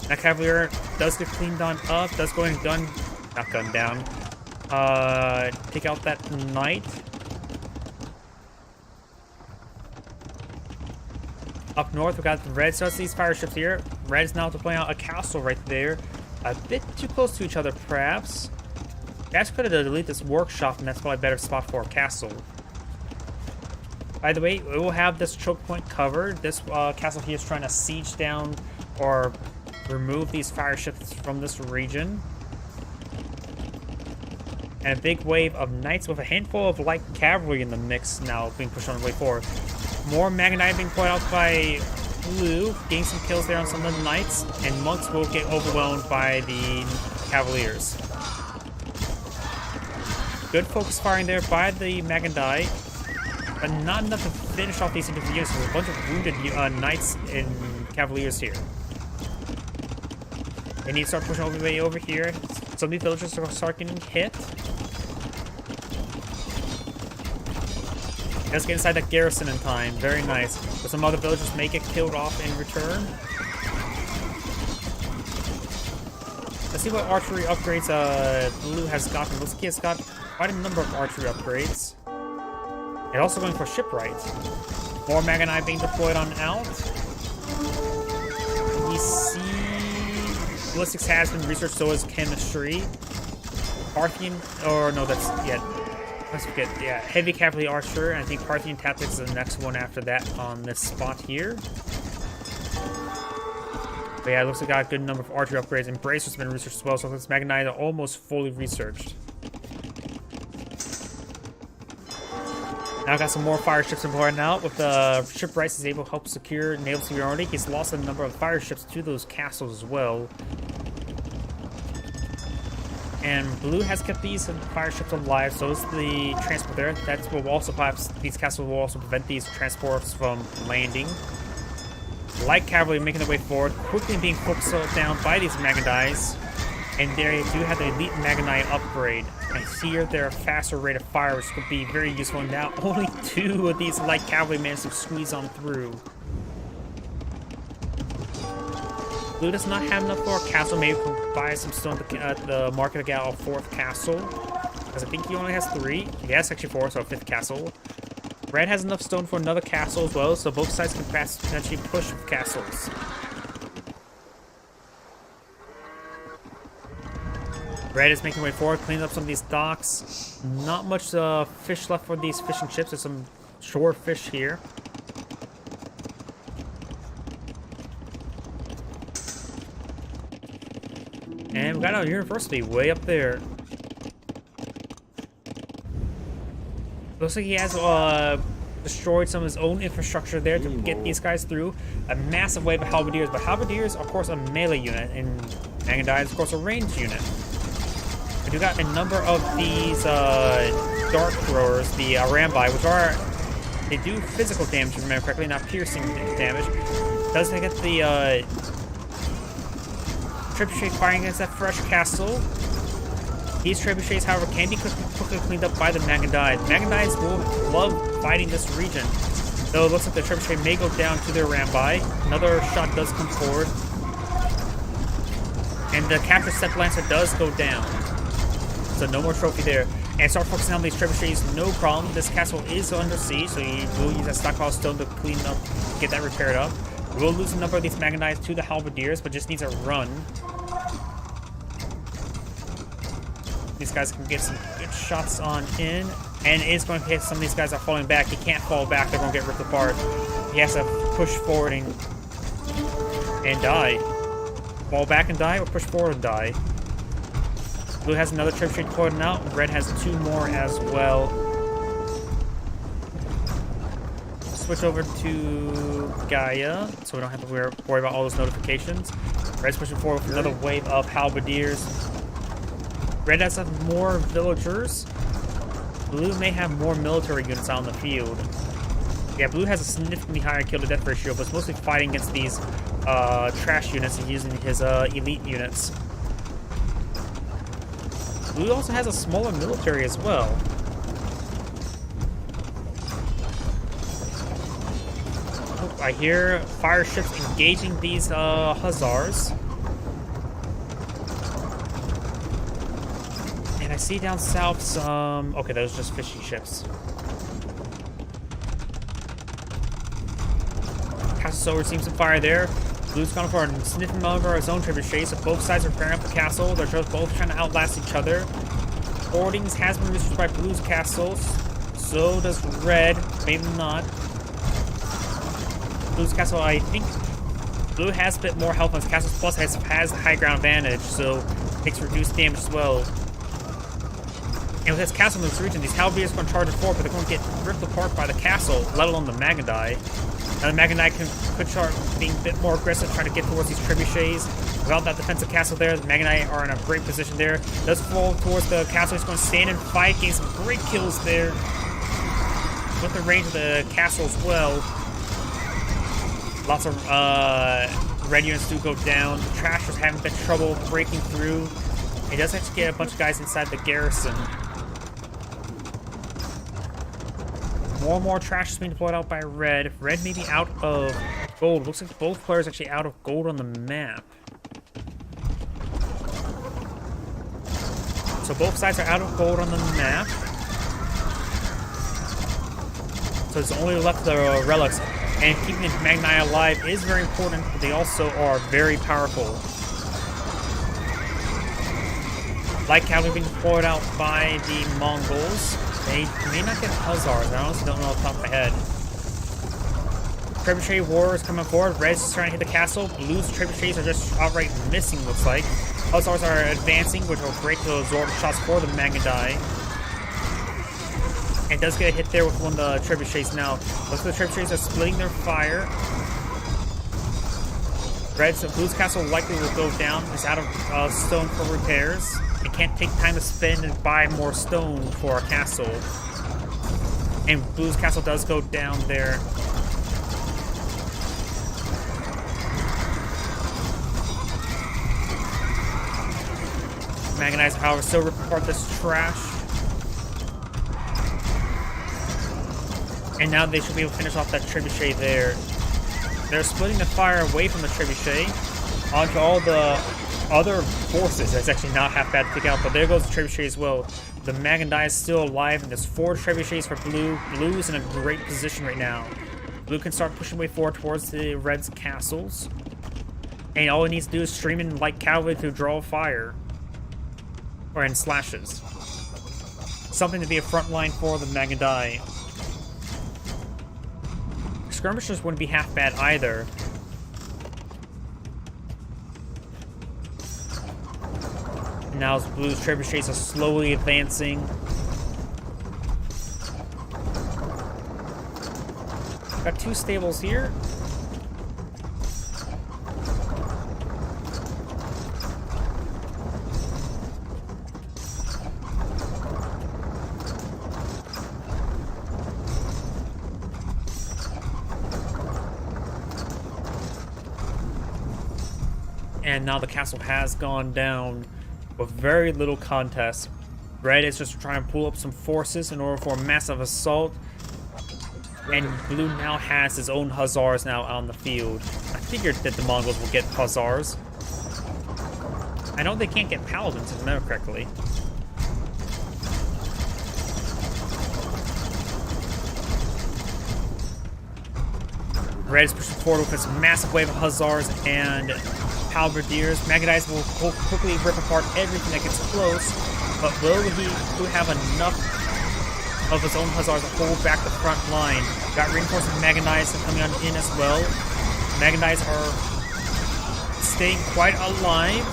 That cavalier does get cleaned on up, does go and not gun down. Take out that knight. Up north, we got the red, so it's these fire ships here. Red is now deploying out a castle right there. a bit too close to each other, perhaps. Perhaps could have deleted this workshop, and that's probably a better spot for a castle. By the way, we will have this choke point covered. This castle here is trying to siege down or remove these fire ships from this region. And a big wave of knights with a handful of light cavalry in the mix now being pushed on the way forward. More Magnite being put out by Blue, getting some kills there on some of the knights, and monks will get overwhelmed by the cavaliers. Good focus firing there by the Magnite, but not enough to finish off these individual units. There's a bunch of wounded knights and cavaliers here. They need to start pushing all the way over here. Some of these villagers are start getting hit. Let's get inside that garrison in time. Very nice. But some other villagers may get killed off in return. Let's see what archery upgrades Blue has gotten. Looks like he has got quite a number of archery upgrades. And also going for shipwright. More Magnite being deployed on out. We see ballistics has been researched, so is chemistry. Parthian, or no, that's, yeah. Let's forget, yeah, heavy cavalry archer, and I think Parthian tactics is the next one after that on this spot here. But yeah, it looks like I got a good number of archery upgrades, and bracers have been researched as well, so this Magnite are almost fully researched. Now I got some more fire ships employed now. With the shipwrights is able to help secure naval superiority. He's lost a number of fire ships to those castles as well. And Blue has kept these fire ships alive, so is the transport there. That's what will also perhaps these castles will also prevent these transports from landing. Light cavalry making their way forward, quickly being focused down by these Magnites. And there you do have the elite Magnite upgrade. And here they're a faster rate of fire, which could be very useful. Now only 2 of these light cavalry managed to squeeze on through. Blue does not have enough for a castle. Maybe we can buy some stone at the Market of Gal 4th castle. Because I think he only has 3. He has actually 4, so a 5th castle. Red has enough stone for another castle as well, so both sides can potentially push castles. Red is making way forward, cleaning up some of these docks. Not much fish left for these fishing ships. There's some shore fish here. And we got our university way up there. Looks like he has destroyed some of his own infrastructure there to get these guys through. A massive wave of halberdiers, but halberdiers, of course, a melee unit, and Magnite is, of course, a ranged unit. We do got a number of these dart throwers, the Rambai, which are, they do physical damage, if I remember correctly, not piercing damage. Does they get the trebuchet firing against that fresh castle? These trebuchets, however, can be quickly cleaned up by the Magnites. Magnites will love fighting this region. Though it looks like the trebuchet may go down to their Rambai. Another shot does come forward. And the captured Step Lancer does go down. So no more trophy there. And start focusing on these trebuchets, no problem. This castle is under siege, so you will use that stockpile stone to clean up, get that repaired up. We'll lose a number of these Magnites to the halberdiers, but just needs a run. These guys can get some good shots on in, and it's going to hit some of these guys are falling back. He can't fall back; they're going to get ripped apart. He has to push forward and die. Fall back and die, or push forward and die. Blue has another trebuchet deployed now. Red has 2 more as well. Switch over to Gaia, so we don't have to worry about all those notifications. Red's pushing forward with another wave of halberdiers. Red has more villagers. Blue may have more military units out in the field. Yeah, Blue has a significantly higher kill-to-death ratio, but it's mostly fighting against these trash units and using his elite units. Blue also has a smaller military as well. I hear fire ships engaging these hussars. And I see down south some... Okay, those are just fishing ships. Castle Solar seems to fire there. Blue's gone for a sniffing over his own trebuchet, so both sides are preparing up the castle. They're just both trying to outlast each other. Boardings has been reached by Blue's castles. So does Red. Maybe not. Blue's castle, I think Blue has a bit more health on his castles, plus has high ground advantage, so takes reduced damage as well. And with his castle in this region, these Halberdiers are going to charge it forward, but they're going to get ripped apart by the castle, let alone the Magadai. Now the Magadai could start being a bit more aggressive, trying to get towards these trebuchets. Without that defensive castle there, the Magadai are in a great position there. Does fall towards the castle, he's going to stand and fight, gain some great kills there. With the range of the castle as well. Lots of red units do go down. The Trashers having a bit of trouble breaking through. He does actually get a bunch of guys inside the garrison. More and more Trashers being deployed out by Red. Red may be out of gold. Looks like both players actually out of gold on the map. So both sides are out of gold on the map. So it's only left the relics. And keeping the Magnai alive is very important, but they also are very powerful. Like how we've been deployed out by the Mongols, they may not get Hussars. I honestly don't know off the top of my head. Trebuchet Warriors coming forward. Red's just trying to hit the castle. Blue's Trebuchets are just outright missing, looks like. Hussars are advancing, which will break those Zord shots for the Magadai. And does get a hit there with one of the trebuchets now. Most of the trebuchets are splitting their fire. Blue's castle likely will go down. It's out of stone for repairs. It can't take time to spend and buy more stone for a castle. And Blue's castle does go down there. Maganizer, however, still rip apart this trash. And now they should be able to finish off that trebuchet there. They're splitting the fire away from the trebuchet onto all the other forces. That's actually not half bad to pick out, but there goes the trebuchet as well. The Magadai is still alive, and there's 4 trebuchets for Blue. Blue's in a great position right now. Blue can start pushing way forward towards the Red's castles. And all it needs to do is stream in like cavalry to draw fire. Or in slashes. Something to be a front line for the Magadai. Skirmishers wouldn't be half bad either. Now Blue's trebuchets are slowly advancing. Got 2 stables here. And now the castle has gone down with very little contest. Red is just trying to pull up some forces in order for a massive assault. And Blue now has his own Hussars now on the field. I figured that the Mongols would get Hussars. I know they can't get Paladins, if I remember correctly. Red is pushing forward with this massive wave of Hussars and Halberdiers. Magadai will quickly rip apart everything that gets close, but will he have enough of his own Hussars to hold back the front line? Got reinforced Magadai coming on in as well. Magadai are staying quite alive,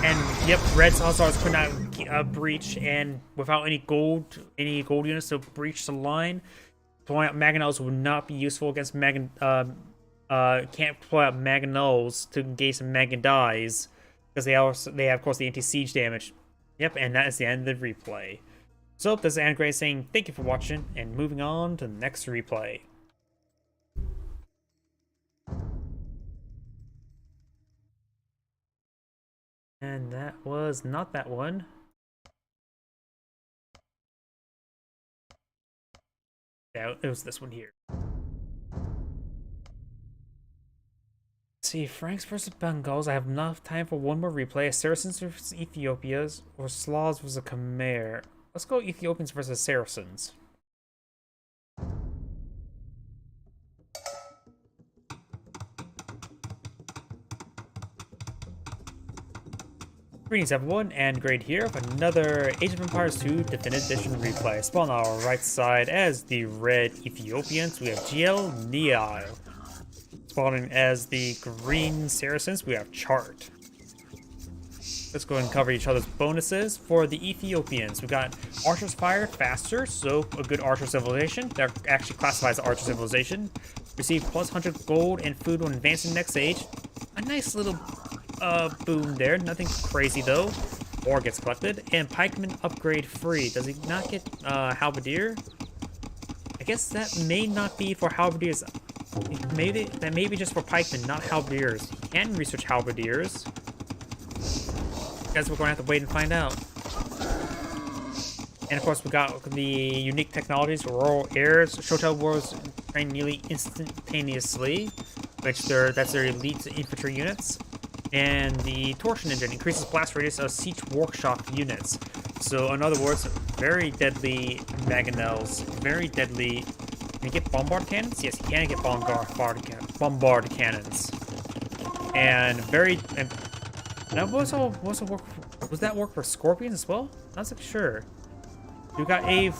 and yep, Red's Hussars could not breach, and without any gold units to breach the line, deploying out Mangonels would not be useful against can't deploy out Mangonels to engage some Magadais because they have, of course, the anti-siege damage. Yep, and that is the end of the replay. So this is Angray saying thank you for watching, and moving on to the next replay. And that was not that one. Yeah, it was this one here. Let's see, Franks versus Bengals. I have enough time for one more replay. Saracens versus Ethiopians, or Slavs versus Khmer. Let's go Ethiopians versus Saracens. Greetings everyone, and Grade here with another Age of Empires 2 Definitive Edition replay. Spawn on our right side as the red Ethiopians, we have GL Nihil. Spawning as the green Saracens, we have Chart. Let's go ahead and cover each other's bonuses. For the Ethiopians, we got Archers fire faster, so a good Archer civilization. They're actually classified as Archer civilization. Receive plus 100 gold and food when advancing next age. A nice little boom there. Nothing crazy though. Ore gets collected. And pikeman upgrade free. Does he not get halberdier? I guess that may not be for halberdiers. Maybe that may be just for pikemen, not halberdiers. You can research halberdiers. Guess we're going to have to wait and find out. And of course, we got the unique technologies, Royal Heirs, Shotel Wars train nearly instantaneously, which that's their elite infantry units. And the Torsion Engine increases blast radius of siege workshop units. So in other words, very deadly mangonels, very deadly. Can you get bombard cannons? Yes, you can get bombard cannons. And was that work for Scorpions as well? Not so sure. We got a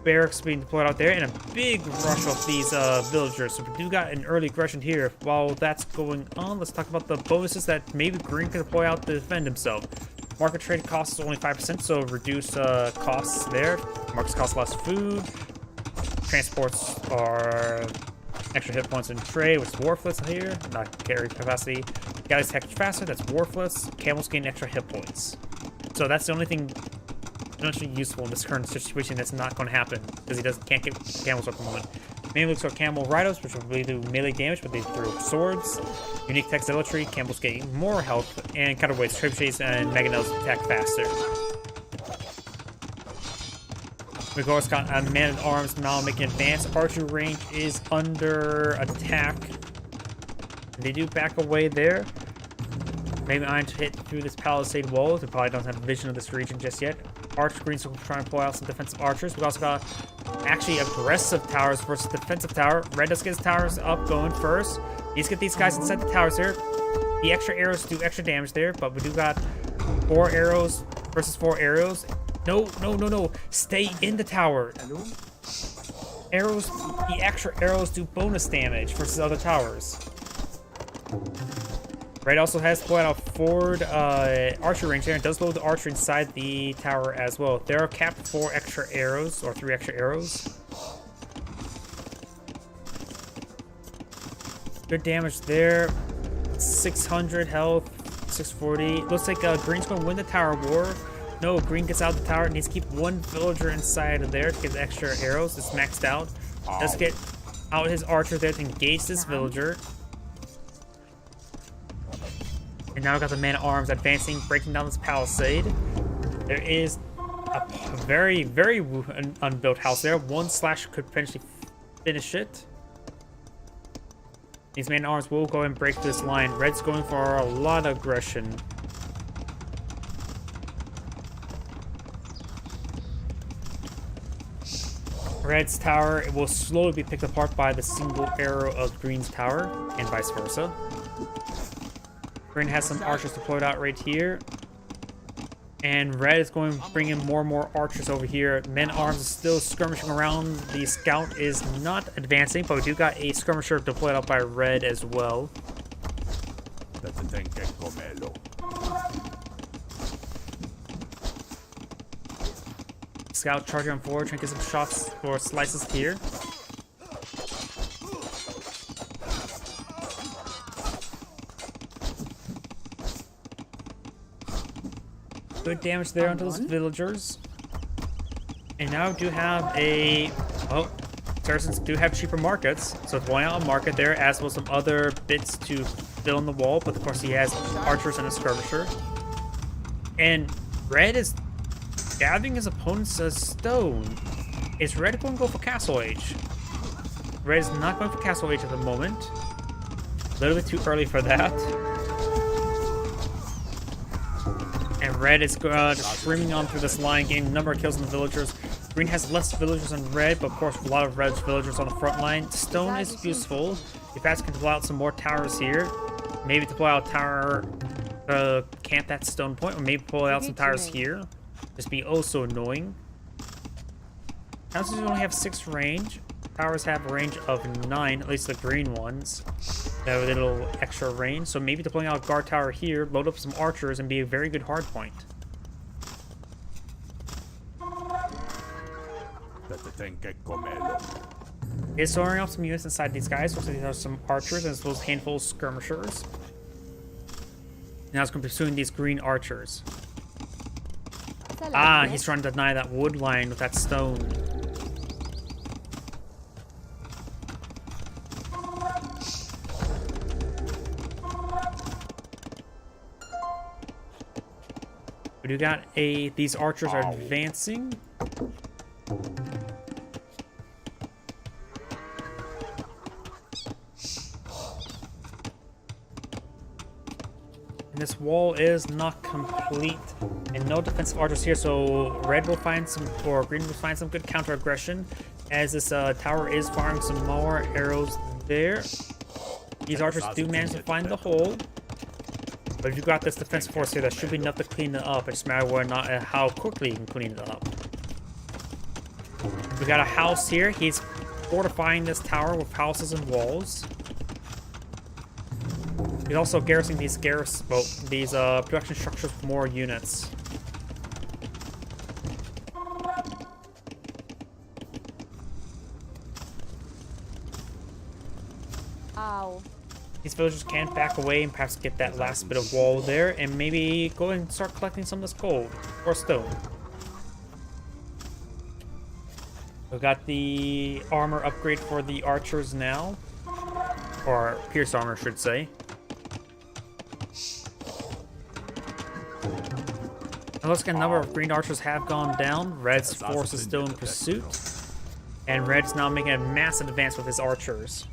barracks being deployed out there and a big rush of these villagers. So we do got an early aggression here. While that's going on, let's talk about the bonuses that maybe Green can deploy out to defend himself. Market trade cost is only 5%, so reduce costs there. Markets cost less food. Transports are extra hit points in trade, which is Warfless here, not carry capacity. Galleys attack faster, that's Warfless. Camels gain extra hit points. So that's the only thing actually useful in this current situation that's not going to happen, because he can't get camels at the moment. Mainly looks for camel ridos, which will really do melee damage, but they throw swords. Unique tech zealotry, camels gain more health, and counterweights, trebuchets, and mangonels attack faster. We've also got a man-at-arms now making advance. Archer range is under attack. They do back away there. Maybe iron to hit through this palisade wall. They probably don't have vision of this region just yet. Archer Green's will try and pull out some defensive archers. We also got actually aggressive towers versus defensive tower. Red does get his towers up going first. Let's get these guys inside the towers here. The extra arrows do extra damage there, but we do got 4 arrows versus 4 arrows. No. Stay in the tower. Arrows, the extra arrows do bonus damage versus other towers. Red also has pulled out a forward archer range there and does load the archer inside the tower as well. There are capped 4 extra arrows, or 3 extra arrows. Good damage there. 600 health, 640. Looks like Green's going to win the tower war. No, Green gets out of the tower and needs to keep 1 villager inside of there to get the extra arrows. It's maxed out. Let's get out his archer there to engage this villager. And now we got the man-at-arms advancing, breaking down this palisade. There is a very, very unbuilt house there. 1 slash could potentially finish it. These man-at-arms will go and break this line. Red's going for a lot of aggression. Red's tower will slowly be picked apart by the single arrow of Green's tower, and vice versa. Green has some archers deployed out right here. And Red is going to bring in more and more archers over here. Men-at-arms is still skirmishing around. The scout is not advancing, but we do got a skirmisher deployed out by Red as well. Scout charging on forward, trying to get some shots for slices here. Good damage there onto those villagers. And now we do have a... Oh, Saracens do have cheaper markets. So it's one out a market there, as well as some other bits to fill in the wall. But of course he has archers and a skirmisher. And Red is gathering his opponent's stone. Is Red going to go for Castle Age? Red is not going for Castle Age at the moment. A little bit too early for that. And Red is just streaming on through this line, getting a number of kills on the villagers. Green has less villagers than Red, but of course a lot of Red's villagers on the front line. Stone is useful. If Bats can deploy out some more towers here, maybe deploy out tower camp that stone point, or maybe pull out some towers here. Just be oh so annoying. Houses only have 6 range. Towers have a range of 9, at least the green ones. They have a little extra range, so maybe deploying out a guard tower here, load up some archers, and be a very good hard point. Is soaring off some units inside these guys. Looks like these are some archers as well as a handful of skirmishers. Now it's going to be pursuing these green archers. Ah, he's trying to deny that wood line with that stone. We do got these archers are advancing. And this wall is not complete. And no defensive archers here, so red will find some, or green will find some good counter aggression. As this tower is firing some more arrows there. These archers do manage to find the hole. But if you got this defensive force here, that should be enough to clean it up. It's just a matter of whether or not how quickly you can clean it up. We got a house here. He's fortifying this tower with houses and walls. He's also garrisoning these production structures with more units.
Ow.
These villagers can back away and perhaps get that last bit of wall there, and maybe go and start collecting some of this gold or stone. We got the armor upgrade for the archers now, or pierced armor, I should say. It looks like a number of green archers have gone down. Red's force is still in pursuit, and Red's now making a massive advance with his archers.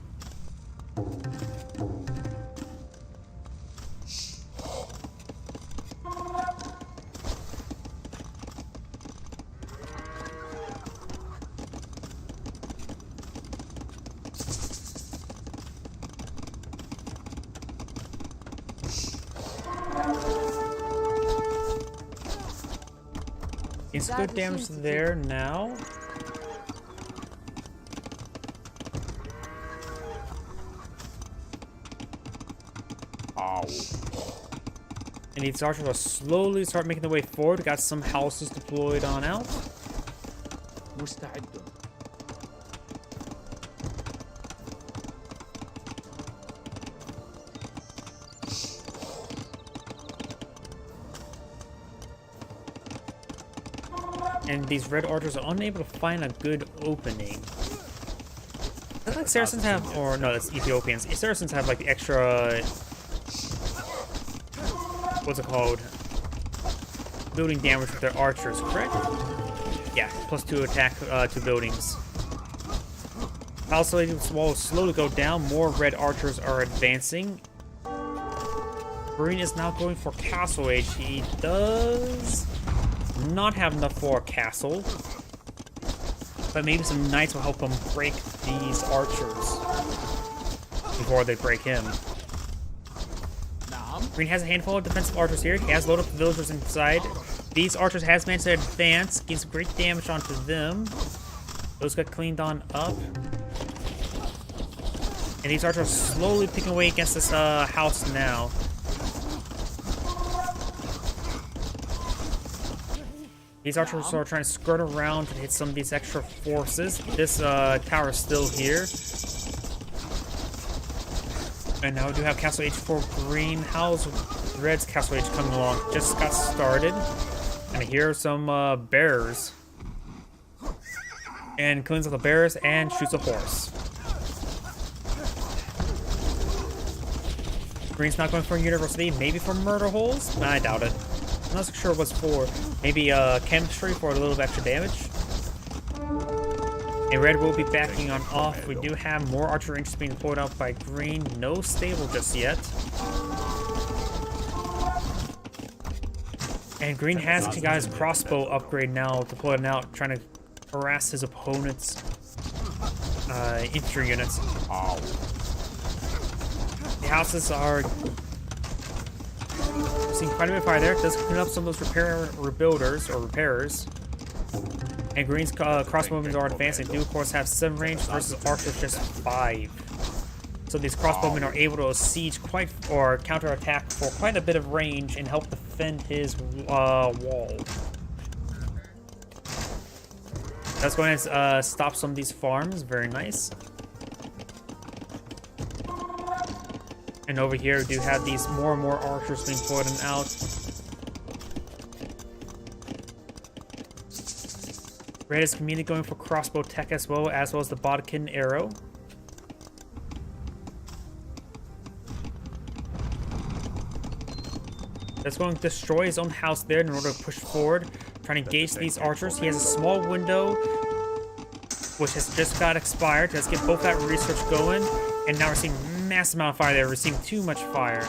It's good damage there now. And these archers will slowly start making their way forward. We got some houses deployed on out. And these red archers are unable to find a good opening. I think Saracens have, or no, that's Ethiopians. Saracens have like the extra, what's it called? Building damage with their archers, correct? Yeah, +2 attack to buildings. Also, this wall will slowly go down. More red archers are advancing. Green is now going for Castle Age. He does not have enough for a castle, but maybe some knights will help him break these archers before they break him. Green has a handful of defensive archers here. He has loaded up the villagers inside. These archers has managed to advance, gives great damage onto them. Those got cleaned on up. And these archers are slowly picking away against this house now. These archers are trying to skirt around to hit some of these extra forces. This tower is still here. And now we do have Castle Age for green. How's Red's Castle Age coming along? Just got started. And here are some bearers. And cleans up the bearers and shoots a horse. Green's not going for a university, maybe for murder holes? I doubt it. I'm not sure what's for. Maybe chemistry for a little bit of extra damage. And red will be backing on off. We do have more archer ranges being deployed out by green. No stable just yet. And green has got his crossbow upgrade now deployed out, trying to harass his opponent's infantry units. The houses are We've seen quite a bit of fire there. It does clean up some of those repairers. And Green's crossbowmen are advanced. They do, of course, have 7 range versus Archer's just 5. So these crossbowmen are able to siege or counterattack for quite a bit of range and help defend his wall. That's going to stop some of these farms. Very nice. And over here, we do have these more and more archers being put out. Red is immediately going for crossbow tech as well as the Bodkin arrow. That's going to destroy his own house there in order to push forward, trying to engage these archers. He has a small window, which has just got expired. Let's get both that research going. And now we're seeing massive amount of fire there. We're seeing too much fire.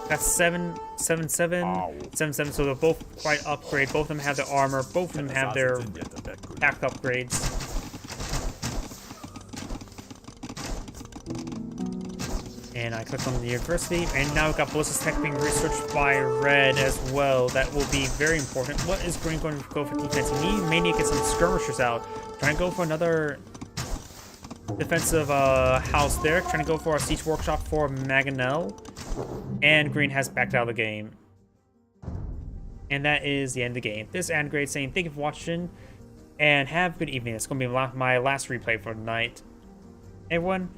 That's 7, 7, 7, 7, 7. So they're both quite upgrade. Both of them have their armor. Both of them have their pack upgrades. And I clicked on the university, and now we've got ballistic tech being researched by Red as well. That will be very important. What is Green going to go for defense? He may need to get some skirmishers out. Trying to go for another defensive house there. Trying to go for a siege workshop for Mangonel. And Green has backed out of the game. And that is the end of the game. This is Andgrade saying thank you for watching, and have a good evening. It's going to be my last replay for tonight. Everyone,